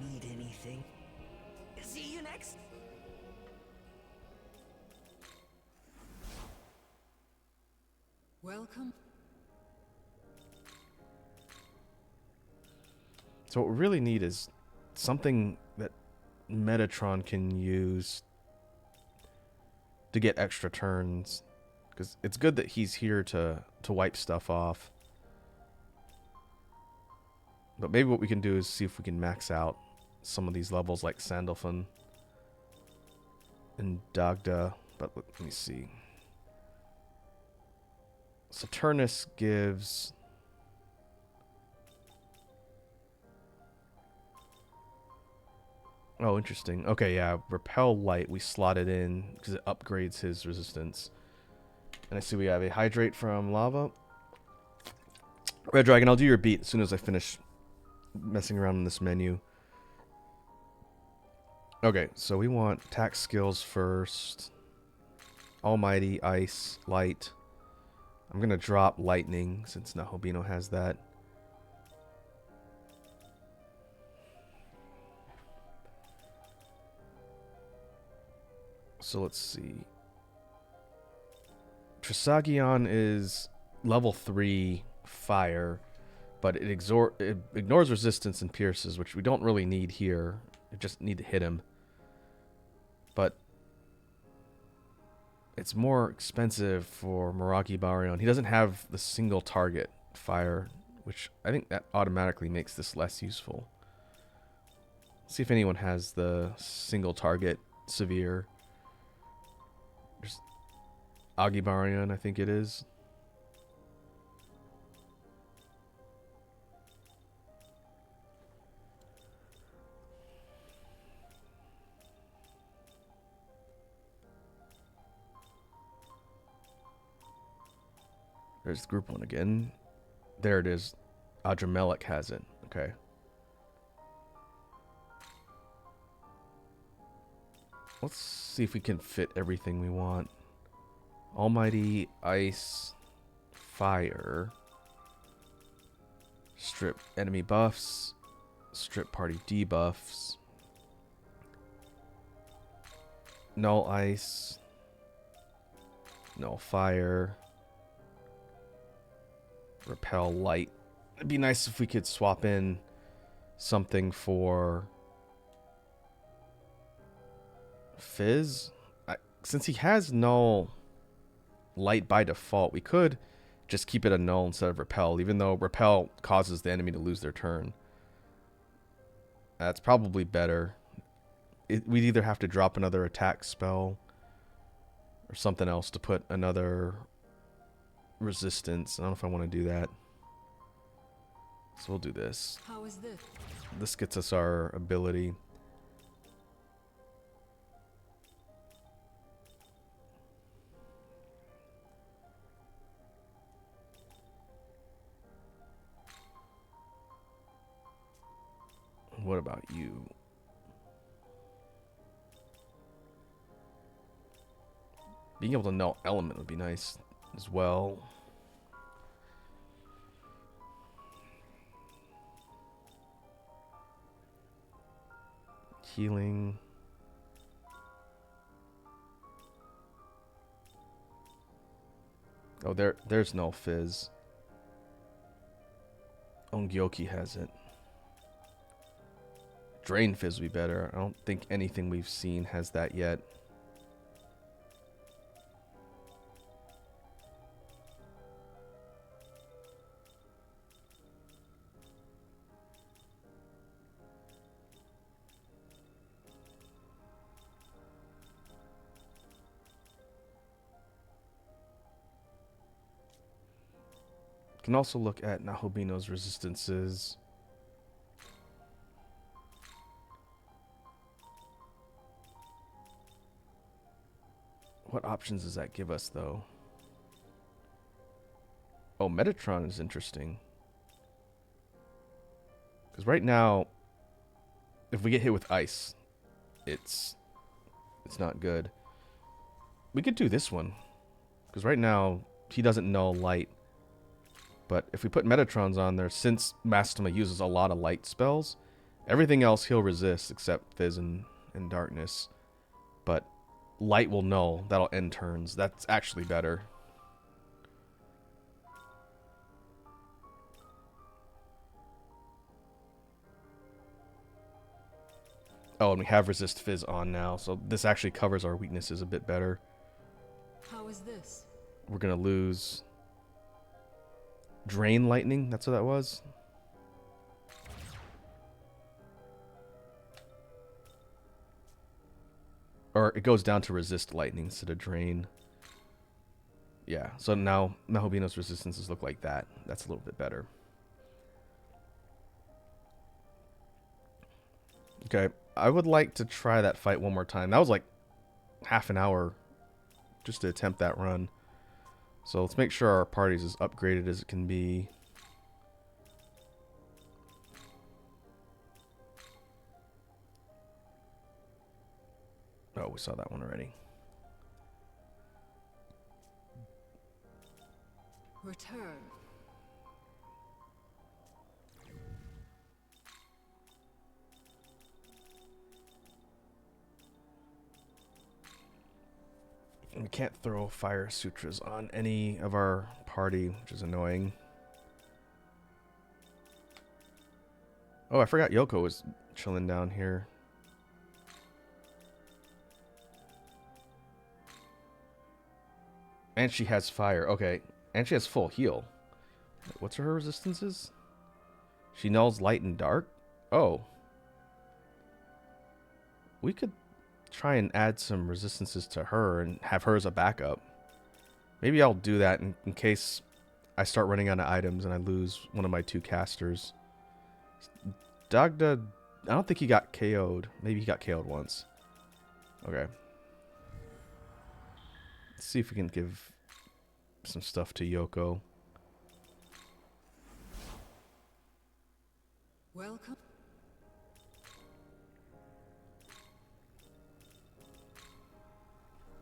Need anything? See you next. Welcome. So what we really need is something that Metatron can use to get extra turns. Because it's good that he's here to wipe stuff off. But maybe what we can do is see if we can max out some of these levels like Sandalphon and Dagda. But let me see. Saturnus gives... Oh, interesting. Okay, yeah. Repel Light we slotted in because it upgrades his resistance. And I see we have a Hydrate from Lava. Red Dragon, I'll do your beat as soon as I finish messing around in this menu. Okay, so we want attack skills first. Almighty, Ice, Light. I'm going to drop Lightning since Nahobino has that. So let's see. Trisagion is level 3 fire, but it ignores resistance and pierces, which we don't really need here. We just need to hit him. But it's more expensive for Meraki Baryon. He doesn't have the single target fire, which I think that automatically makes this less useful. Let's see if anyone has the single target severe. There's Agibarion, I think it is. There's group 1 again. There it is. Adramelech has it. Okay. Let's see if we can fit everything we want. Almighty, Ice, Fire. Strip enemy buffs. Strip party debuffs. Null Ice. Null Fire. Repel Light. It'd be nice if we could swap in something for Fizz. Since he has Null Light by default, we could just keep it a Null instead of Repel, even though Repel causes the enemy to lose their turn. That's probably better. We'd either have to drop another attack spell or something else to put another resistance. I don't know if I want to do that. So we'll do this. How is this? This gets us our ability. What about you? Being able to know element would be nice as well. Healing. Oh, there's no Fizz. Ongyoki has it. Drain Fizz would be better. I don't think anything we've seen has that yet. Can also look at Nahobino's resistances. What options does that give us, though? Oh, Metatron is interesting. Because right now, if we get hit with ice, it's not good. We could do this one. Because right now, he doesn't know light. But if we put Metatrons on there, since Mastema uses a lot of light spells, everything else he'll resist except Fizz and Darkness. But light will know. That'll end turns. That's actually better. Oh, and we have Resist Fizz on now, so this actually covers our weaknesses a bit better. How is this? We're going to lose Drain Lightning. That's what that was. Or it goes down to Resist Lightning instead of Drain. Yeah, so now Nahobino's resistances look like that. That's a little bit better. Okay, I would like to try that fight one more time. That was like half an hour just to attempt that run. So let's make sure our party's as upgraded as it can be. Oh, we saw that one already. Return. We can't throw Fire Sutras on any of our party, which is annoying. Oh, I forgot Yoko was chilling down here. And she has fire. Okay. And she has full heal. What's her resistances? She nulls light and dark? Oh. We could try and add some resistances to her and have her as a backup. Maybe I'll do that in case I start running out of items and I lose one of my two casters. Dagda, I don't think he got KO'd. Maybe he got KO'd once. Okay. Let's see if we can give some stuff to Yoko. Welcome.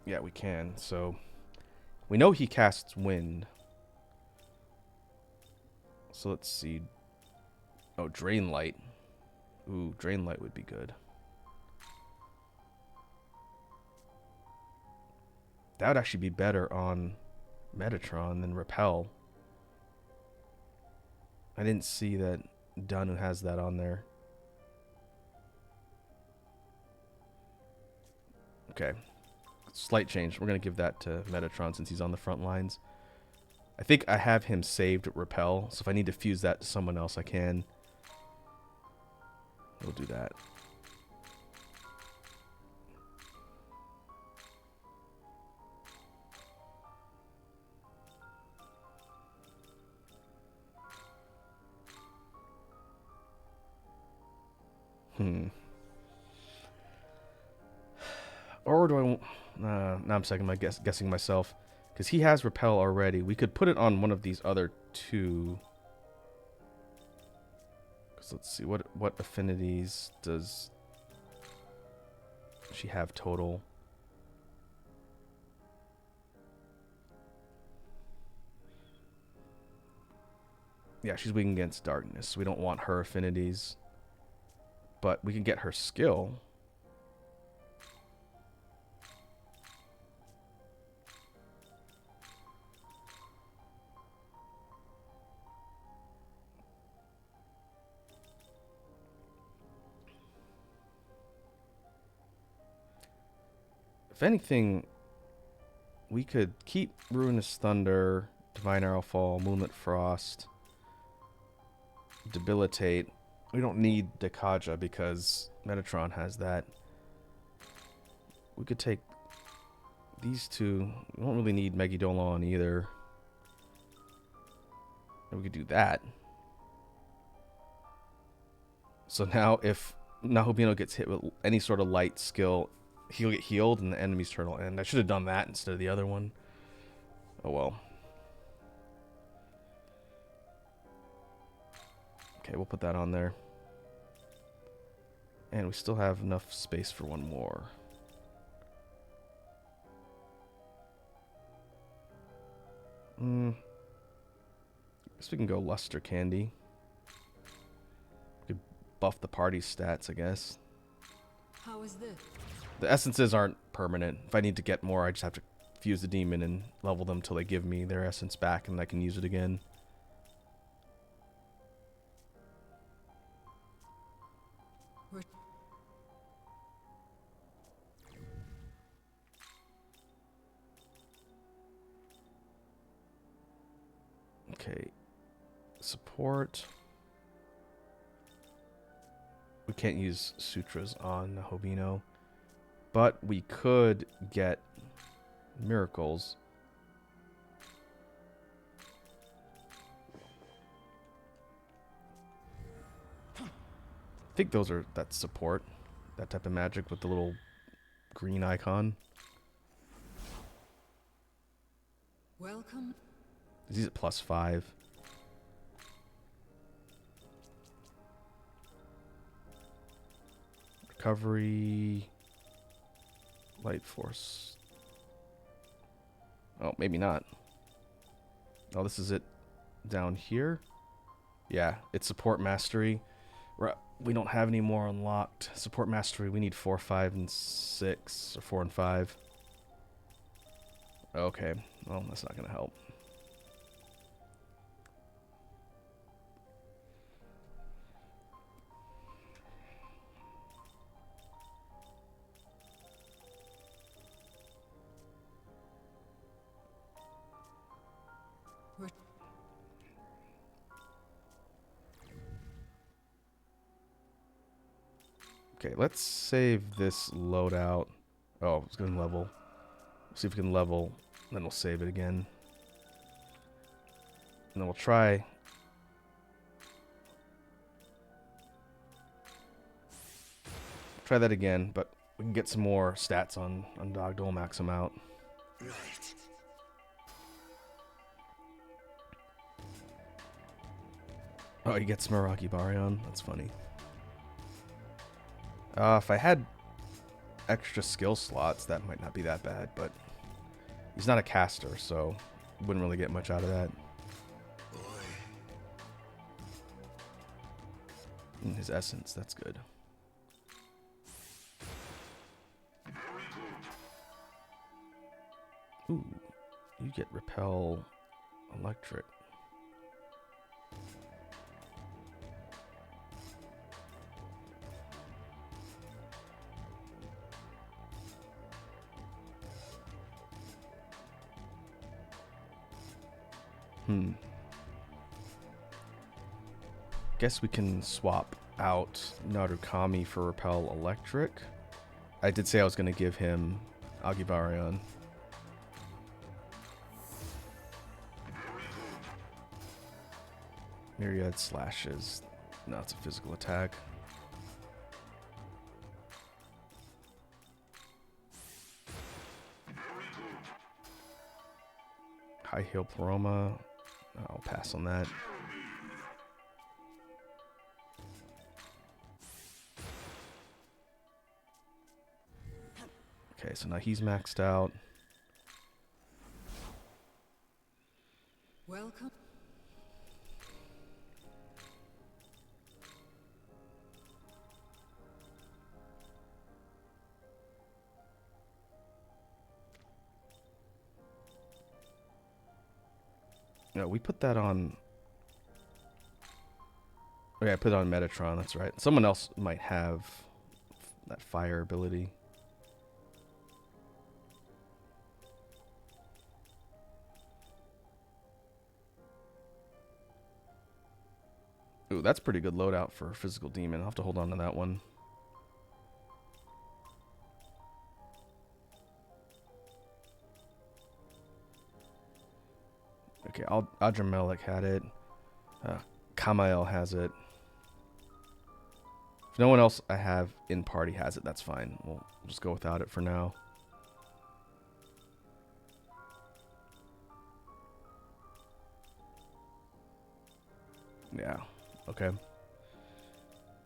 Yeah, we can. So we know he casts wind. So let's see. Oh, Drain Light. Ooh, Drain Light would be good. That would actually be better on Metatron than Repel. I didn't see that Danu has that on there. Okay. Slight change. We're going to give that to Metatron since he's on the front lines. I think I have him saved Repel, so if I need to fuse that to someone else, I can. We'll do that. Or do I want... now I'm guessing myself. Because he has Repel already. We could put it on one of these other two. Because let's see. What affinities does she have total? Yeah, she's weak against darkness. So we don't want her affinities. But we can get her skill. If anything, we could keep Ruinous Thunder, Divine Arrowfall, Moonlit Frost, Debilitate. We don't need Dekaja because Metatron has that. We could take these two. We don't really need Megidolon either. And we could do that. So now if Nahobino gets hit with any sort of light skill, he'll get healed and the enemy's turn will end. I should have done that instead of the other one. Oh well. Okay, we'll put that on there. And we still have enough space for one more. Guess we can go Luster Candy. We could buff the party stats, I guess. How is this? The essences aren't permanent. If I need to get more, I just have to fuse the demon and level them till they give me their essence back and I can use it again. Okay. Support. We can't use sutras on Nahobino, but we could get miracles. I think that's support. That type of magic with the little green icon. Welcome. He's at +5. Recovery. Light Force. Oh, maybe not. Oh, this is it down here. Yeah, it's Support Mastery. We don't have any more unlocked. Support Mastery, we need 4, 5, and 6. Or 4 and 5. Okay, well, that's not going to help. Okay, let's save this loadout. Oh, it's going to level. See if we can level, then we'll save it again. And then we'll try. Try that again, but we can get some more stats on Dogdole, max them out. Right. Oh, he gets Meraki Baryon. That's funny. If I had extra skill slots, that might not be that bad, but he's not a caster, so wouldn't really get much out of that. And his essence, that's good. Ooh, you get Repel Electric. Guess we can swap out Narukami for Repel Electric. I did say I was going to give him Agibarion. Myriad Slashes. No, it's a physical attack. High Heal Paroma. I'll pass on that. Okay, so now he's maxed out. Welcome. No, we put that on. Okay, I put it on Metatron, that's right. Someone else might have that fire ability. Ooh, that's pretty good loadout for a physical demon. I'll have to hold on to that one. Okay, Adramelech had it. Kamael has it. If no one else I have in party has it, that's fine. We'll just go without it for now. Yeah, okay.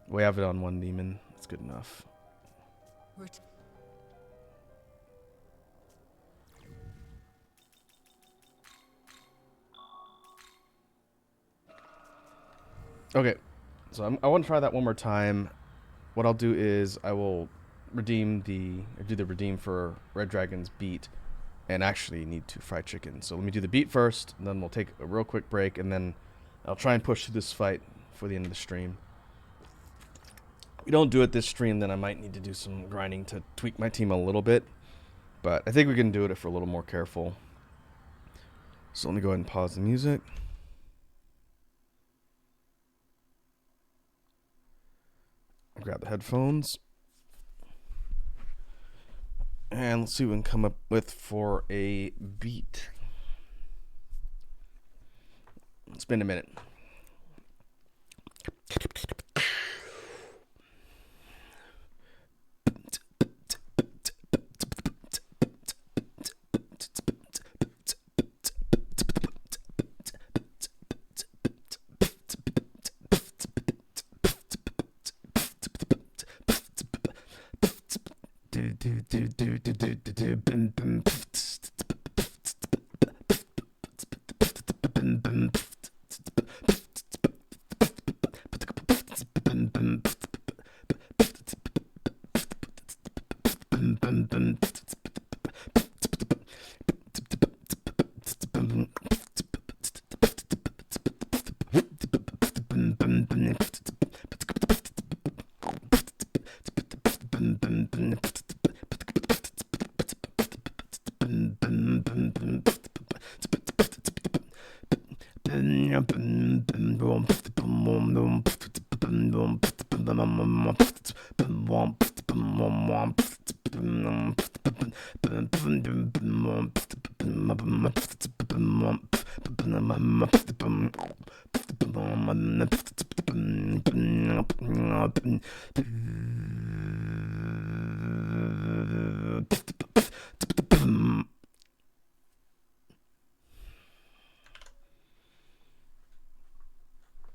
We have it on one demon. That's good enough. Okay, so I want to try that one more time. What I'll do is I will do the redeem for Red Dragon's beat, and actually need to fry chicken. So let me do the beat first, and then we'll take a real quick break, and then I'll try and push through this fight for the end of the stream. If we don't do it this stream, then I might need to do some grinding to tweak my team a little bit, but I think we can do it if we're a little more careful. So let me go ahead and pause the music. Grab the headphones. And let's see what we can come up with for a beat. It's been a minute.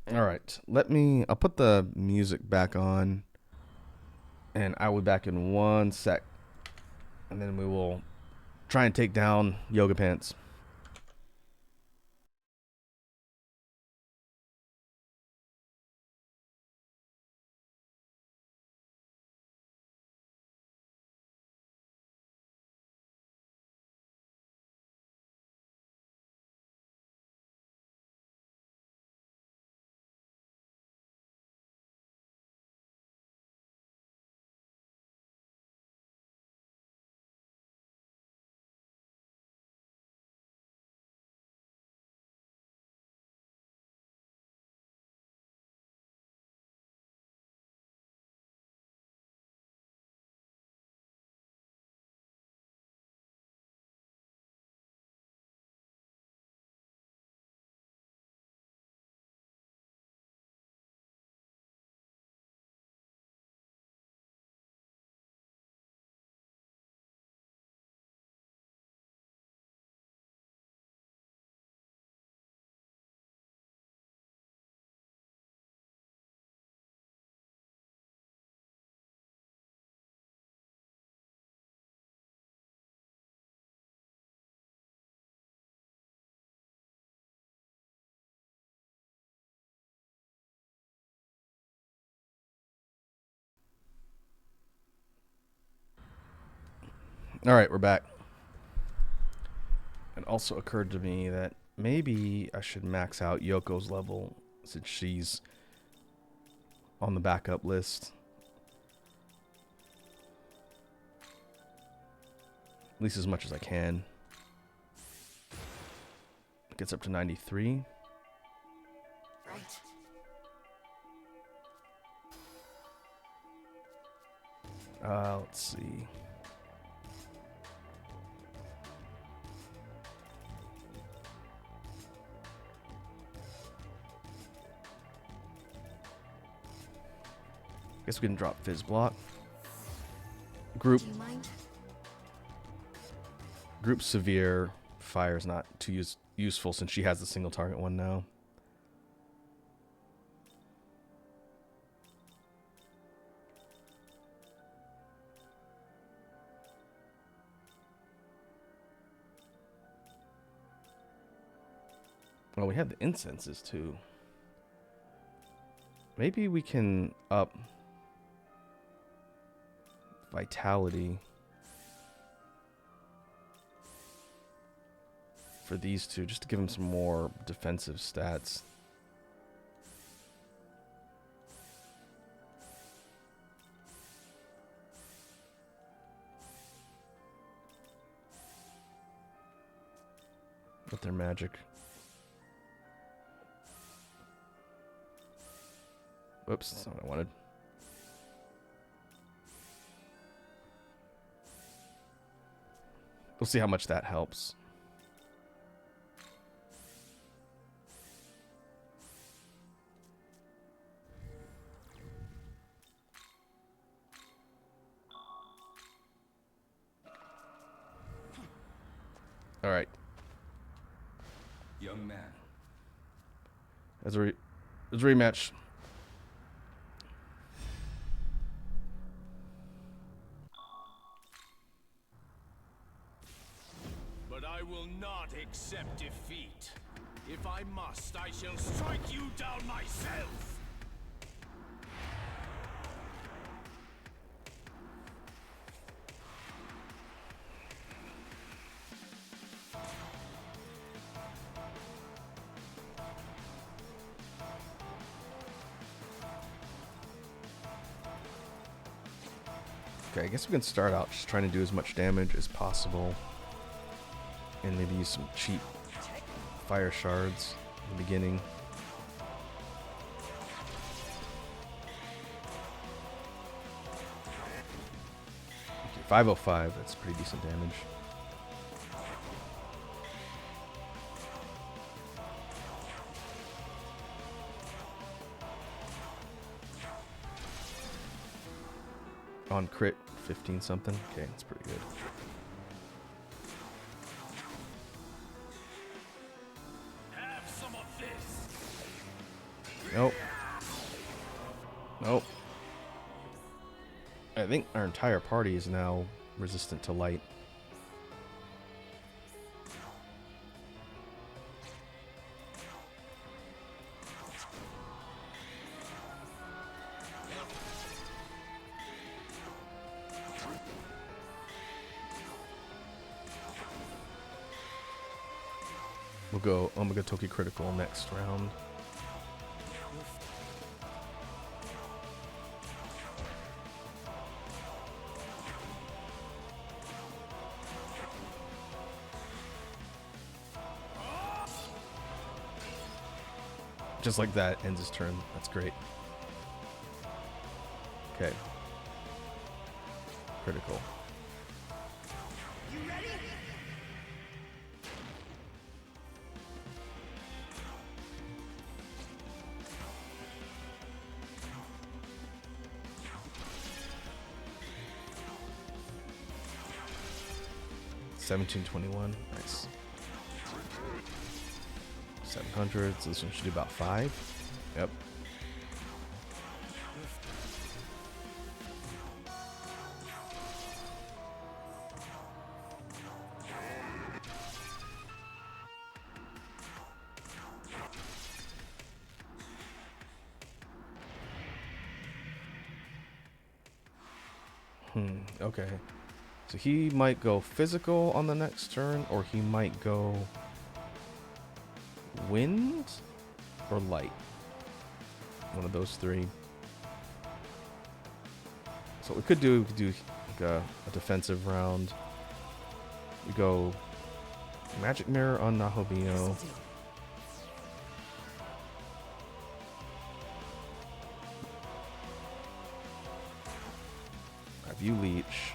Alright, I'll put the music back on, and I will be back in 1 sec, and then we will try and take down Yoga Pants. Alright, we're back. It also occurred to me that maybe I should max out Yoko's level since she's on the backup list. At least as much as I can. It gets up to 93. Right. Let's see. Guess we can drop Fizz Block. Group. Do you mind? Group Severe Fire is not too useful since she has the single target one now. Well, we have the incenses too. Maybe we can up Vitality for these two, just to give them some more defensive stats. With their magic. Whoops, that's not what I wanted. We'll see how much that helps. All right. Young man. As a rematch. But I will not accept defeat. If I must, I shall strike you down myself. Okay, I guess we can start out just trying to do as much damage as possible. And maybe use some cheap fire shards in the beginning. Okay, 505, that's pretty decent damage. On crit, 15 something. Okay, that's pretty good. Have some of this. Nope. Nope. I think our entire party is now resistant to light. We'll go Omega Toki critical next round. Just like that, ends his turn. That's great. Okay. Critical. You ready? $17.21. Nice. 700. So this one should do about 5. Yep. Okay. So he might go physical on the next turn, or he might go wind or light. One of those three. So what we could do like a defensive round. We go Magic Mirror on Nahobino. Have you leech.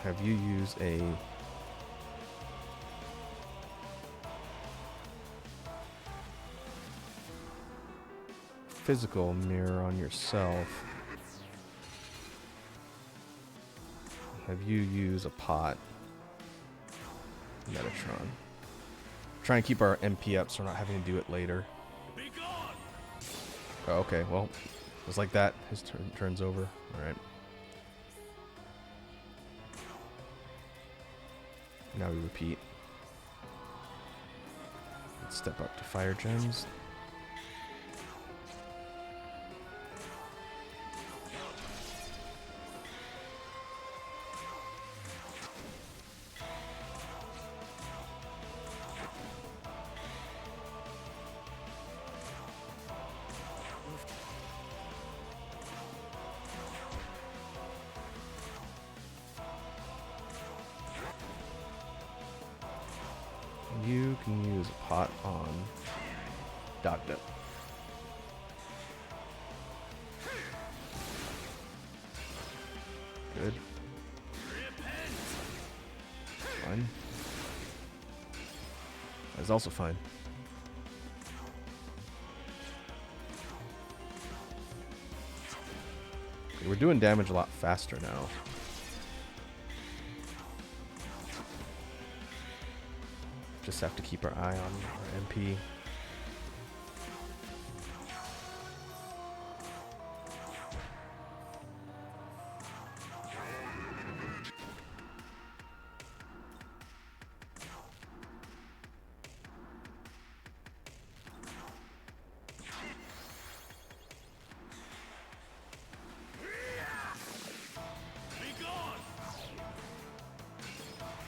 Have you use a physical mirror on yourself. Have you use a pot. Metatron. Try and keep our MP up so we're not having to do it later. Oh, okay, well, just like that, his turns over. Alright. Now we repeat. Let's step up to fire gems. You can use a pot on Dogdip. Good. Fine. That's also fine. Okay, we're doing damage a lot faster now. Just have to keep our eye on our MP.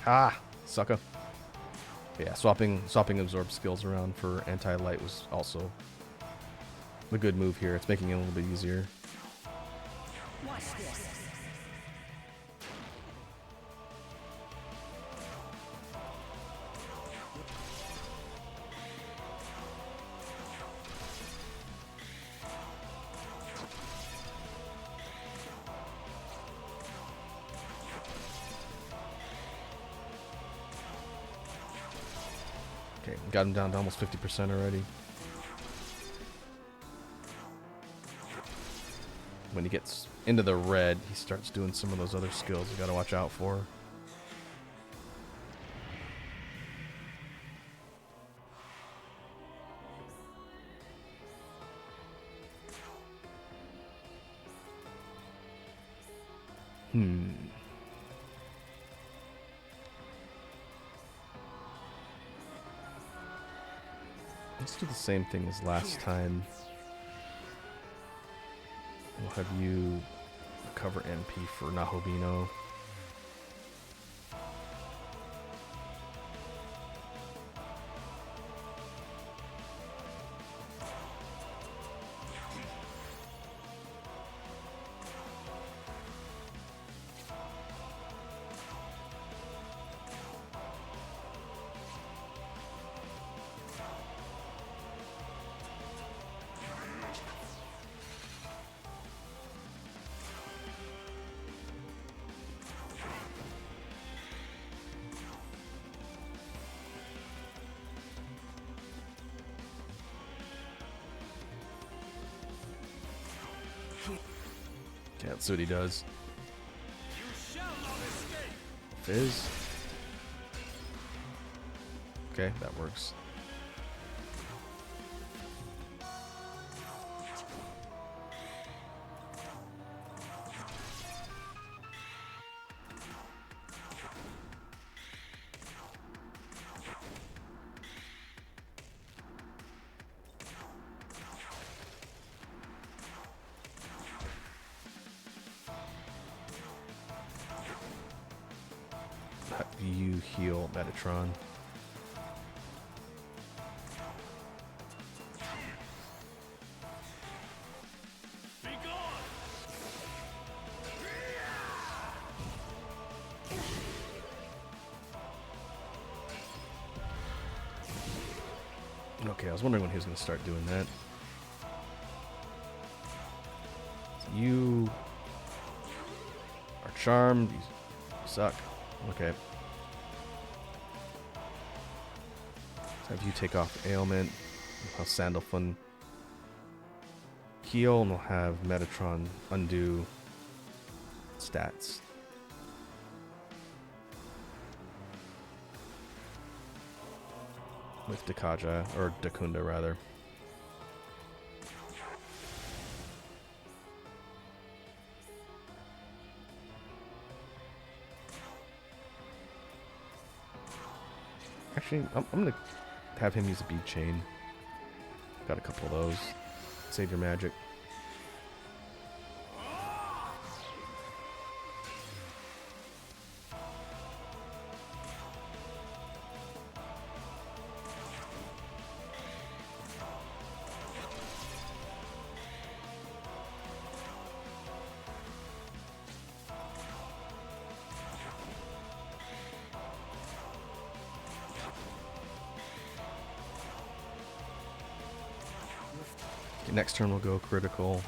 Ah, sucker. Yeah, swapping absorb skills around for anti-light was also a good move here. It's making it a little bit easier. Watch this. Okay, got him down to almost 50% already. When he gets into the red, he starts doing some of those other skills you gotta watch out for. Let's do the same thing as last time. We'll have you recover MP for Nahobino. Yeah, that's what he does. Fizz. Okay, that works. You heal Metatron. Okay, I was wondering when he was going to start doing that. You are charmed. You suck. Okay. Let's have you take off ailment. We'll have Sandalphon heal, and we'll have Metatron undo stats. With Dakaja, or Dakunda rather. Actually, I'm gonna have him use a bead chain. Got a couple of those. Save your magic. Next turn we'll go critical.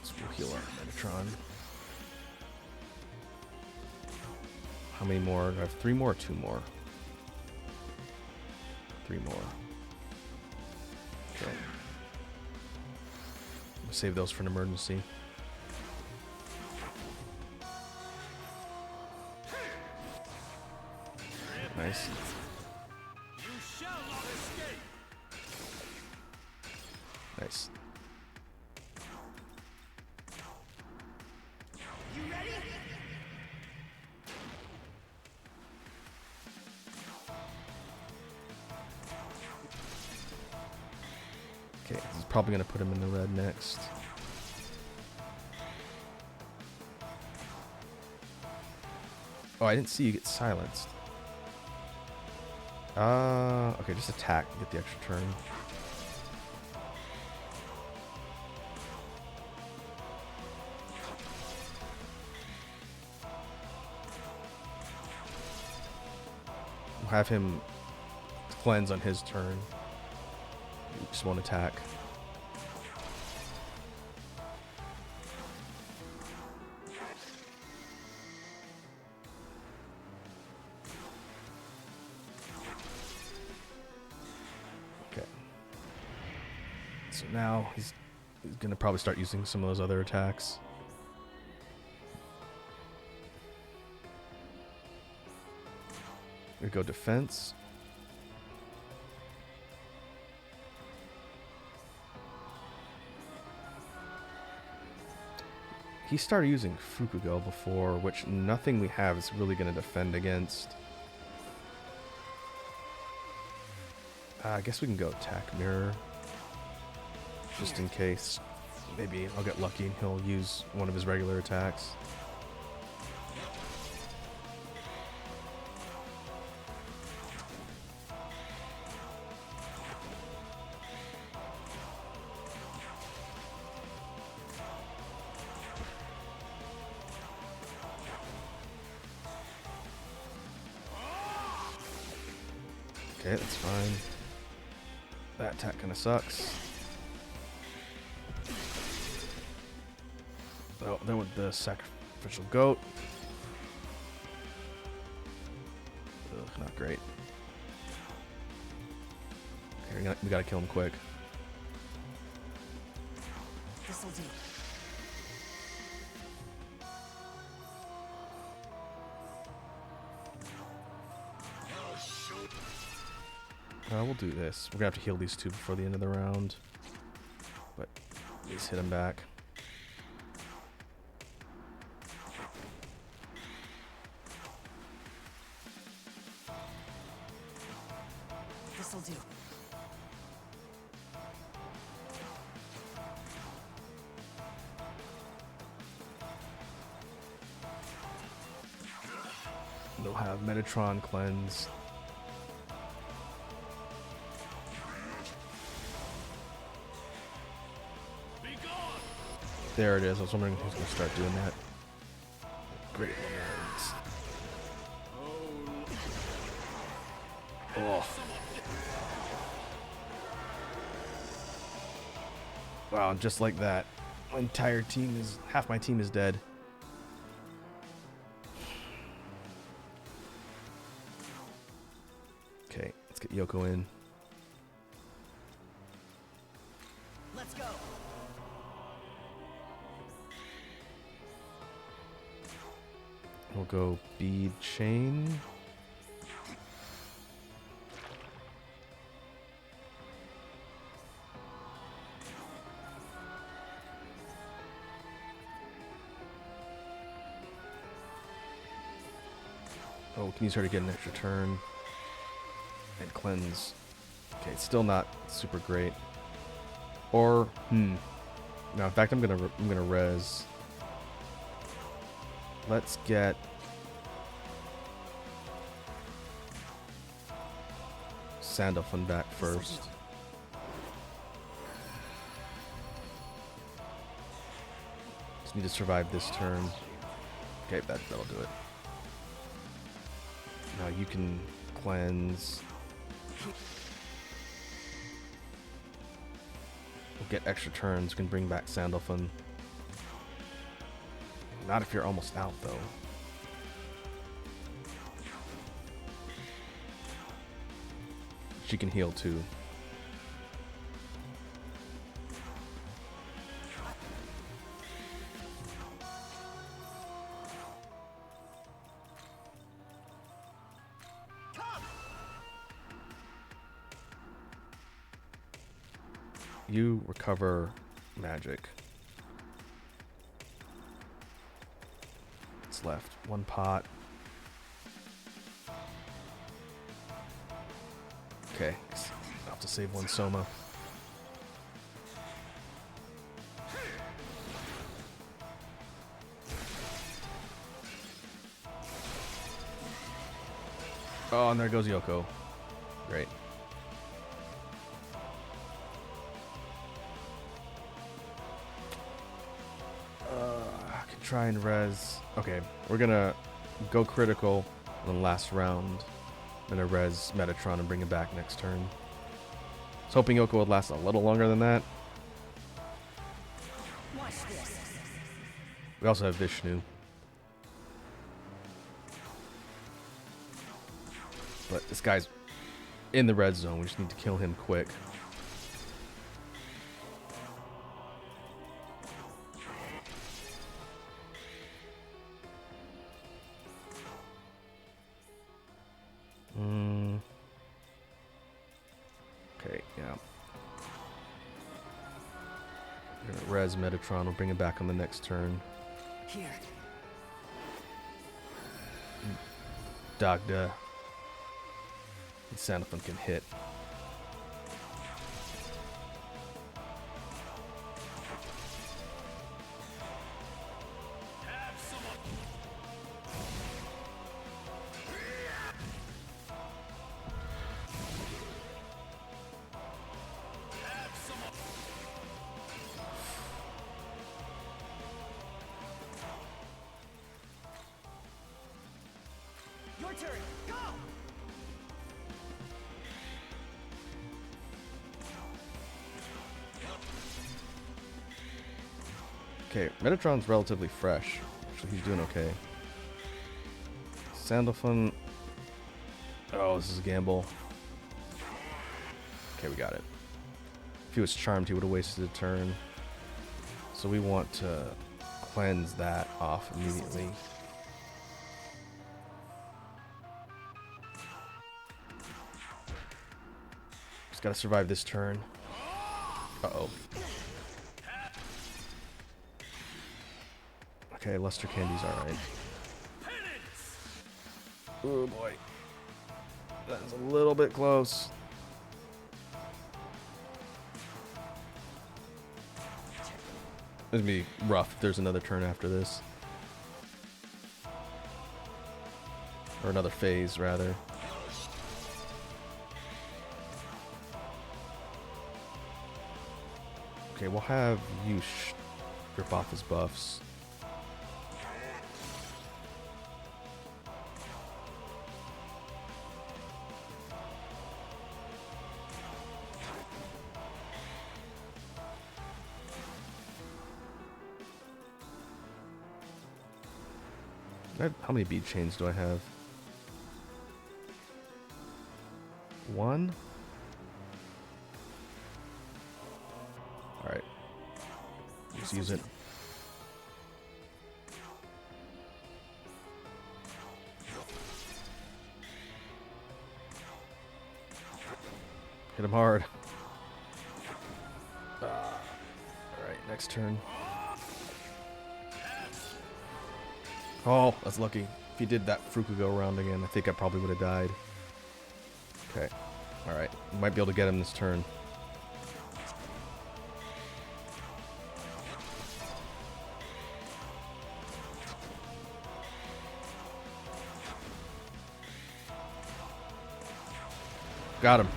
So we'll heal our Metatron. How many more? Do I have 3 more or 2 more? 3 more. Okay. We'll save those for an emergency. Nice. You shall not escape. Nice. You ready? Okay, this is probably going to put him in the red next. Oh, I didn't see you get silenced. Okay, just attack, get the extra turn. We'll have him cleanse on his turn. Just one attack. So now he's gonna probably start using some of those other attacks. We go defense. He started using Fukugo before, which nothing we have is really gonna defend against. I guess we can go attack mirror. Just in case. Maybe I'll get lucky and he'll use one of his regular attacks. Okay, that's fine. That attack kind of sucks. Oh, then with the sacrificial goat. Ugh, not great. Okay, we gotta kill him quick. This'll do. We'll do this. We're gonna have to heal these two before the end of the round. But at least hit him back. This'll do. They'll have Metatron cleanse. There it is. I was wondering who's going to start doing that. Great. Oh. Wow, just like that. My entire team is... half my team is dead. Okay, let's get Yoko in. Let's go. We'll go bead chain. Oh, can use her to get an extra turn. And cleanse. Okay, it's still not super great. Or, no, in fact, I'm gonna res. Let's get Sandalphon back first. Just need to survive this turn. Okay, that'll do it. Now you can cleanse. We'll get extra turns. You can bring back Sandalphon. Not if you're almost out, though. She can heal, too. You recover magic. What's left? One pot. Okay, I'll have to save one Soma. Oh, and there goes Yoko. Great. I can try and res. Okay, we're gonna go critical on the last round. I'm gonna res Metatron and bring it back next turn. I was hoping Yoko would last a little longer than that. We also have Vishnu. But this guy's in the red zone. We just need to kill him quick. Okay, yeah. We're gonna res Metatron. We'll bring it back on the next turn. Here. Dagda. And Sandalphon can hit. Your turn. Go. Okay, Metatron's relatively fresh. Actually, he's doing okay. Sandalphon. Oh, this is a gamble. Okay, we got it. If he was charmed, he would have wasted a turn. So we want to cleanse that off immediately. Just gotta survive this turn. Uh-oh. Okay, Luster Candy's alright. Oh boy. That's a little bit close. It's gonna be rough if there's another turn after this. Or another phase, rather. Okay, we'll have you rip off his buffs. How many bead chains do I have? 1? Alright. Just use it. Hit him hard. Alright, next turn. Oh, that's lucky. If he did that Frukugo round again, I think I probably would have died. Okay. Alright. Might be able to get him this turn. Got him.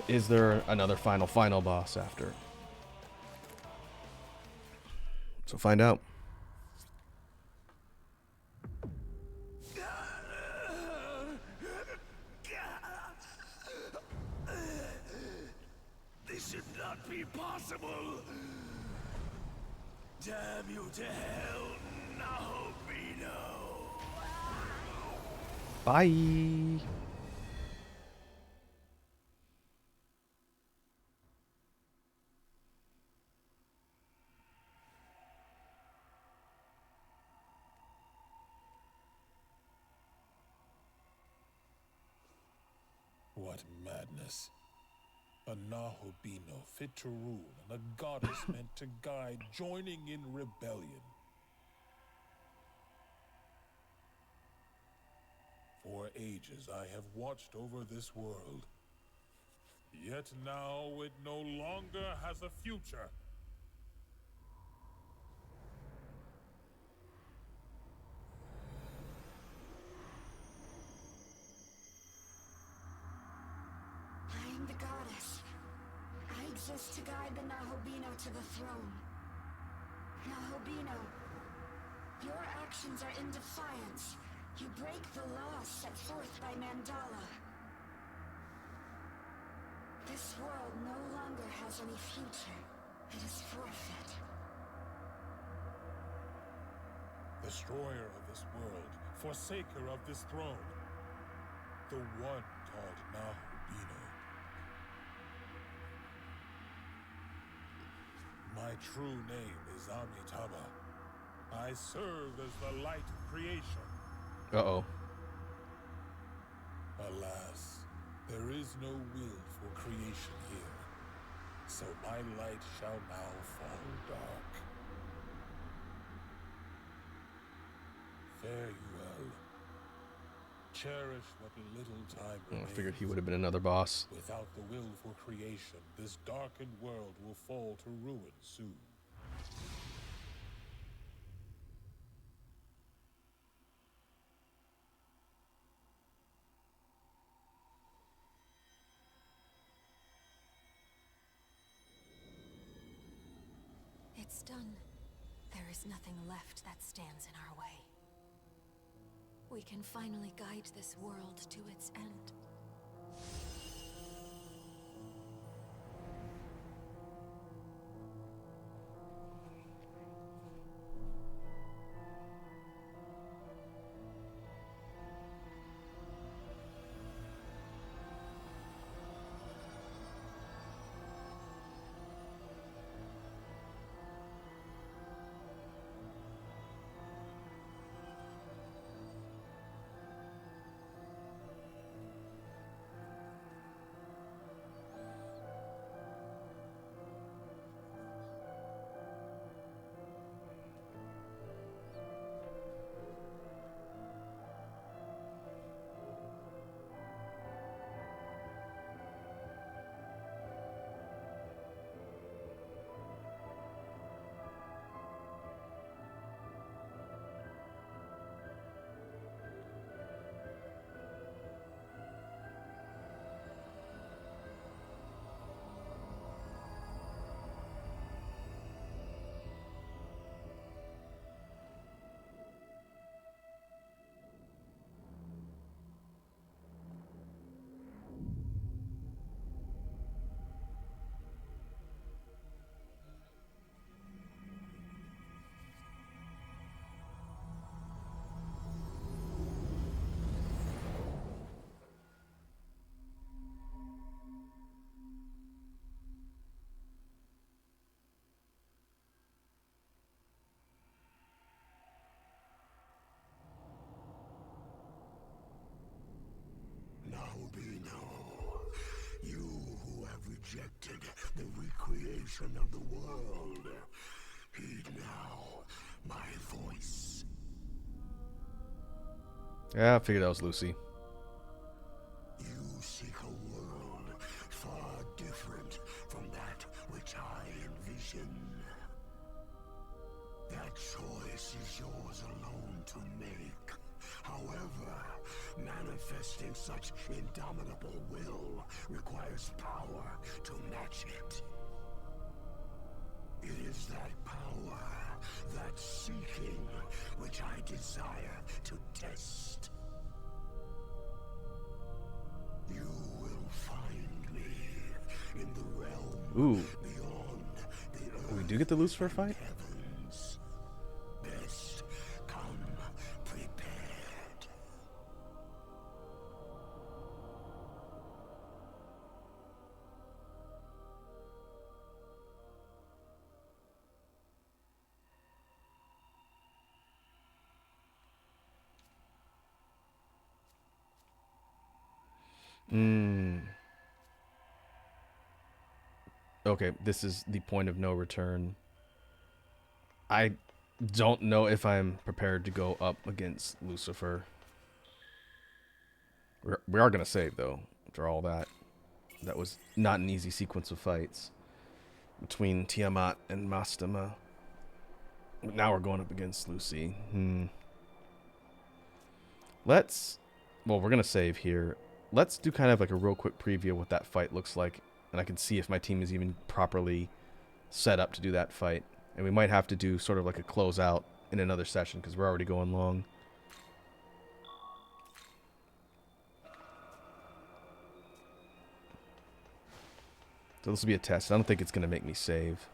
Is there another final boss after? So find out. This should not be possible. Damn you to hell, Nahobino. Bye. What madness. A Nahobino fit to rule, and a goddess meant to guide, joining in rebellion. For ages I have watched over this world. Yet now it no longer has a future. I am the goddess. I exist to guide the Nahobino to the throne. Nahobino, your actions are in defiance. You break the laws set forth by Mandala. This world no longer has any future. It is forfeit. Destroyer of this world, forsaker of this throne. The one called Nahobino. My true name is Amitabha. I serve as the light of creation. Uh-oh. Alas, there is no will for creation here, so my light shall now fall dark. Fare you well. Cherish what little time I remains. figured he would have been another boss. Without the will for creation, this darkened world will fall to ruin soon. It's done. There is nothing left that stands in our way. We can finally guide this world to its end. rejected the recreation of the world. Heed now my voice. Yeah, I figured that was Lucy. You seek a world far different from that which I envision. That choice is yours alone to make. However, manifesting such indomitable will requires power to match it. It is that power, that seeking, which I desire to test. You will find me in the realm beyond the earth. We do get the Lucifer fight? Heavens. Best come prepared. Okay, this is the point of no return. I don't know if I'm prepared to go up against Lucifer. We are going to save, though, after all that. That was not an easy sequence of fights between Tiamat and Mastema. But now we're going up against Lucy. Let's... Well, we're going to save here. Let's do kind of like a real quick preview of what that fight looks like. And I can see if my team is even properly set up to do that fight. And we might have to do sort of like a closeout in another session because we're already going long. So this will be a test. I don't think it's going to make me save.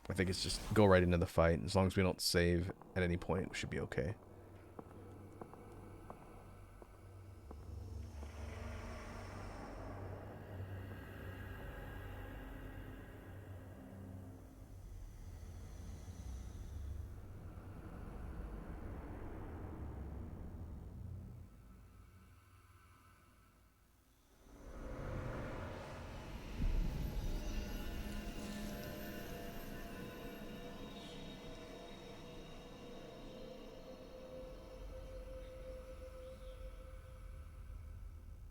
I think it's just go right into the fight. As long as we don't save at any point, we should be okay.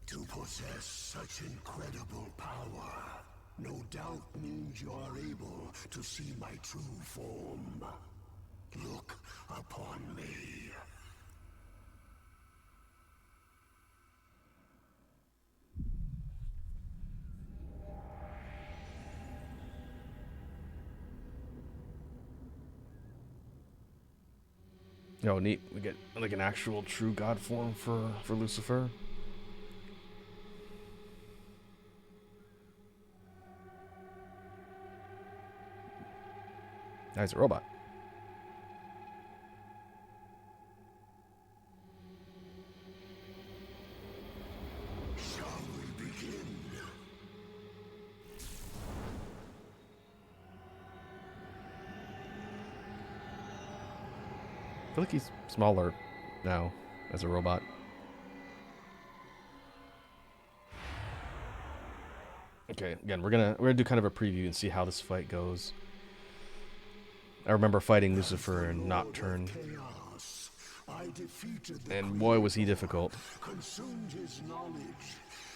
To possess such incredible power, no doubt means you are able to see my true form. Look upon me. Oh, neat. We get like an actual true god form for Lucifer. Now he's a robot. Shall we begin? I feel like he's smaller now as a robot. Okay, again, we're gonna do kind of a preview and see how this fight goes. I remember fighting Lucifer in Nocturne, and boy was he difficult. Consumed his knowledge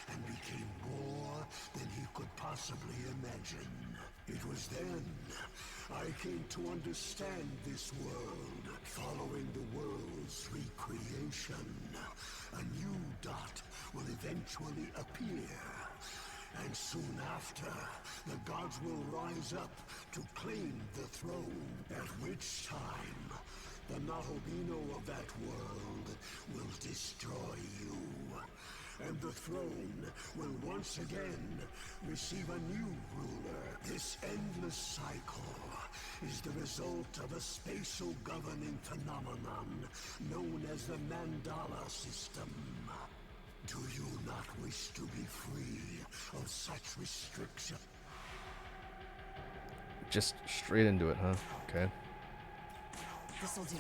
and became more than he could possibly imagine. It was then I came to understand this world. Following the world's recreation, a new dot will eventually appear. And soon after, the gods will rise up to claim the throne, at which time, the Naholbino of that world will destroy you. And the throne will once again receive a new ruler. This endless cycle is the result of a spatial governing phenomenon known as the Mandala system. Do you not wish to be free of such restriction? Just straight into it, huh? Okay. This'll do.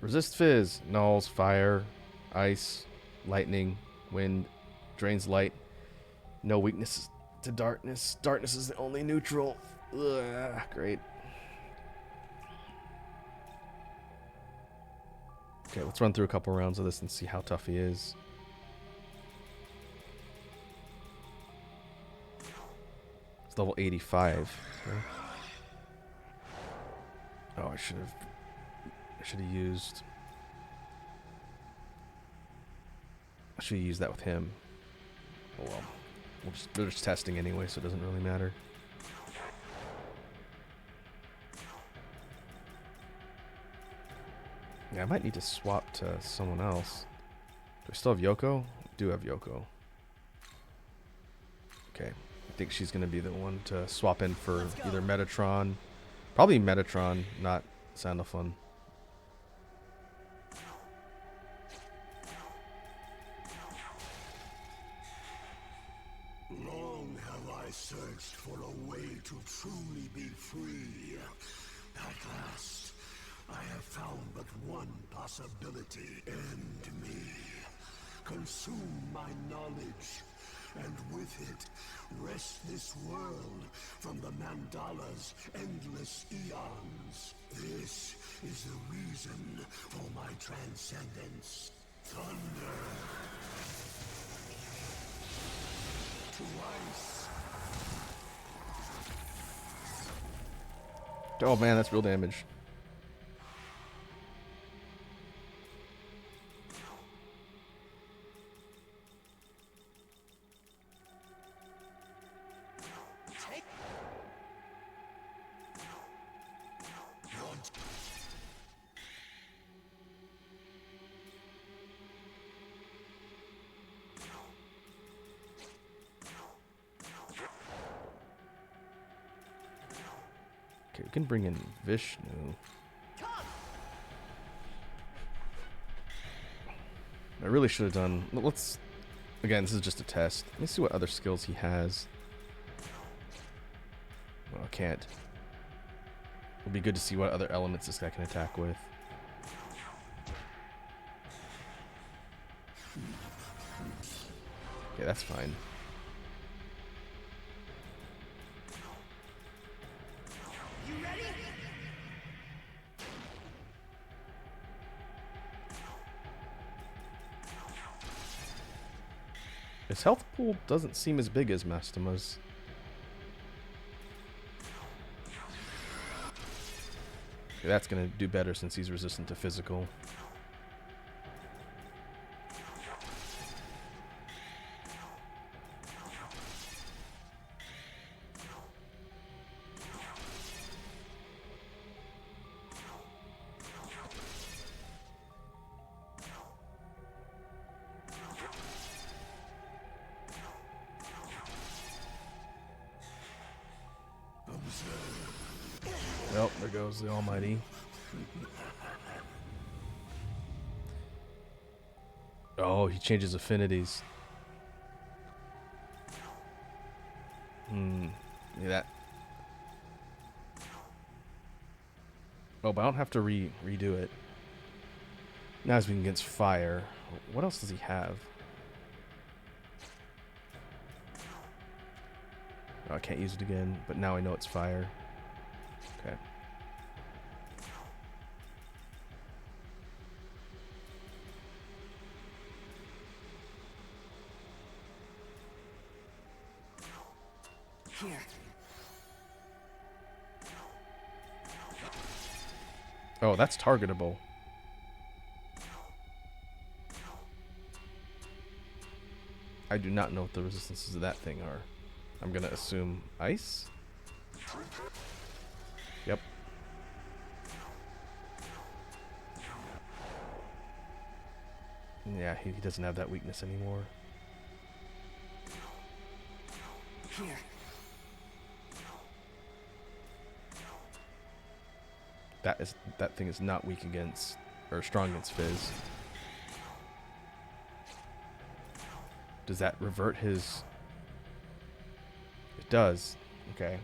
Resist fizz, nulls, fire, ice. lightning, wind, drains light. No weakness to darkness. Darkness is the only neutral. Ugh, great. Okay, let's run through a couple rounds of this and see how tough he is. It's level 85. Okay. Oh, I should have used that with him. Oh well. We're just testing anyway, so it doesn't really matter. Yeah, I might need to swap to someone else. Do I still have Yoko? I do have Yoko. Okay. I think she's going to be the one to swap in for either Metatron. Probably Metatron, not Sandalphon. Long have I searched for a way to truly be free. At last, I have found but one possibility. End me. Consume my knowledge, and with it, wrest this world from the Mandala's endless eons. This is the reason for my transcendence. Thunder. To ice. Oh man, that's real damage. Okay, we can bring in Vishnu. I really should have done... Let's... Again, this is just a test. Let me see what other skills he has. Well, I can't. It'll be good to see what other elements this guy can attack with. Okay, that's fine. His health pool doesn't seem as big as Mastima's. Okay, that's going to do better since he's resistant to physical. Well, there goes the Almighty. Oh, he changes affinities. Yeah, that. Oh, but I don't have to redo it. Now he's being against fire. What else does he have? Oh, I can't use it again, but now I know it's fire. Okay. Here. Oh, that's targetable. I do not know what the resistances of that thing are. I'm gonna assume ice? Yep. Yeah, he doesn't have that weakness anymore. Here. That thing is not weak against, or strong against Fizz. Does that revert his... It does. Okay.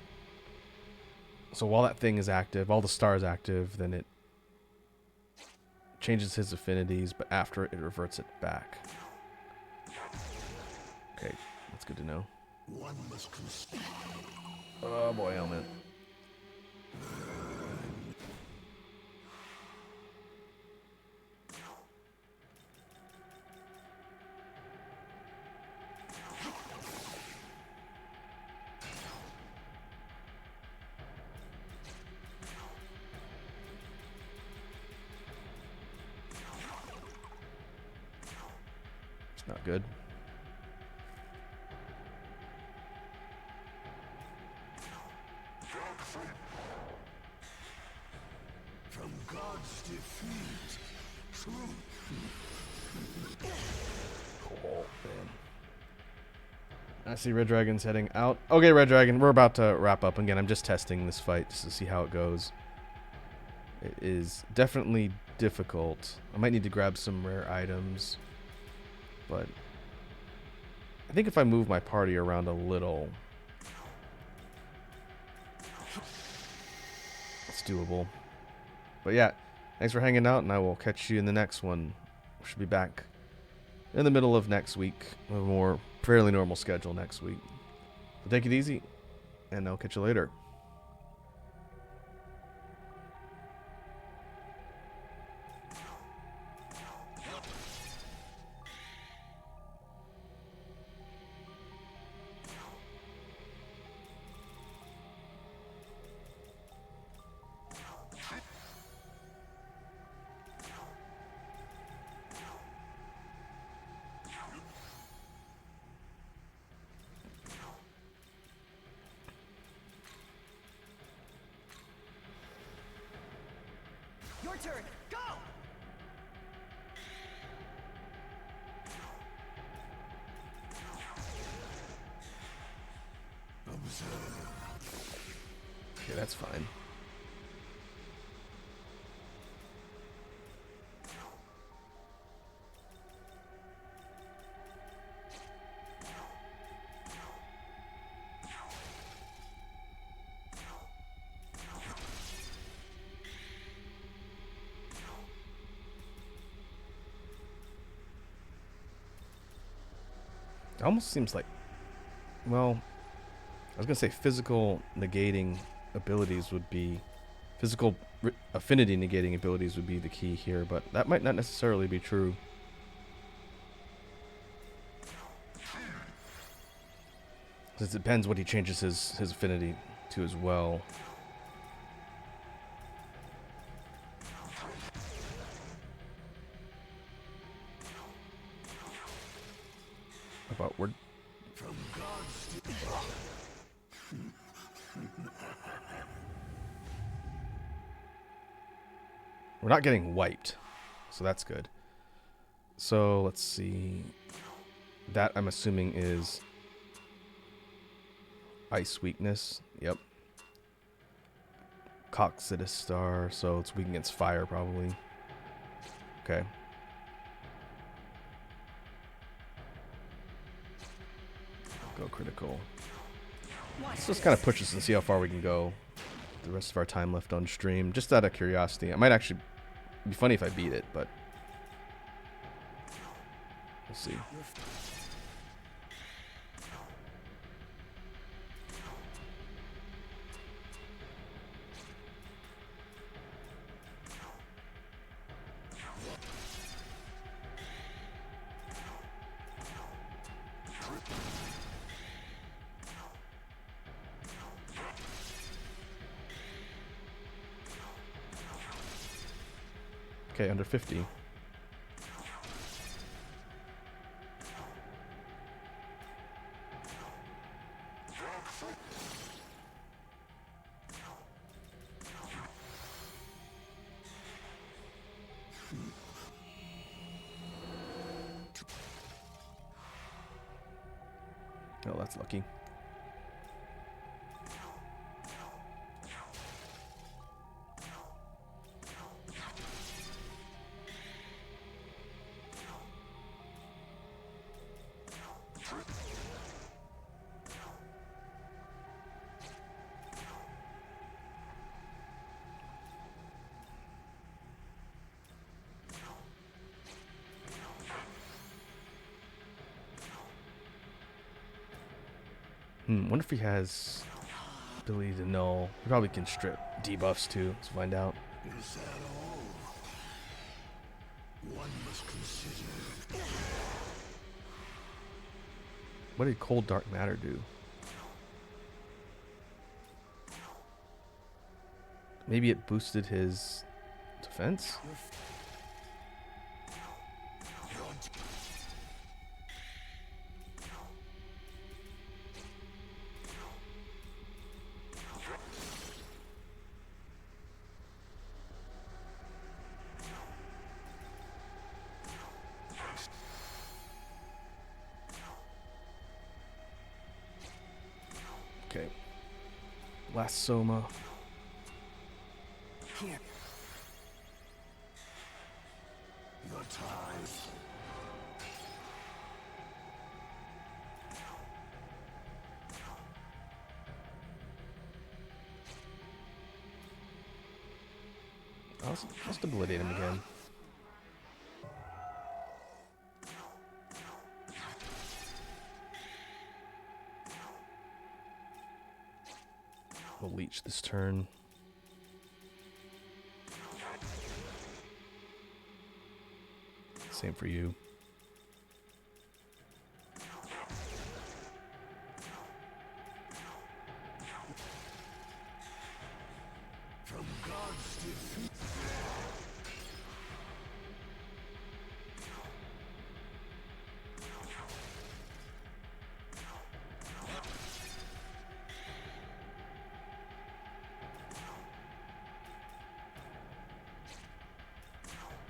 So while that thing is active, all the stars active, then it changes his affinities, but after it reverts it back. Okay, that's good to know. One must consider. Oh boy, helmet. It's not good. From God's defeat, truth. Oh, man. I see Red Dragon's heading out. Okay, Red Dragon, we're about to wrap up. Again, I'm just testing this fight just to see how it goes. It is definitely difficult. I might need to grab some rare items. But I think if I move my party around a little, it's doable. But yeah, thanks for hanging out, and I will catch you in the next one. We should be back in the middle of next week. A more fairly normal schedule next week. So take it easy, and I'll catch you later. Your turn. Go! Okay, that's fine. It almost seems like, well, I was going to say physical negating abilities would be, physical affinity negating abilities would be the key here, but that might not necessarily be true. Since it depends what he changes his affinity to as well. About we're we're not getting wiped, so that's good. So let's see. That I'm assuming is ice weakness. Yep. Coxidus star, so it's weak against fire probably. Okay. Go critical. Let's just kind of push this and see how far we can go. The rest of our time left on stream, just out of curiosity. I might actually be funny if I beat it, but we'll see. Okay, under 50. Oh, that's lucky. Wonder if he has ability to null. He probably can strip debuffs too. Let's find out. Is that all? One must consider. What did cold dark matter do? Maybe it boosted his defense? Okay. Last Soma. Here. The time. I'll stability him again. We'll leech this turn. Same for you. From God's defeat.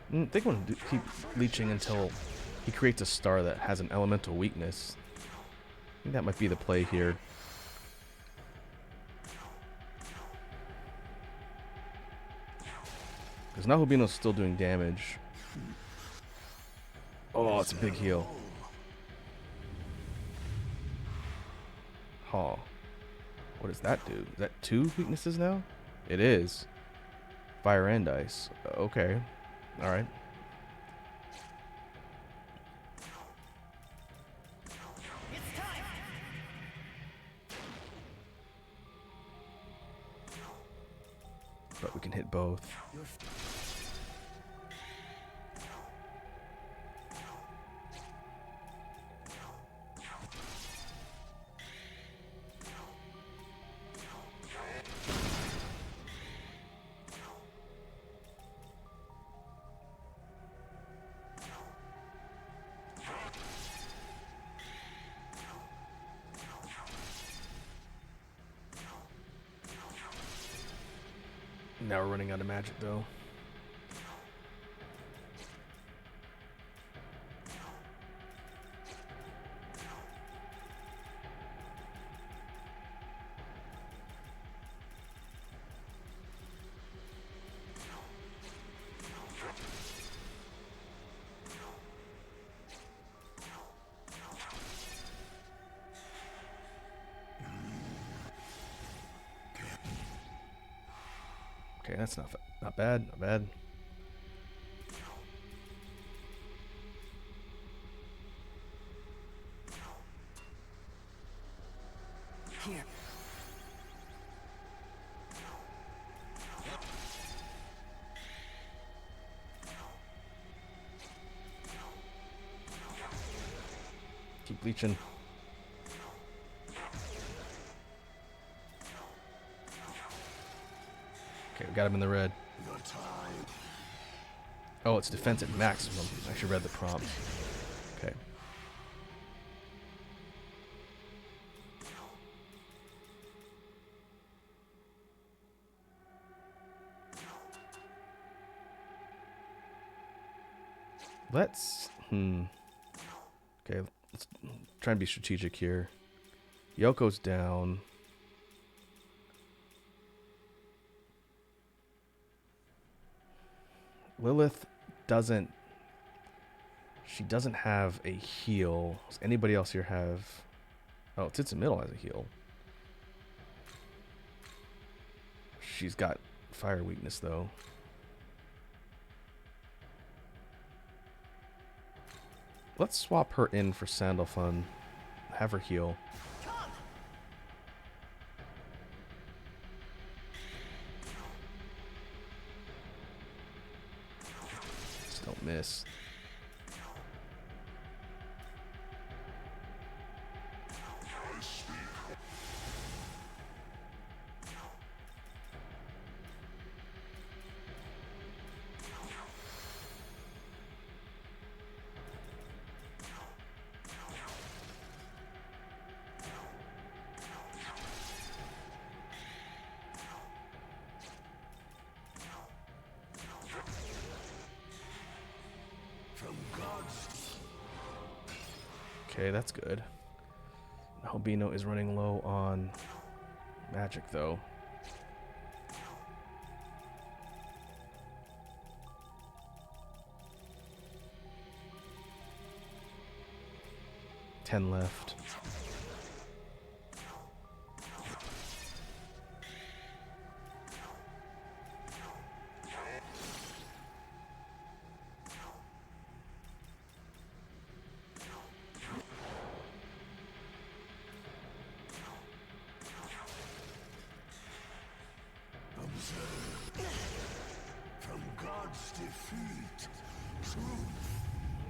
I think I'm gonna keep leeching until he creates a star that has an elemental weakness. I think that might be the play here. Because now Hobino's still doing damage. Oh, it's a big heal. Huh. What does that do? Is that 2 weaknesses now? It is. Fire and ice. Okay. Alright. It's time. But we can hit both. Now we're running out of magic though. Okay, that's not bad, not bad. Here. Keep leeching. Okay, we got him in the red. Oh, it's defense at maximum. I actually read the prompt. Okay. Let's okay, let's try and be strategic here. Yoko's down. Lilith doesn't have a heal. Does anybody else here have? Oh, Tits in Middle has a heal. She's got fire weakness though. Let's swap her in for Sandalfon. Have her heal. miss. Okay, that's good. Albino is running low on magic, though. Ten left. From God's defeat, truth.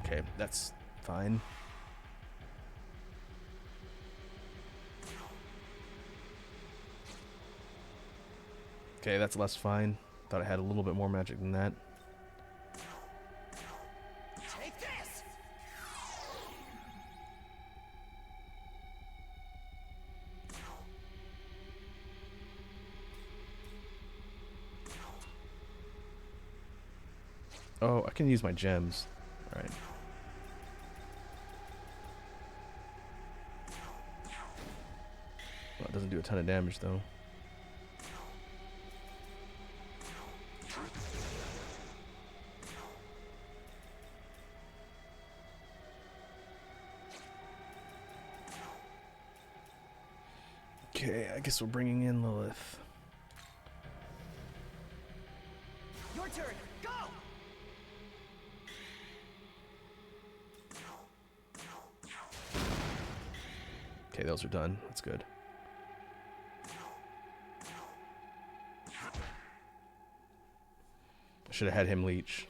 Okay, that's fine. Okay, that's less fine. Thought I had a little bit more magic than that. Take this! Oh, I can use my gems. Alright. Well, it doesn't do a ton of damage, though. Okay, I guess we're bringing in Lilith. Your turn! Go! Okay, those are done. That's good. I should have had him leech.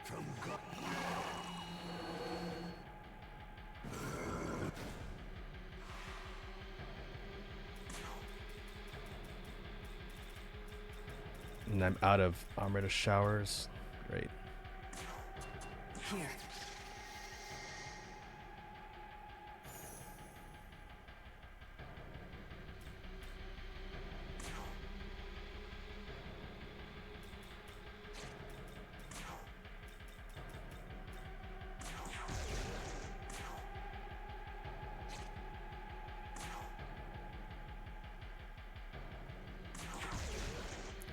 From God. And I'm out of Amrita showers. Great. Here.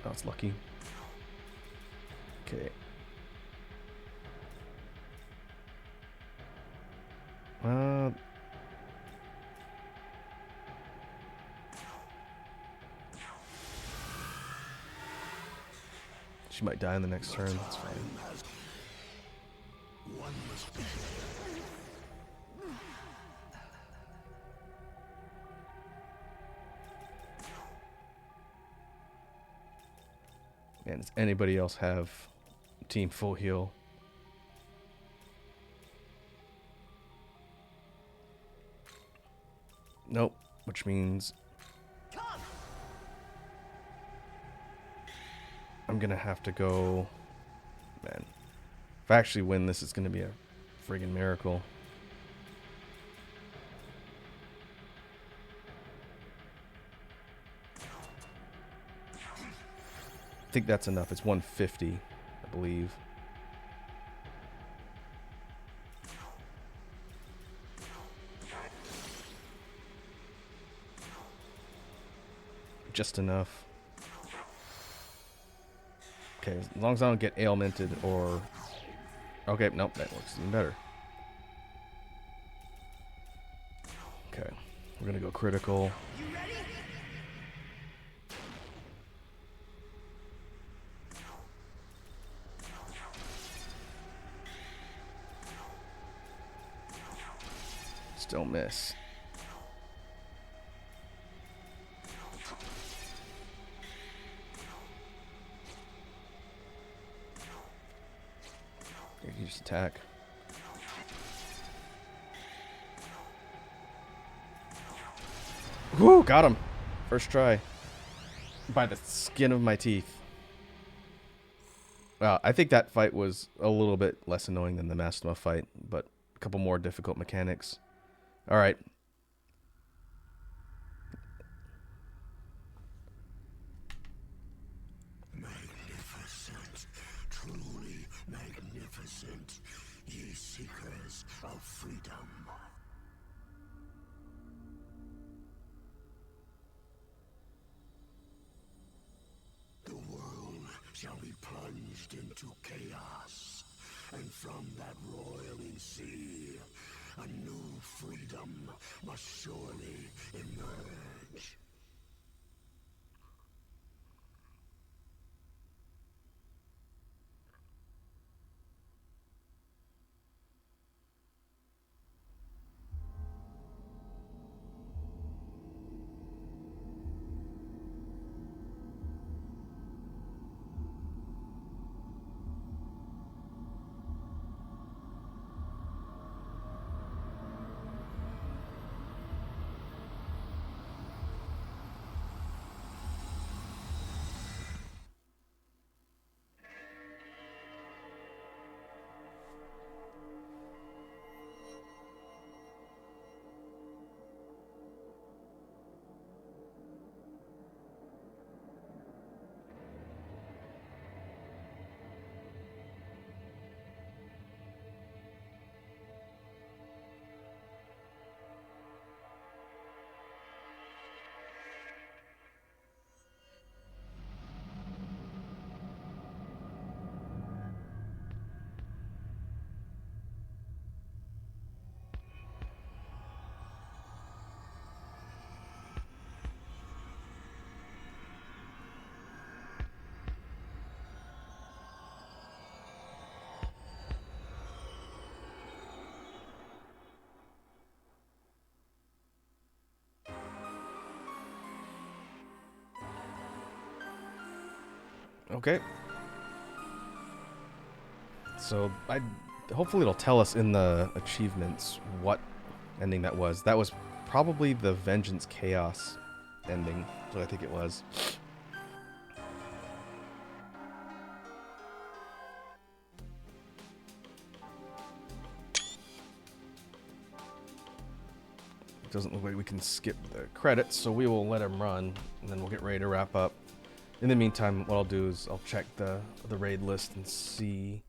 Oh, it's lucky. Okay. She might die in the next turn. That's fine. One must be. Man, does anybody else have team full heal? Nope. Which means Come! I'm gonna have to go. Man, if I actually win this, it's gonna be a friggin' miracle. I think that's enough. It's 150, I believe. Just enough. Okay, as long as I don't get ailmented or... Okay, nope, that works even better. Okay, we're gonna go critical. You ready? Still miss. You just attack. Whoo! Got him! First try. By the skin of my teeth. I think that fight was a little bit less annoying than the Mastema fight, but a couple more difficult mechanics. Alright. Magnificent, truly magnificent, ye seekers of freedom. The world shall be plunged into chaos, and from that roiling sea, a new freedom must surely emerge. Okay. So hopefully it'll tell us in the achievements what ending that was. That was probably the Vengeance Chaos ending. That's what I think it was. It doesn't look like we can skip the credits, so we will let him run, and then we'll get ready to wrap up. In the meantime, what I'll do is I'll check the raid list and see.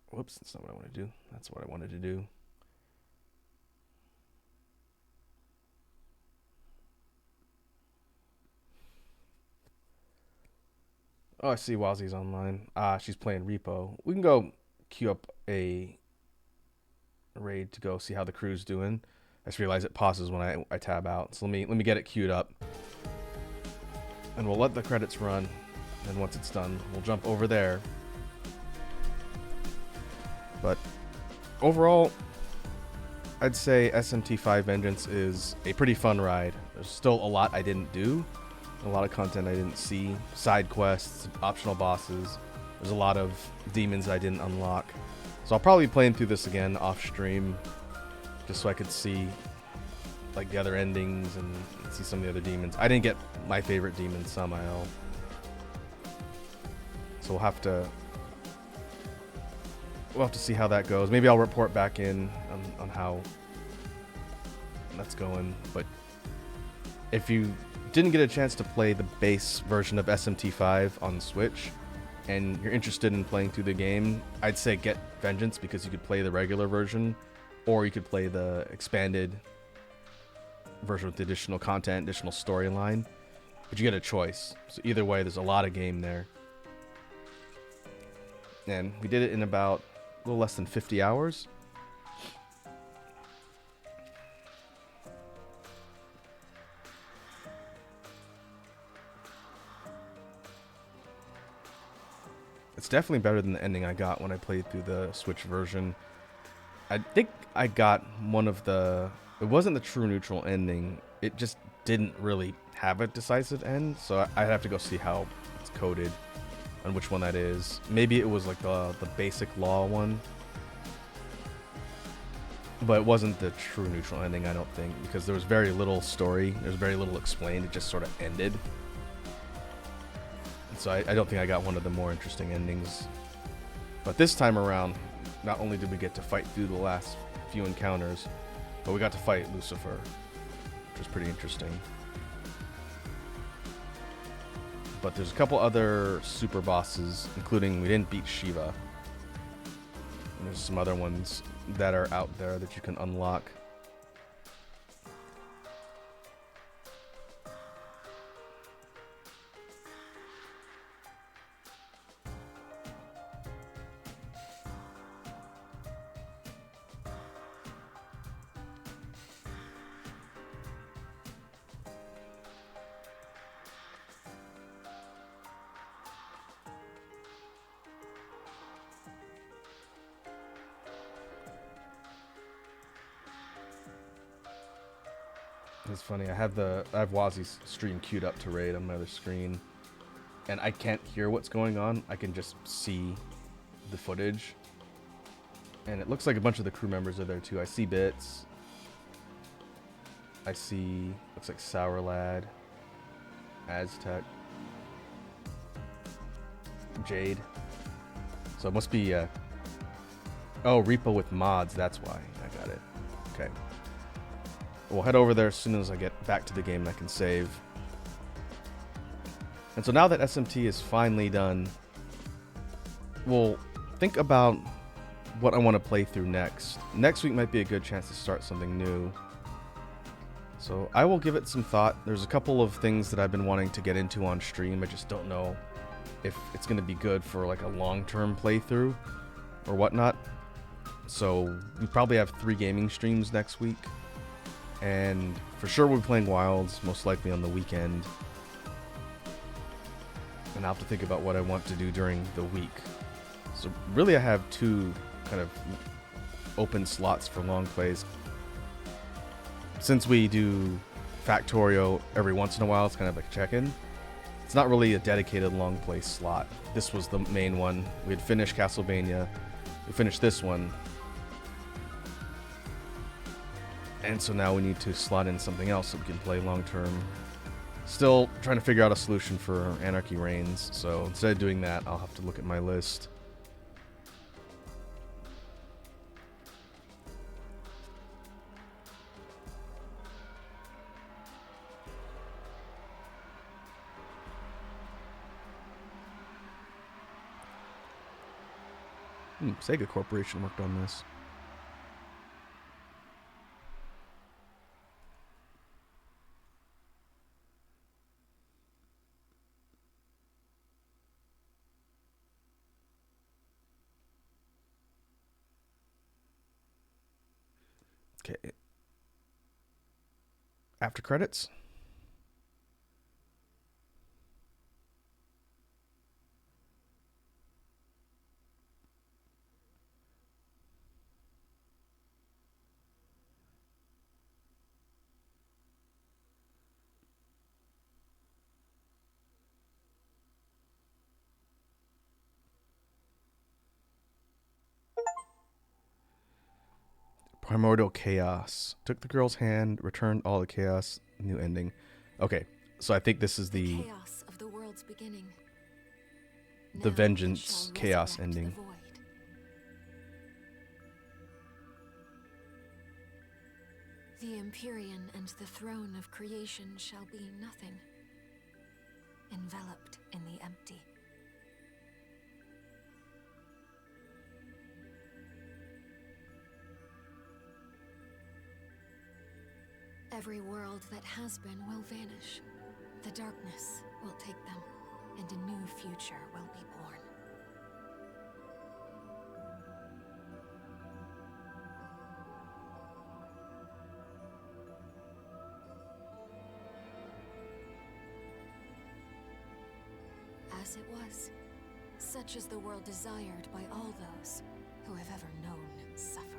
Whoops, that's not what I want to do. That's what I wanted to do. Oh, I see Wazzy's online. She's playing Repo. We can go queue up a raid to go see how the crew's doing. I just realized it pauses when I tab out. So let me get it queued up. And we'll let the credits run. And once it's done, we'll jump over there. But overall, I'd say SMT5 Vengeance is a pretty fun ride. There's still a lot I didn't do. A lot of content I didn't see. Side quests, optional bosses. There's a lot of demons I didn't unlock. So I'll probably be playing through this again off stream. Just so I could see like the other endings and see some of the other demons. I didn't get my favorite demon, Samael. So we'll have to see how that goes. Maybe I'll report back in on how that's going. But if you didn't get a chance to play the base version of SMT5 on Switch and you're interested in playing through the game, I'd say get Vengeance because you could play the regular version or you could play the expanded version with additional content, additional storyline. But you get a choice. So either way, there's a lot of game there. And we did it in about a little less than 50 hours. It's definitely better than the ending I got when I played through the Switch version. I think I got one of the... It wasn't the true neutral ending. It just didn't really have a decisive end. So I'd have to go see how it's coded on which one that is. Maybe it was like the basic law one, but it wasn't the true neutral ending, I don't think, because there was very little story. There was very little explained. It just sort of ended. And so I don't think I got one of the more interesting endings. But this time around, not only did we get to fight through the last few encounters, but we got to fight Lucifer, which was pretty interesting. But there's a couple other super bosses, including we didn't beat Shiva. And there's some other ones that are out there that you can unlock. It's funny, I have Wazi's stream queued up to raid on my other screen, and I can't hear what's going on. I can just see the footage, and it looks like a bunch of the crew members are there too. I see Bits. I see, looks like Sour Lad, Aztec, Jade. So it must be oh, Repo with mods. That's why I got it. Okay. We'll head over there as soon as I get back to the game and I can save. And so now that SMT is finally done, we'll think about what I want to play through next. Next week might be a good chance to start something new. So I will give it some thought. There's a couple of things that I've been wanting to get into on stream. I just don't know if it's going to be good for like a long-term playthrough or whatnot. So we probably have 3 gaming streams next week. And for sure we'll be playing Wilds, most likely on the weekend. And I'll have to think about what I want to do during the week. So really I have 2 kind of open slots for long plays. Since we do Factorio every once in a while, it's kind of like a check-in. It's not really a dedicated long play slot. This was the main one. We had finished Castlevania. We finished this one. And so now we need to slot in something else so we can play long term. Still trying to figure out a solution for Anarchy Reigns. So instead of doing that, I'll have to look at my list. Sega Corporation worked on this. Okay. After credits. Primordial Chaos. Took the girl's hand, returned all the chaos, new ending. Okay, so I think this is the chaos of the world's beginning. The Now Vengeance it shall Chaos resurrect the ending. void. The Empyrean and the throne of creation shall be nothing, enveloped in the empty. Every world that has been will vanish. The darkness will take them, and a new future will be born. As it was, such is the world desired by all those who have ever known suffering.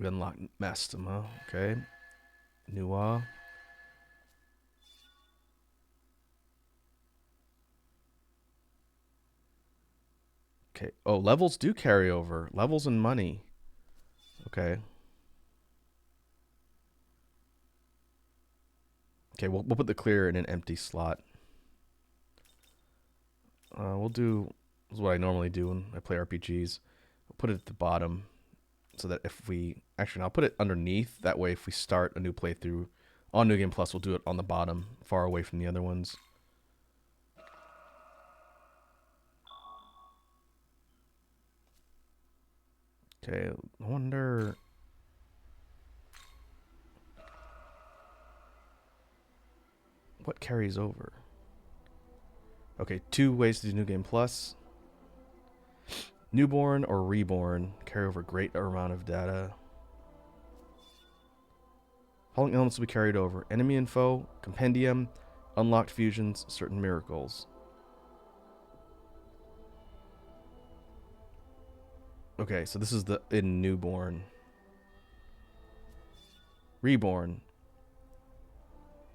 We unlocked Mastema. Okay. Nua. Okay. Oh, levels do carry over. Levels and money. Okay. Okay, we'll put the clear in an empty slot. We'll do this is what I normally do when I play RPGs. We'll put it at the bottom so that if we... Actually, no, I'll put it underneath. That way, if we start a new playthrough on New Game Plus, we'll do it on the bottom, far away from the other ones. Okay, I wonder... what carries over? Okay, 2 ways to do New Game Plus. Newborn or Reborn. Carry over great amount of data. Following elements will be carried over. Enemy info, compendium, unlocked fusions, certain miracles. Okay, so this is the in Newborn. Reborn.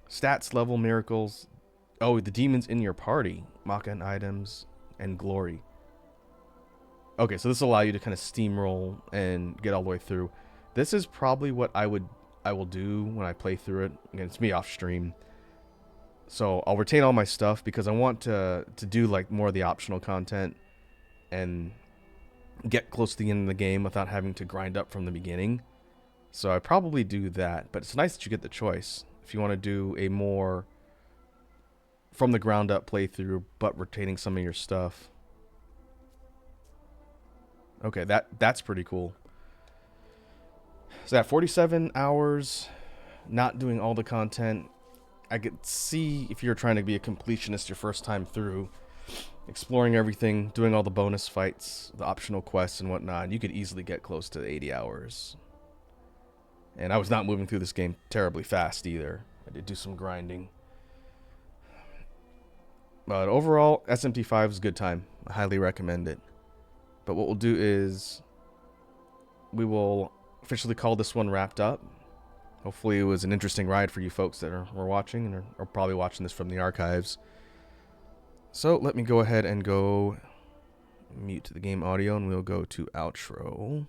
Stats, level, miracles. Oh, the demons in your party. Makan items and glory. Okay, so this will allow you to kind of steamroll and get all the way through. This is probably what I will do when I play through it. Again, it's me off stream. So I'll retain all my stuff because I want to do like more of the optional content and get close to the end of the game without having to grind up from the beginning. So I probably do that, but it's nice that you get the choice. If you want to do a more from the ground up playthrough, but retaining some of your stuff. Okay, that's pretty cool. So that 47 hours, not doing all the content. I could see if you're trying to be a completionist your first time through, exploring everything, doing all the bonus fights, the optional quests and whatnot, you could easily get close to 80 hours. And I was not moving through this game terribly fast either. I did do some grinding. But overall, SMT5 is a good time. I highly recommend it. But what we'll do is we will officially call this one wrapped up. Hopefully it was an interesting ride for you folks that were watching and are probably watching this from the archives. So let me go ahead and go mute the game audio and we'll go to outro.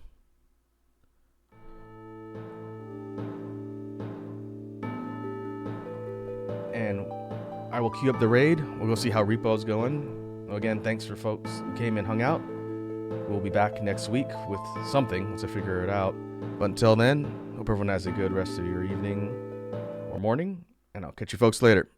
And I will queue up the raid. We'll go see how Repo's going. Again, thanks for folks who came and hung out. We'll be back next week with something once I figure it out. But until then, hope everyone has a good rest of your evening or morning, and I'll catch you folks later.